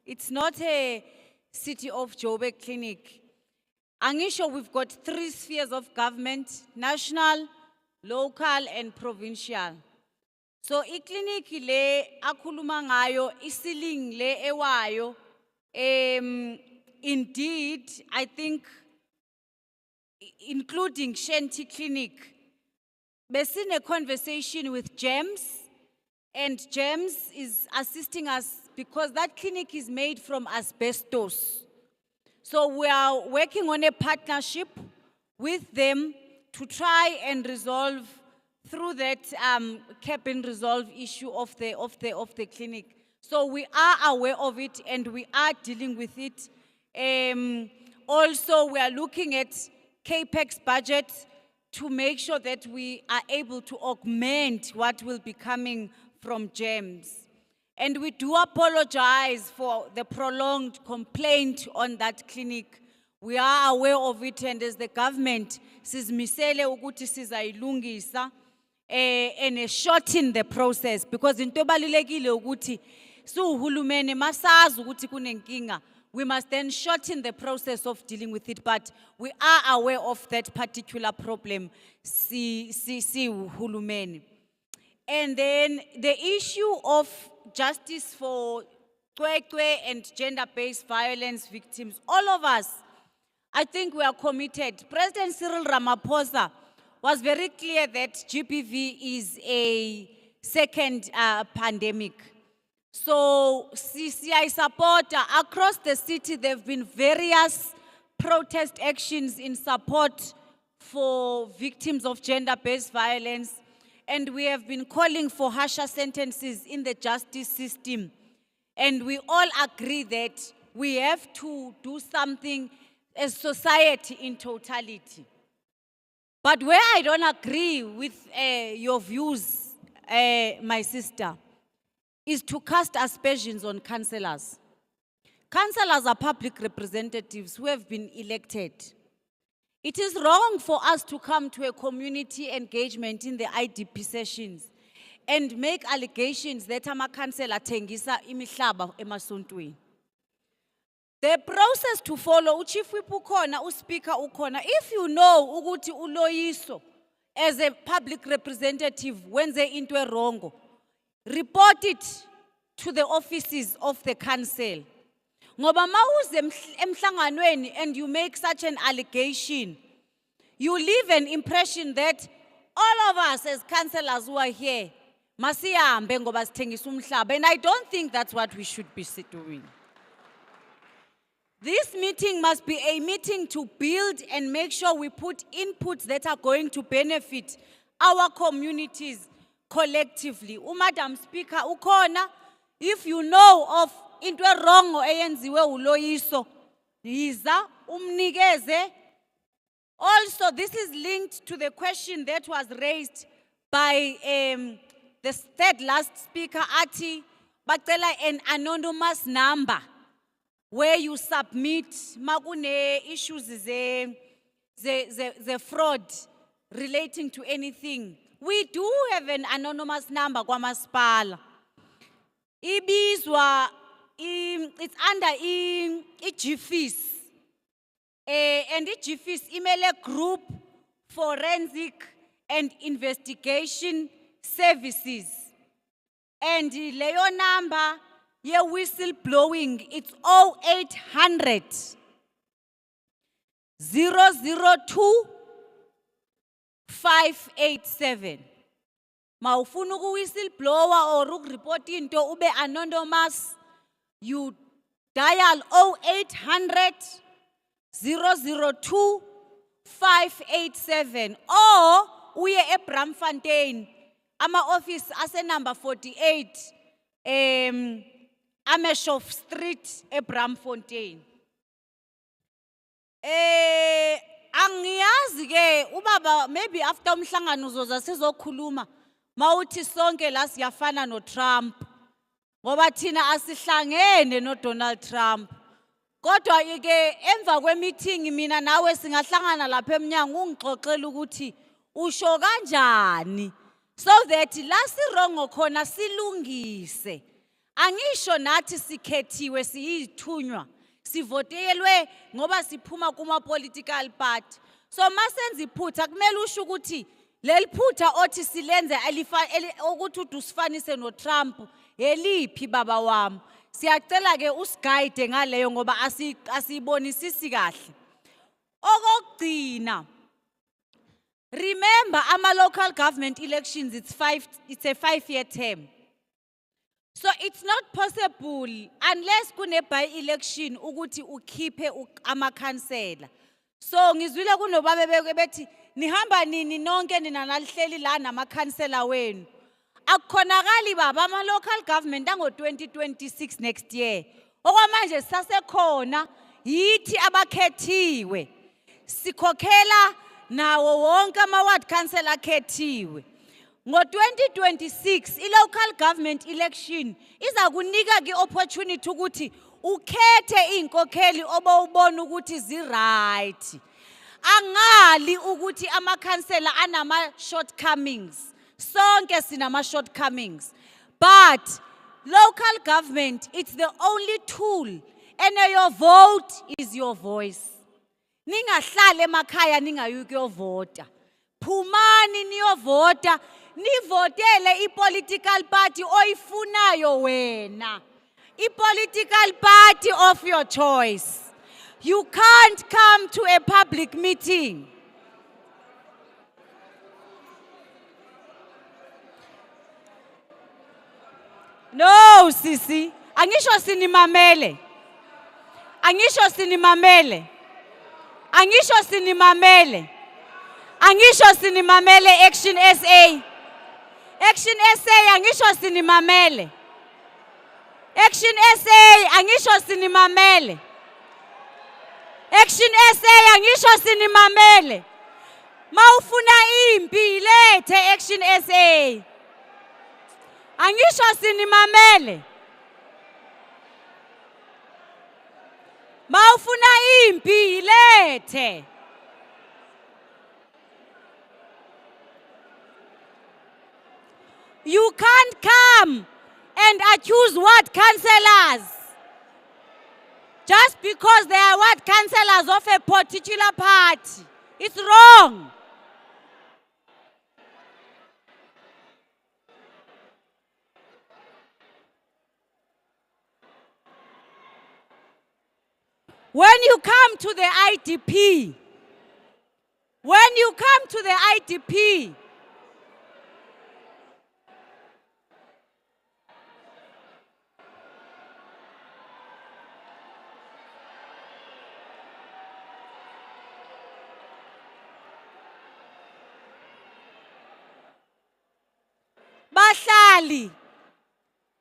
It's not a City of Joburg clinic. Angisho, we've got 3 spheres of government: national, local, and provincial. So i-clinic le akhuluma ngayo, isiling le ewayo, indeed, I think, including Shanty Clinic, there's been a conversation with GEMS, and GEMS is assisting us because that clinic is made from asbestos. So we are working on a partnership with them to try and resolve through that cap and resolve issue of the clinic. So we are aware of it and we are dealing with it. Also, we are looking at CAPEX budget to make sure that we are able to augment what will be coming from GEMS. And we do apologize for the prolonged complaint on that clinic. We are aware of it, and as the government, sizmisele ukuthi sizayilungisa and shorten the process, because into ebalulekile ukuthi suhulumene masazi ukuthi kunenkinga, we must then shorten the process of dealing with it, but we are aware of that particular problem, si hulumeni. And then the issue of justice for Kwekwe and gender-based violence victims, all of us, I think we are committed. President Cyril Ramaphosa was very clear that GBV is a second pandemic. So CCI support across the city, there have been various protest actions in support for victims of gender-based violence. And we have been calling for harsher sentences in the justice system. And we all agree that we have to do something as society in totality. But where I don't agree with your views, my sister, is to cast aspersions on councillors. Councillors are public representatives who have been elected. It is wrong for us to come to a community engagement in the IDP sessions and make allegations that ama-councillor athengisa imihlaba emasontweni. The process to follow, uchief whip ukhona, uspeaker ukhona. If you know ukuthi uloyiso as a public representative wenze into wrongo, report it to the offices of the council. Ngoba mawuze emhlanganweni and you make such an allegation, you leave an impression that all of us as councillors who are here, masihambe ngoba sithengisa umhlaba, and I don't think that's what we should be doing. This meeting must be a meeting to build and make sure we put inputs that are going to benefit our communities collectively. Madam Speaker, ukhona, if you know of into wrong eyenziwe uloyiso, yiza umnikeze. Also, this is linked to the question that was raised by the third last speaker, Ati, bacela an anonymous number where you submit magune issues the fraud relating to anything. We do have an anonymous number kwamasipala. Ibizwa, it's under GFIS. And GFIS email a group forensic and investigation services. And leyo number, ye whistleblowing, it's 0800 002 587. Maufunu ku whistleblower or report into ube anonymous, you dial 0800 002 587 or uye eBramfontein ama office ase number 48 Ameshoff Street eBramfontein. Angiyazi ke ubaba maybe after umhlangano uzoza sizokhuluma mawuthi sonke la siyafana no Trump ngoba thina asihlangene no Donald Trump. Kodwa ke emva kwemeeting mina nawe singahlangana lapha eminyango ungixoxela ukuthi usho kanjani so that la sirongo khona silungise. Angisho nathi sikhethiwe siyithunywa sivotelwe ngoba siphuma kuma political party. So masenza iphutha kumele usho ukuthi leliphutha othi silenze ukuthi usifanise no Trump eliphi baba wami. Siyacela ke usigayide ngaleyo ngoba asibonisisi kahle. Okugcina, remember ama local government elections it's a 5-year term. So it's not possible unless kune by election ukuthi ukhiphe ama councillor. So ngizwile kunobabe bethi nihamba nini nonke nina nalihleli la nama councillor wenu. Akukhonakali baba ama local government ango 2026 next year. Okwamanje sasekhona yithi abakhethiwe. Sikhokhela nawo wonke ama ward councillor akhethiwe. Ngo 2026 i-local government election iza kunika ke opportunity ukuthi ukhethe inkokheli obawubona ukuthi zi-right. Angali ukuthi ama councillor anama shortcomings. Sonke sinama shortcomings. But local government, it's the only tool. And your vote is your voice. Ningahlale emakhaya ningayuki yovota. Phumani niyovota, nivotele i-political party oyifunayo wena. I-political party of your choice. You can't come to a public meeting. No, sisi. Angisho sinimamele. Angisho sinimamele. Angisho sinimamele. Angisho sinimamele Action SA. Action SA angisho sinimamele. Action SA angisho sinimamele. Action SA angisho sinimamele. Maufuna impi lethe Action SA. Angisho sinimamele. Maufuna impi lethe. You can't come and accuse ward councillors just because they are ward councillors of a particular party. It's wrong. When you come to the IDP,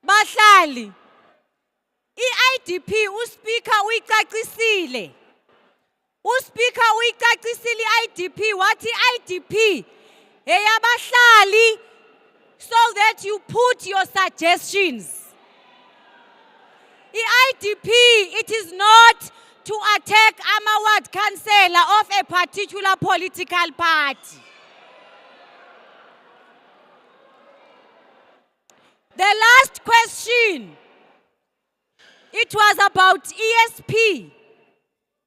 Bahlali, i-IDP uSpeaker uyicacisile. uSpeaker uyicacisile i-IDP wathi i-IDP eyabahlali so that you put your suggestions. I-IDP, it is not to attack a ward councillor of a particular political party. The last question, it was about ESP.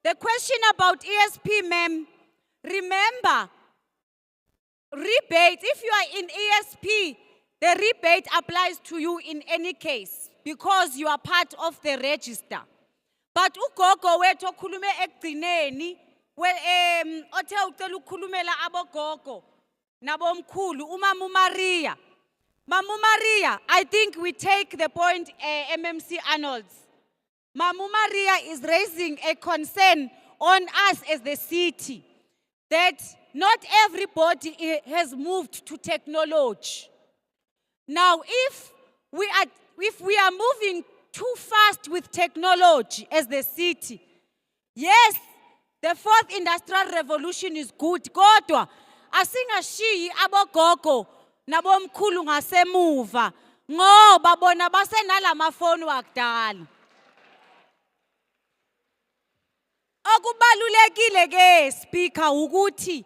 The question about ESP, ma'am, remember, rebate, if you are in ESP, the rebate applies to you in any case because you are part of the register. But ugogo wethu okhulume ekugcineni othe ucela ukukhulumela abogogo nabomkhulu uMama Maria. Mama Maria, I think we take the point MMC Arnold's. Mama Maria is raising a concern on us as the city that not everybody has moved to technology. Now, if we are moving too fast with technology as the city, yes, the fourth industrial revolution is good. Kodwa asingashiyi abogogo nabomkhulu ngasemuva ngoba bona basenalama-phone wakudala. Okubalulekile ke speaker ukuthi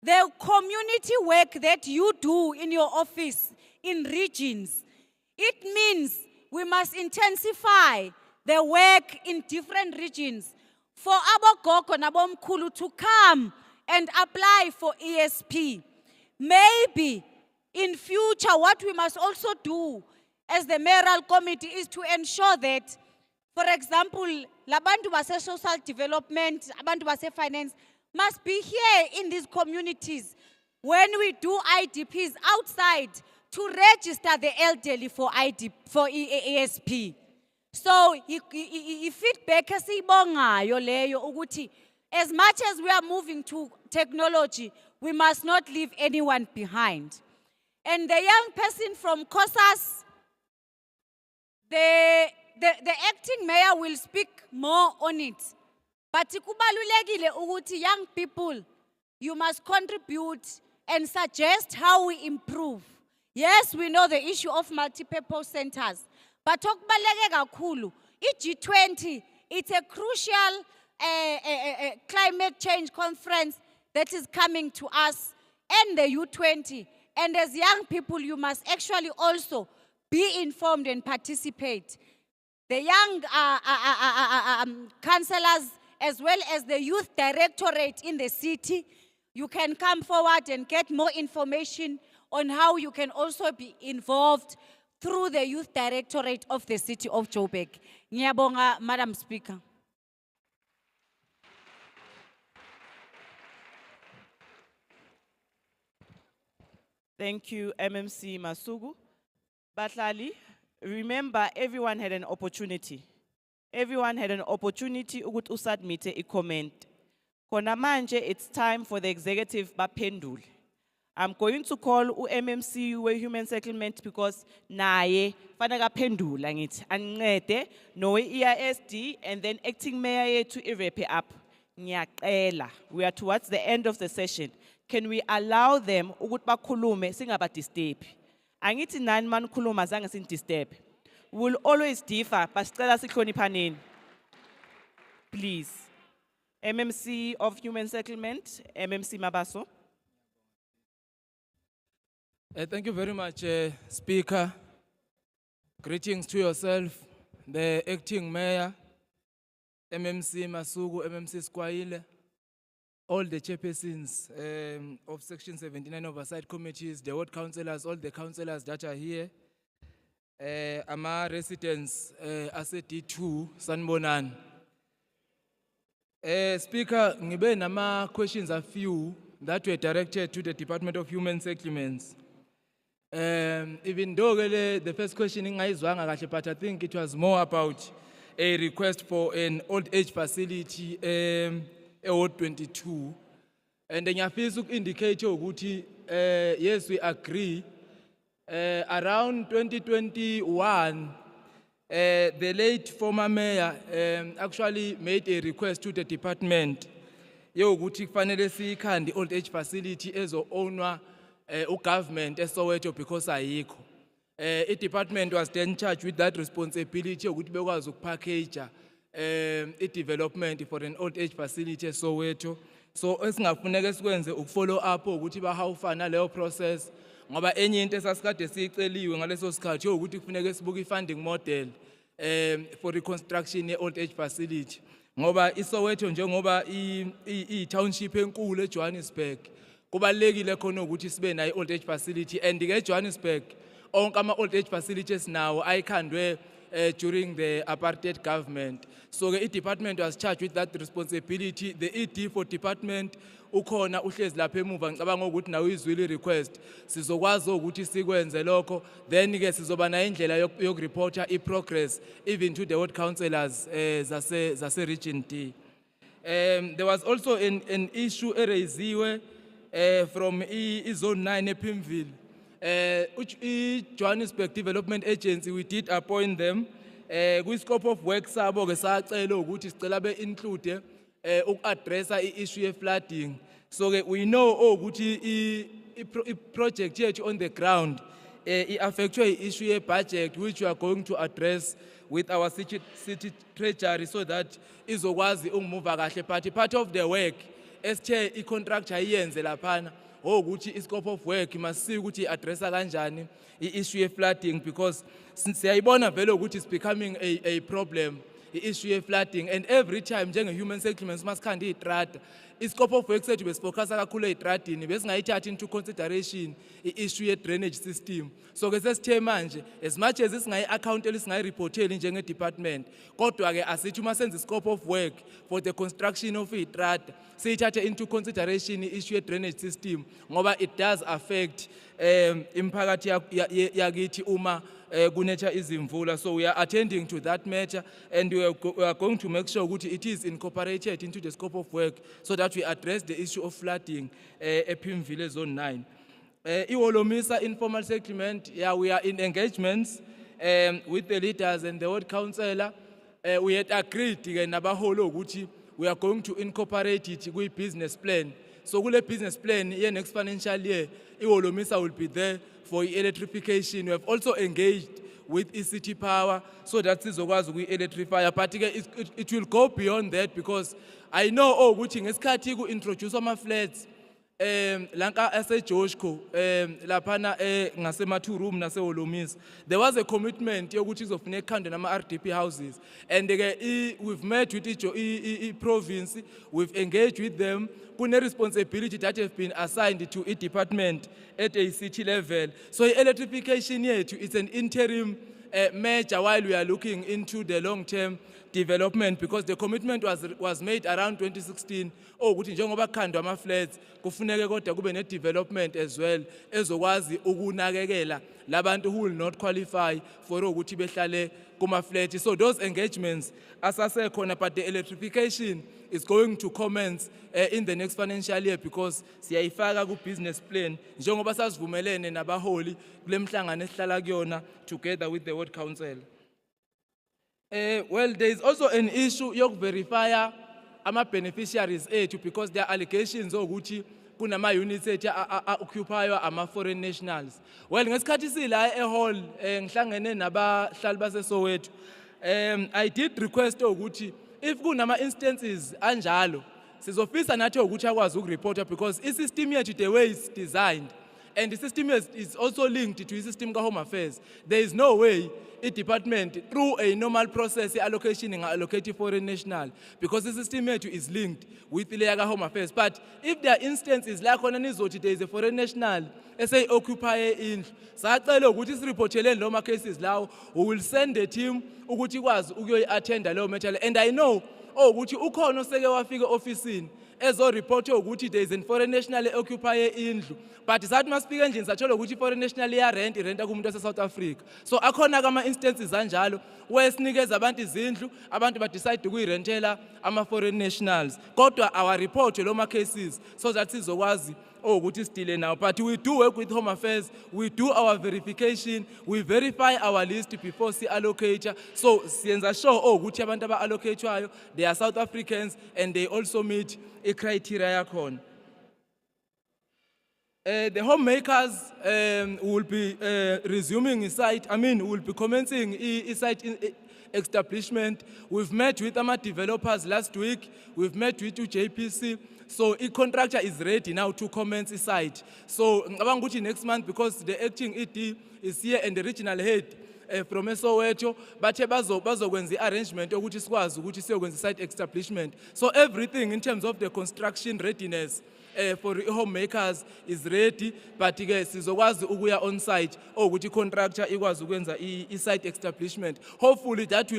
the community work that you do in your office in regions, it means we must intensify the work in different regions for abogogo nabomkhulu to come and apply for ESP. Maybe in future what we must also do as the mayoral committee is to ensure that, for example, labantu base social development, abantu base finance must be here in these communities when we do IDPs outside to register the elderly for ESP. So, feedback esiyibongayo leyo ukuthi as much as we are moving to technology, we must not leave anyone behind. And the young person from COSAS, the acting mayor will speak more on it. But kubalulekile ukuthi young people, you must contribute and suggest how we improve. Yes, we know the issue of multi-purpose centers, but okubaluleke kakhulu, G20, it's a crucial climate change conference that is coming to us, and the U20. And as young people, you must actually also be informed and participate. The young councillors, as well as the youth directorate in the city, you can come forward and get more information on how you can also be involved through the youth directorate of the City of Joburg. Ngiyabonga, Madam Speaker. Thank you, MMC Masugu. Batlali, remember everyone had an opportunity. Everyone had an opportunity to submit a comment. Kona manje, it's time for the executive bapendul. I'm going to call MMC Human Settlement because naye fanaga pendula ngithi ancede no EISD and then acting mayor to wrap up. Ngiyacela, we are towards the end of the session. Can we allow them ukuthi bakhulume singaba disturb? Angithi 9-man khuluma zange sin disturb. We'll always differ, but sicela sihloniphaneni. Please. MMC of Human Settlement, MMC Mabaso. Thank you very much, Speaker. Greetings to yourself, the acting mayor, MMC Masugu, MMC Squaile, all the chairpersons of Section 79 Oversight Committees, the ward councillors, all the councillors that are here, Ama residents, Asset D2, Sanbonan. Speaker, ngibe nama questions a few that were directed to the Department of Human Settlements. Even though the first question but I think it was more about a request for an old age facility, Ward 22. And then you indicate yes, we agree. Around 2021, the late former mayor actually made a request to the department. The old age facility as a owner government Soweto because ayikho. The department was then charged with that responsibility of package i-development for an old age facility eSoweto. So esingafuneka sikwenze ukufollow up ukuthi bahawufana leyo process ngoba enye into esasikade siyiceliwe ngaleso sikhathi ukuthi kufuneka sibuke i-funding model for reconstruction ye-old age facility ngoba iSoweto njengoba i-township enkulu eJohannesburg kubalekile khona ukuthi sibe nayo i-old age facility and eJohannesburg onke ama-old age facilities nawo ayikhandwe during the apartheid government. So the department was charged with that responsibility. The ED for department ukhona uhlezi lapha emuva ngicabanga ukuthi nawo izwile request sizokwazi ukuthi sikwenze lokho then ke sizoba na indlela yokureporta i-progress even to the ward councillors zase region D. There was also an issue eraisiwe from zone 9 ePimville. Johannesburg Development Agency, we did appoint them. With scope of work, sabo ke sacela ukuthi sicela be-include uku-addressa i-issue ye-flooding. So we know ukuthi i-project yethu on the ground i-affectwe i-issue ye-budget which we are going to address with our city treasury so that izokwazi ukumuva kahle. But part of the work, esithe i-contractor iyenze laphana, ukuthi i-scope of work must see ukuthi addressa kanjani i-issue ye-flooding because since siyayibona vele ukuthi it's becoming a problem i-issue ye-flooding and every time njenge-human settlements masikhanda iyitrata i-scope of work sethu besifocasa kakhulu eyitradini besingayithathi into consideration i-issue ye-drainage system. So ke sesithe manje as much as singayi-accounteli singayi-reporteli njenge-department kodwa ke asithi uma senza i-scope of work for the construction of iyitrata siyithathe into consideration i-issue ye-drainage system ngoba it does affect imphakathi yakithi uma kunetha izimvula. So we are attending to that matter and we are going to make sure that it is incorporated into the scope of work so that we address the issue of flooding ePimville zone 9. Iwolomisa informal settlement, yeah, we are in engagements with the leaders and the ward councillor. We had agreed nabaholo ukuthi we are going to incorporate it with business plan. So kule business plan next financial year Iwolomisa will be there for electrification. We have also engaged with City Power so that sizokwazi uku-electrify. But it will go beyond that because I know ukuthi ngesikhathi ku-introduce ama-flats lanka ase-Joshko laphana ngasema-2 room nase-Olomisa there was a commitment yokuthi kuzofuneka kukhandwe nama-RDP houses and we've met with i-province, we've engaged with them. Kune responsibility that have been assigned to a department at a city level. So electrification yethu is an interim measure while we are looking into the long-term development because the commitment was made around 2016 ukuthi njengoba kukhandwa ama-flats kufuneke kodwa kube ne-development as well ezokwazi ukunakekela labantu who will not qualify for ukuthi behlale kuma-flat. So those engagements asasekhona but the electrification is going to commence in the next financial year because siyayifaka ku-business plan njengoba sasivumelene nabaholi kule mhlangano esihlala kuyona together with the ward council. Well, there is also an issue of verify ama-beneficiaries ethu because there are allegations ukuthi kunama units ethu occupywa ama-foreign nationals. Well, ngesikhathi sila ehall ngihlangene nabahlali baseSoweto I did request ukuthi if kunama instances anjalo sizofisa nathi ukuthi akwazi ukureporta because i-system yethu the way it's designed and the system is also linked to the system ka-Home Affairs. There is no way i-department through a normal process allocation allocate foreign national because the system is linked with the layer Home Affairs. But if there are instances like on there is a foreign national say occupy in sacela ukuthi sireport loma cases lawo we will send a team ukuthi kwazi ukuyoyi-attend leyo matter and I know ukuthi ukhona oseke wafika officeini report ukuthi there is a foreign national occupy indlu but sathi masifika endlini sathola ukuthi foreign national irenta kumuntu wase-South Africa. So akhona kama-instances anjalo where sinikeza abantu izindlu abantu badecide ukuyirentela ama-foreign nationals kodwa our report loma cases so that sizokwazi ukuthi sidile now. But we do work with Home Affairs, we do our verification, we verify our list before si-allocate. So siyenza sure ukuthi abantu aba-allocatwayo they are South Africans and they also meet a criteria yakhona. The homemakers will be resuming will be commencing site establishment. We've met with our developers last week. We've met with JPC. So the contractor is ready now to commence the site. So next month, because the acting ED is here and the regional head from Soweto, but bazokwenza the arrangement ukuthi sikwazi ukuthi siyokwenza site establishment. So everything in terms of the construction readiness for homemakers is ready, but sizokwazi ukuya on site ukuthi contractor ikwazi ukwenza site establishment. Hopefully that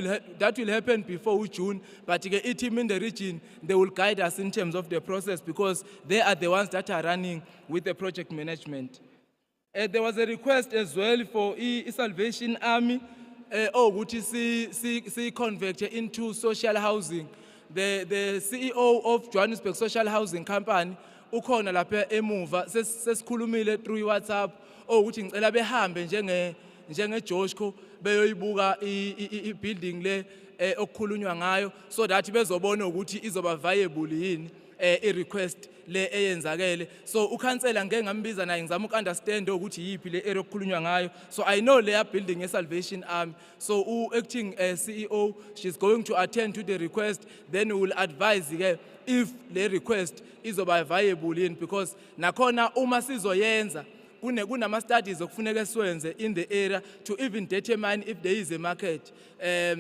will happen before June, but a team in the region, they will guide us in terms of the process because they are the ones that are running with the project management. There was a request as well for Salvation Army, which is convert into social housing. The CEO of Johannesburg Social Housing Company, ukhona lapha emuva sesikhulumile through WhatsApp, ukuthi ngicela behambe njenge Joshko beyoyibuka i-building le okukhulunywa ngayo so that bezobona ukuthi izoba viable yini i-request le eyenzakele. So ukhansela ngeke ngambiza naye ngizama ukunderstand ukuthi yipi le area okukhulunywa ngayo. So I know they are building a Salvation Army. So acting CEO, she's going to attend to the request, then we will advise if the request izoba viable yini, because nakhona uma sizoyenza kunama studies okufuneka siwenze in the area to even determine if there is a market.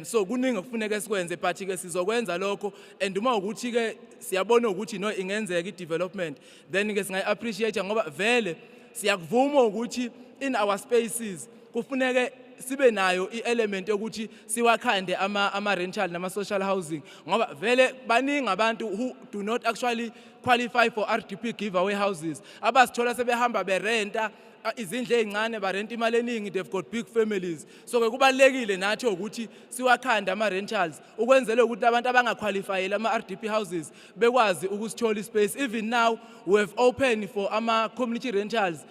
So kuningi okufuneka sikwenze, but ke sizokwenza lokho, and uma ukuthi ke siyabona ukuthi no ingenzeka i-development, then ke singayi appreciate ngoba vele siyakuvuma ukuthi in our spaces kufuneka sibe nayo i-element yokuthi siwakhande ama-rental nama-social housing ngoba vele baningi abantu who do not actually qualify for RDP giveaway houses. Abasithola sebehamba berenta izindlu ezincane barenta imali eningi, they've got big families. So ke kubalekile nathi ukuthi siwakhande ama-rentals ukwenzela ukuthi abantu abangaqualifyela ama-RDP houses bekwazi ukusithola ispace. Even now we have opened for ama-community rentals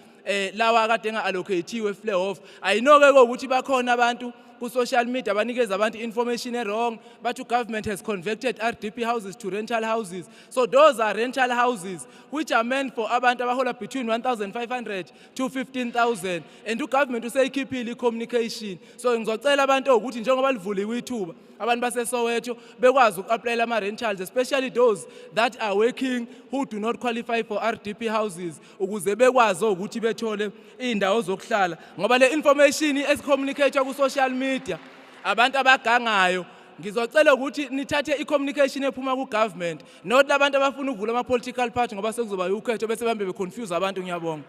lawa kade nga-allocate-iwe flare off. I know ke ukuthi bakhona abantu ku social media banikeza abantu information wrong, but the government has converted RDP houses to rental houses. So those are rental houses which are meant for abantu abahola between 1,500 to 15,000, and the government usayikhiphile communication. So ngizocela abantu ukuthi njengoba livuliwe ithuba abantu baseSoweto bekwazi uku-applyela ama-rentals, especially those that are working who do not qualify for RDP houses, ukuze bekwazi ukuthi bethole indawo zokuhlala ngoba le information esicommunicate ku social media abantu abagangayo. Ngizocela ukuthi nithathe i-communication ephuma ku-government, not labantu abafuna ukuvula ama-political party ngoba sekuzoba ukhetho bese bambe be-confuse abantu. Ngiyabonga.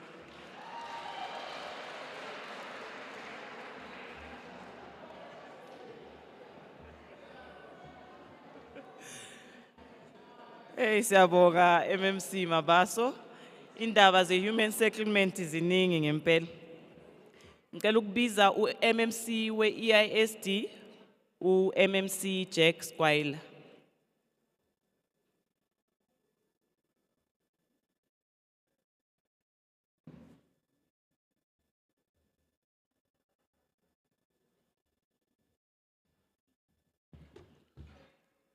Siyabonga MMC Mabaso. Indaba ze-human settlement ziningi ngempela. Ngicela ukubiza u-MMC we-EISD, u-MMC Jack Squire.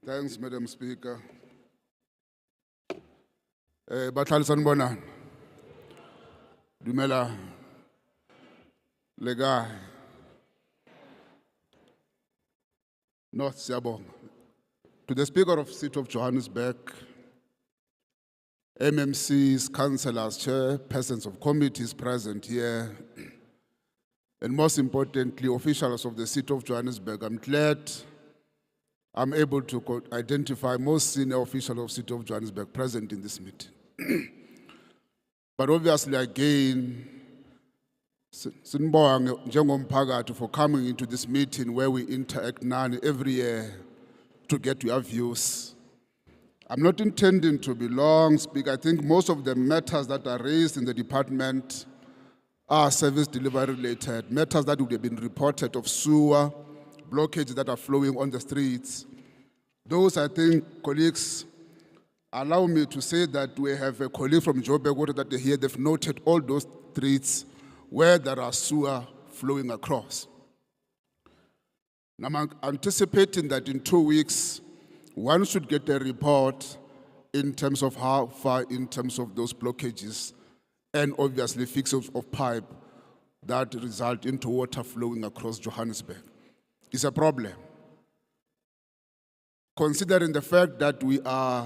Thanks, Madam Speaker. Batlhali sanibonani. Dumela le kae? No, siyabonga. To the Speaker of City of Johannesburg, MMCs, councillors, chairpersons of committees present here, and most importantly, officials of the City of Johannesburg, I'm glad I'm able to identify most senior officials of City of Johannesburg present in this meeting. But obviously, again, sinibonga njengomphakathi for coming into this meeting where we interact every year to get your views. I'm not intending to be long, Speaker. I think most of the matters that are raised in the department are service delivery related, matters that would have been reported of sewer, blockages that are flowing on the streets. Those, I think, colleagues, allow me to say that we have a colleague from Joburg Water that they here, they've noted all those streets where there are sewer flowing across. Now I'm anticipating that in 2 weeks, one should get a report in terms of how far in terms of those blockages and obviously fixes of pipe that result into water flowing across Johannesburg. It's a problem. considering the fact that we are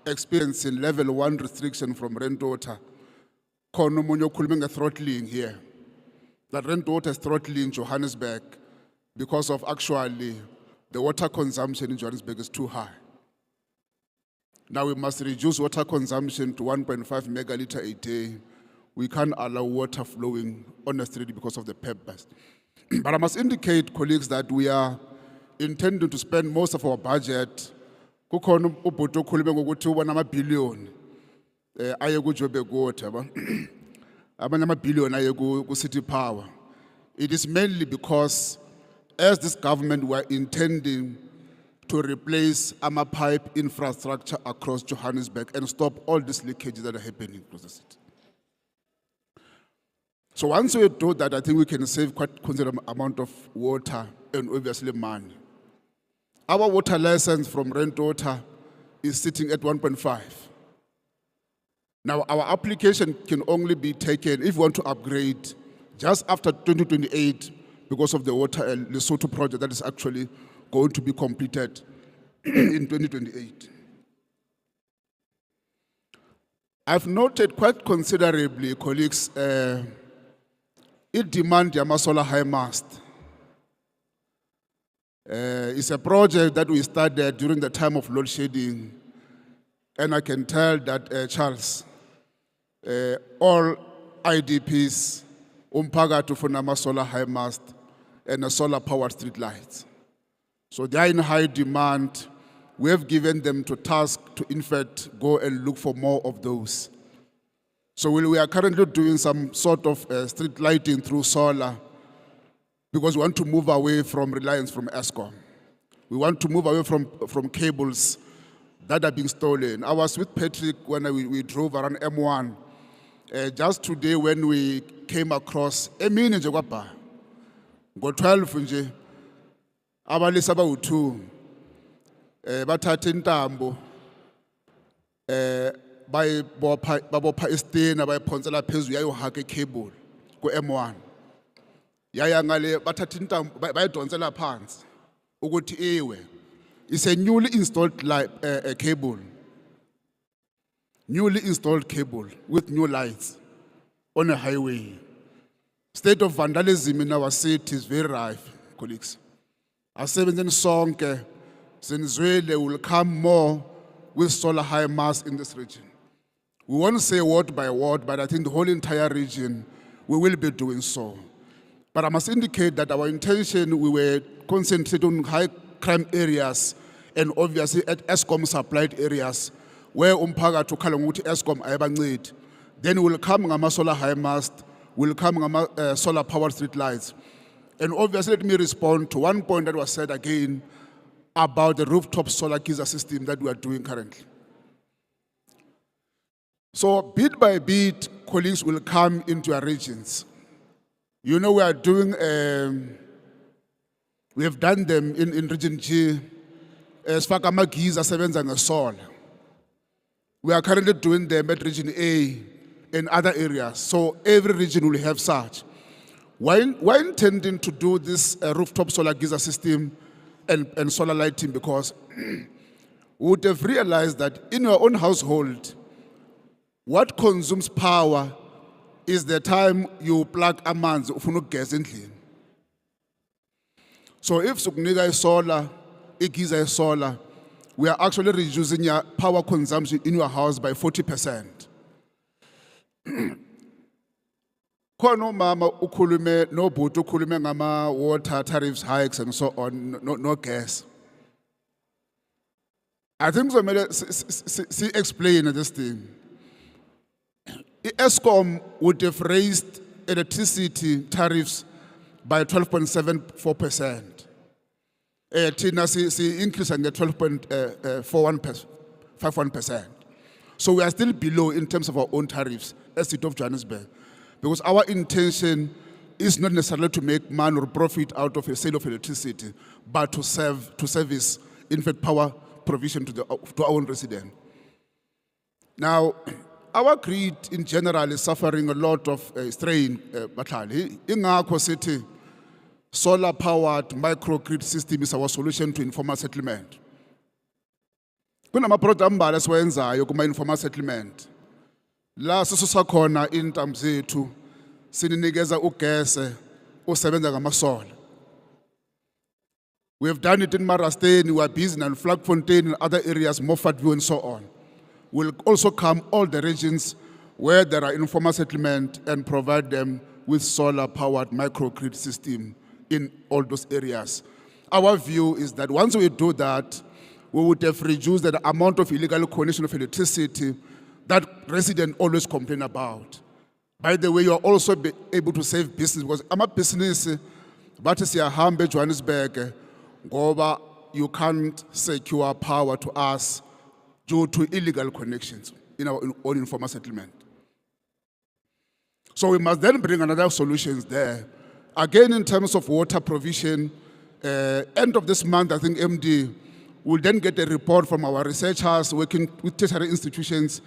experiencing level 1 restriction from rent water, khona omunye okhuluma nge-throttling here. That rent water is throttling Johannesburg because of actually the water consumption in Johannesburg is too high. Now we must reduce water consumption to 1.5 megaliter a day. We can't allow water flowing on the street because of the purpose. But I must indicate, colleagues, that we are intending to spend most of our budget. Kukhona ubhuti okhuluma ngokuthi ubona ama-billion aye ku-Joburg Water, abanye ama-billion aye ku-City Power. It is mainly because, as this government, we are intending to replace pipe infrastructure across Johannesburg and stop all these leakages that are happening across the city. So once we do that, I think we can save quite considerable amount of water and obviously money. Our water license from rent water is sitting at 1.5. Now our application can only be taken if we want to upgrade just after 2028 because of the water Lesotho project that is actually going to be completed in 2028. I've noted quite considerably, colleagues, it demand Solar High Mast. It's a project that we started during the time of load shedding, and I can tell that, Charles, all IDPs, umphakathi ufuna Solar High Mast and solar powered street lights. So they are in high demand. We have given them to task to, in fact, go and look for more of those. So we are currently doing some sort of street lighting through solar because we want to move away from reliance from Eskom. We want to move away from cables that are being stolen. I was with Patrick when we drove around M1. Just today when we came across emini nje kwabha ngo-12 nje abalisa abawu-2 bathatha intambo babopha isitena bayiphonsela phezulu yayohaka icable ku-M1 yaya ngale bathatha intambo bayidonsela phansi ukuthi iwe. It's a newly installed cable. Newly installed cable with new lights on a highway. State of vandalism in our city is very rife, colleagues. Asebenzeni sonke sinizwile will come more with solar high mass in this region. We won't say word by word, but I think the whole entire region, we will be doing so. But I must indicate that our intention, we were concentrated on high crime areas and obviously at Eskom supplied areas where umphakathi ukhala ngokuthi Eskom ayabancedi. Then we'll come ngama solar high mast, we'll come ngama solar powered street lights. And obviously let me respond to one point that was said again about the rooftop solar geyser system that we are doing currently. So bit by bit, colleagues will come into our regions. You know, we are doing, we have done them in region G, as far as geyser sebenza ngesolar. We are currently doing them at region A and other areas. So every region will have such. We're intending to do this rooftop solar geyser system and solar lighting because we would have realized that in your own household, what consumes power is the time you plug amanzi ufuna gas endlini. So if sukunika solar, igeyser solar, we are actually reducing your power consumption in your house by 40%. Khona umama ukhulume nobhuti ukhulume ngama water tariffs hikes and so on, no gas. I think so explain this thing. Eskom would have raised electricity tariffs by 12.74%. Tina si increase and 12.51%. So we are still below in terms of our own tariffs as City of Johannesburg. Because our intention is not necessarily to make money or profit out of a sale of electricity, but to service, in fact, power provision to our own residents. Now, our grid in general is suffering a lot of strain, Batlali. In our city, solar-powered microgrid system is our solution to informal settlement. Kunama-program ambalwa esiwenzayo kuma-informal settlement. La sisusa khona intambo zethu sininikeza ugese osebenza ngamasola. We have done it in Marasteni, we are busy in Flagfontein and other areas, Moffatview and so on. We'll also come all the regions where there are informal settlement and provide them with solar-powered microgrid system in all those areas. Our view is that once we do that, we would have reduced the amount of illegal connection of electricity that residents always complain about. By the way, you are also able to save business because I'm a business, but it's a hambe Johannesburg, ngoba you can't secure power to us due to illegal connections in our own informal settlement. So we must then bring another solutions there. Again, in terms of water provision, end of this month, I think MD will then get a report from our researchers working with tertiary institutions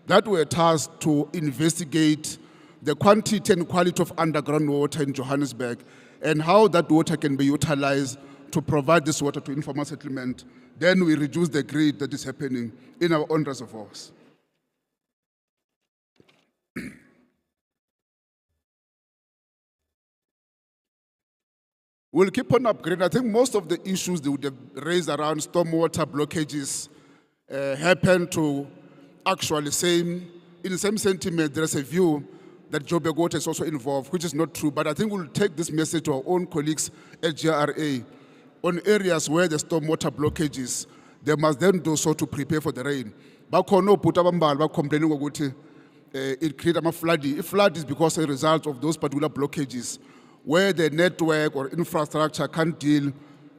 that were tasked to investigate the quantity and quality of underground water in Johannesburg and how that water can be utilized to provide this water to informal settlement. Then we reduce the grid that is happening in our own reservoirs. We'll keep on upgrading. I think most of the issues they would have raised around stormwater blockages happen to actually in the same sentiment, there's a view that Joburg Water is also involved, which is not true. But I think we'll take this message to our own colleagues at GRA on areas where the stormwater blockages. They must then do so to prepare for the rain. Bakono putabambal complaining about it create a flood. If flood is because a result of those particular blockages, where the network or infrastructure can't deal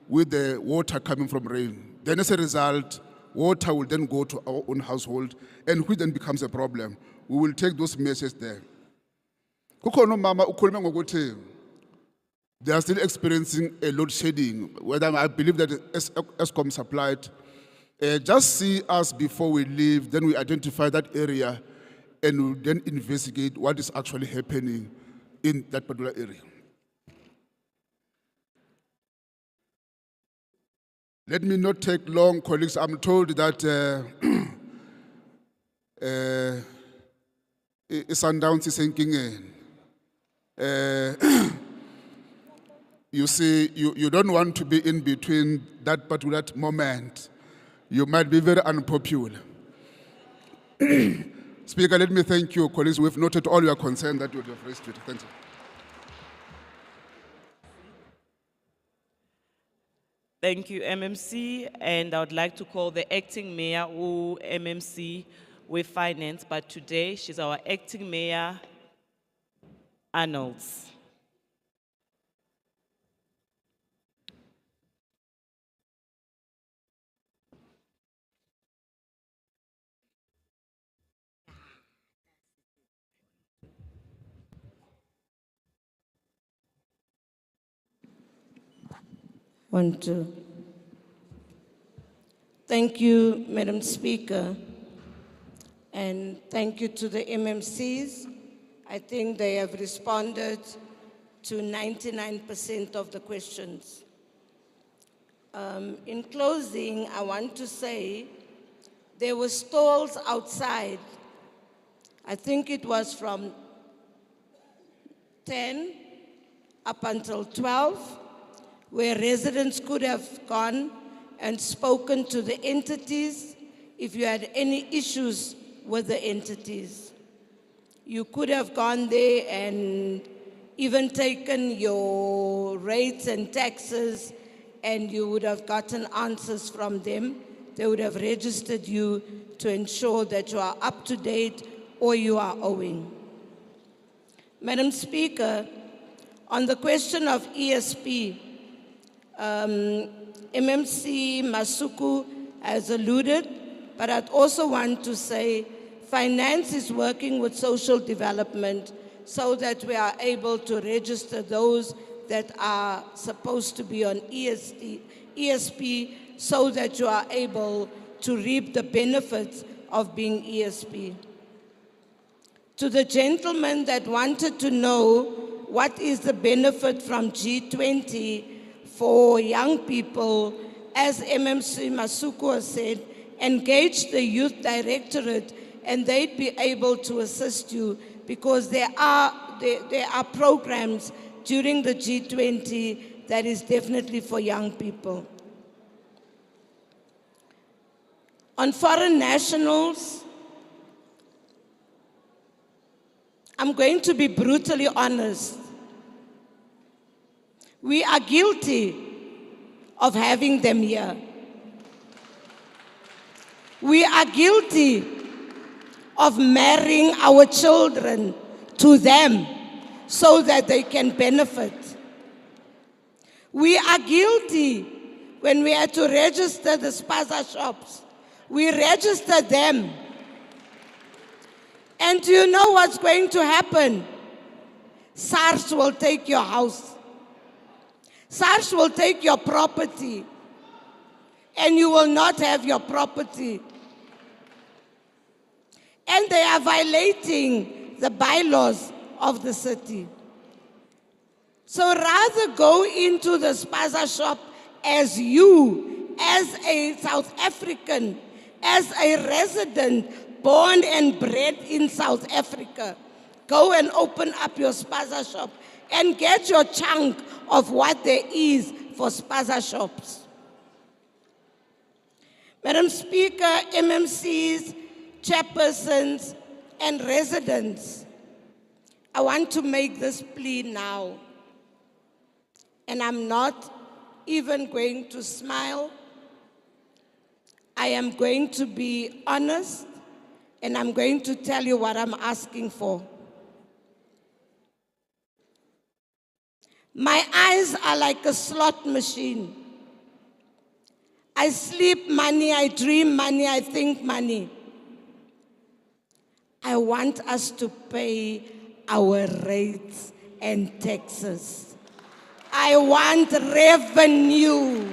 with the water coming from rain. Then as a result, water will then go to our own household, and which then becomes a problem. We will take those measures there. Kukono mama ukhulume ngokuthi they are still experiencing a load shedding, whether I believe that Eskom supplied. Just see us before we leave, then we identify that area, and we then investigate what is actually happening in that particular area. Let me not take long, colleagues. I'm told that Sundowns is sinking in. You see, you don't want to be in between that particular moment. You might be very unpopular. Speaker, let me thank you, colleagues. We've noted all your concerns that you have raised. Thank you. Thank you, MMC. And I would like to call the acting mayor who MMC with finance, but today she's our acting mayor, Arnolds. One, two. Thank you, Madam Speaker, and thank you to the MMCs. I think they have responded to 99% of the questions. In closing, I want to say there were stalls outside. I think it was from 10 up until 12, where residents could have gone and spoken to the entities if you had any issues with the entities. You could have gone there and even taken your rates and taxes, and you would have gotten answers from them. They would have registered you to ensure that you are up to date or you are owing. Madam Speaker, on the question of ESP, MMC Masuku has alluded, but I'd also want to say finance is working with social development so that we are able to register those that are supposed to be on ESP so that you are able to reap the benefits of being ESP. To the gentleman that wanted to know what is the benefit from G20 for young people, as MMC Masuku has said, engage the youth directorate and they'd be able to assist you, because there are programs during the G20 that is definitely for young people. On foreign nationals, I'm going to be brutally honest. We are guilty of having them here. We are guilty of marrying our children to them so that they can benefit. We are guilty when we had to register the spaza shops. We registered them. And do you know what's going to happen? SARS will take your house. SARS will take your property. And you will not have your property. And they are violating the bylaws of the city. So rather go into the spaza shop as you, as a South African, as a resident, born and bred in South Africa. Go and open up your spaza shop and get your chunk of what there is for spaza shops. Madam Speaker, MMCs, chairpersons, and residents, I want to make this plea now. And I'm not even going to smile. I am going to be honest, and I'm going to tell you what I'm asking for. My eyes are like a slot machine. I sleep money, I dream money, I think money. I want us to pay our rates and taxes. I want revenue.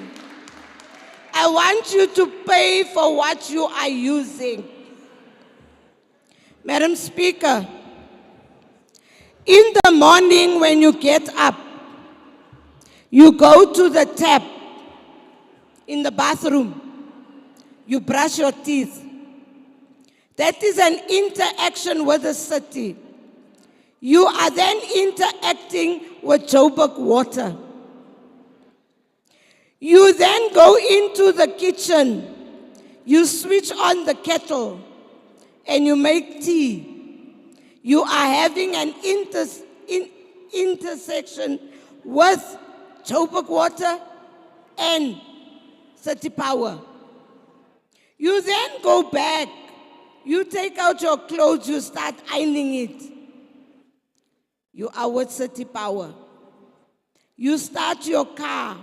I want you to pay for what you are using. Madam Speaker, in the morning when you get up, you go to the tap in the bathroom, you brush your teeth. That is an interaction with the city. You are then interacting with Joburg Water. You then go into the kitchen, you switch on the kettle, and you make tea. You are having an intersection with Joburg Water and City Power. You then go back, you take out your clothes, you start ironing it. You are with City Power. You start your car,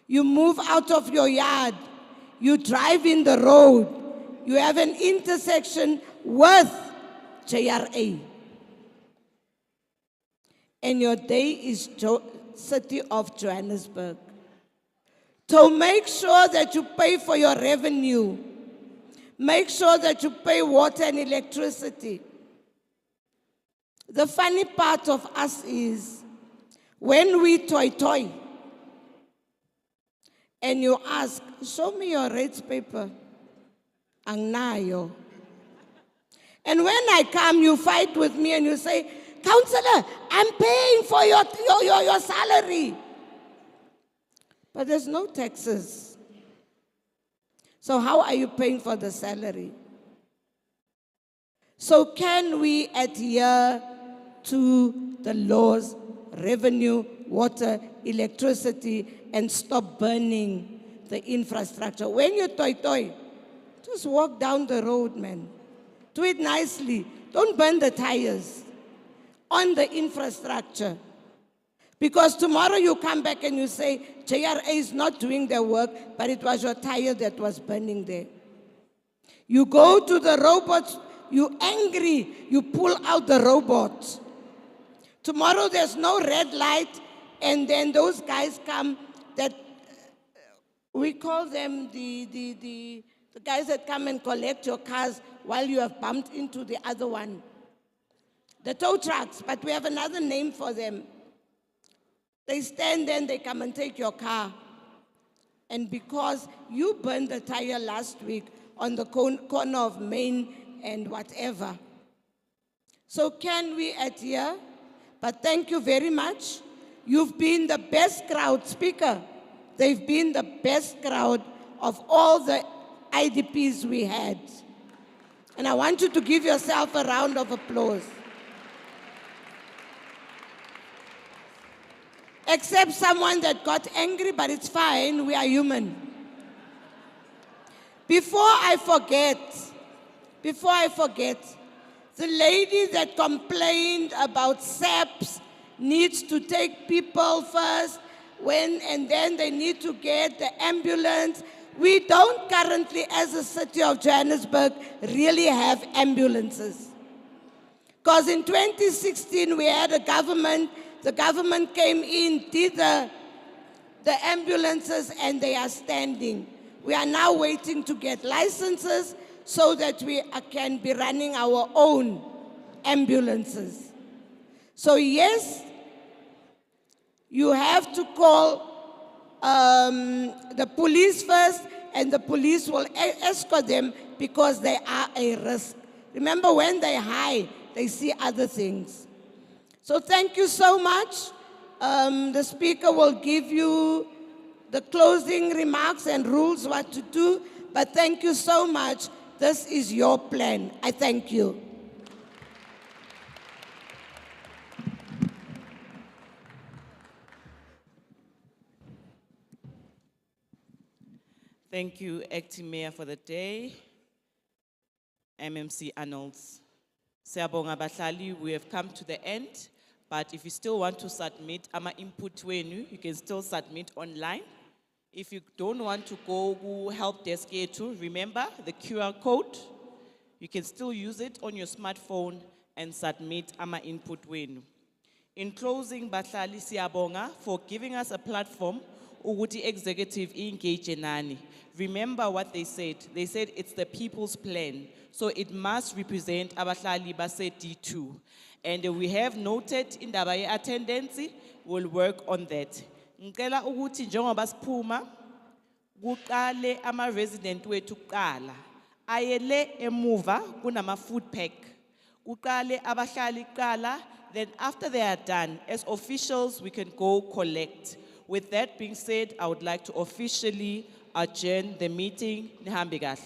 you move out of your yard, you drive in the road, you have an intersection with JRA. And your day is City of Johannesburg. To make sure that you pay for your revenue, make sure that you pay water and electricity. The funny part of us is when we toy, and you ask, show me your rates paper. Angnayo. And when I come, you fight with me and you say, Councillor, I'm paying for your salary. But there's no taxes. So how are you paying for the salary? So can we adhere to the laws, revenue, water, electricity, and stop burning the infrastructure? When you toy, just walk down the road, man. Do it nicely. Don't burn the tires on the infrastructure. Because tomorrow you come back and you say, JRA is not doing their work, but it was your tire that was burning there. You go to the robots, you angry, you pull out the robot. Tomorrow there's no red light, and then those guys come that, we call them the guys that come and collect your cars while you have bumped into the other one. The tow trucks, but we have another name for them. They stand there and they come and take your car. And because you burned the tire last week, on the corner of Main and whatever. So can we adhere? But thank you very much. You've been the best crowd, Speaker. They've been the best crowd of all the IDPs we had. And I want you to give yourself a round of applause. Except someone that got angry, but it's fine, we are human. Before I forget, the lady that complained about SAPS needs to take people first and then they need to get the ambulance. We don't currently, as a City of Johannesburg, really have ambulances. Because in 2016, we had a government, the government came in, did the ambulances, and they are standing. We are now waiting to get licenses so that we can be running our own ambulances. So yes, you have to call the police first, and the police will escort them because they are a risk. Remember, when they hide, they see other things. So thank you so much. The speaker will give you the closing remarks and rules what to do, but thank you so much. This is your plan. I thank you. Thank you, Acting Mayor, for the day. MMC Arnolds. Siyabonga bahlali, we have come to the end, but if you still want to submit ama input wenu, you can still submit online. If you don't want to go to help desk too, remember the QR code. You can still use it on your smartphone and submit ama input wenu. In closing, bahlali siyabonga for giving us a platform ukuthi executive engage nani. Remember what they said. They said it's the people's plan. So it must represent abahlali base D2. And we have noted in the attendance, we'll work on that. Ngicela ukuthi njengoba siphuma kuqale ama resident wethu kuqala ayele emuva kunama food pack. Kuqale abahlali kuqala, then after they are done, as officials we can go collect. With that being said, I would like to officially adjourn the meeting. Nihambe kahle.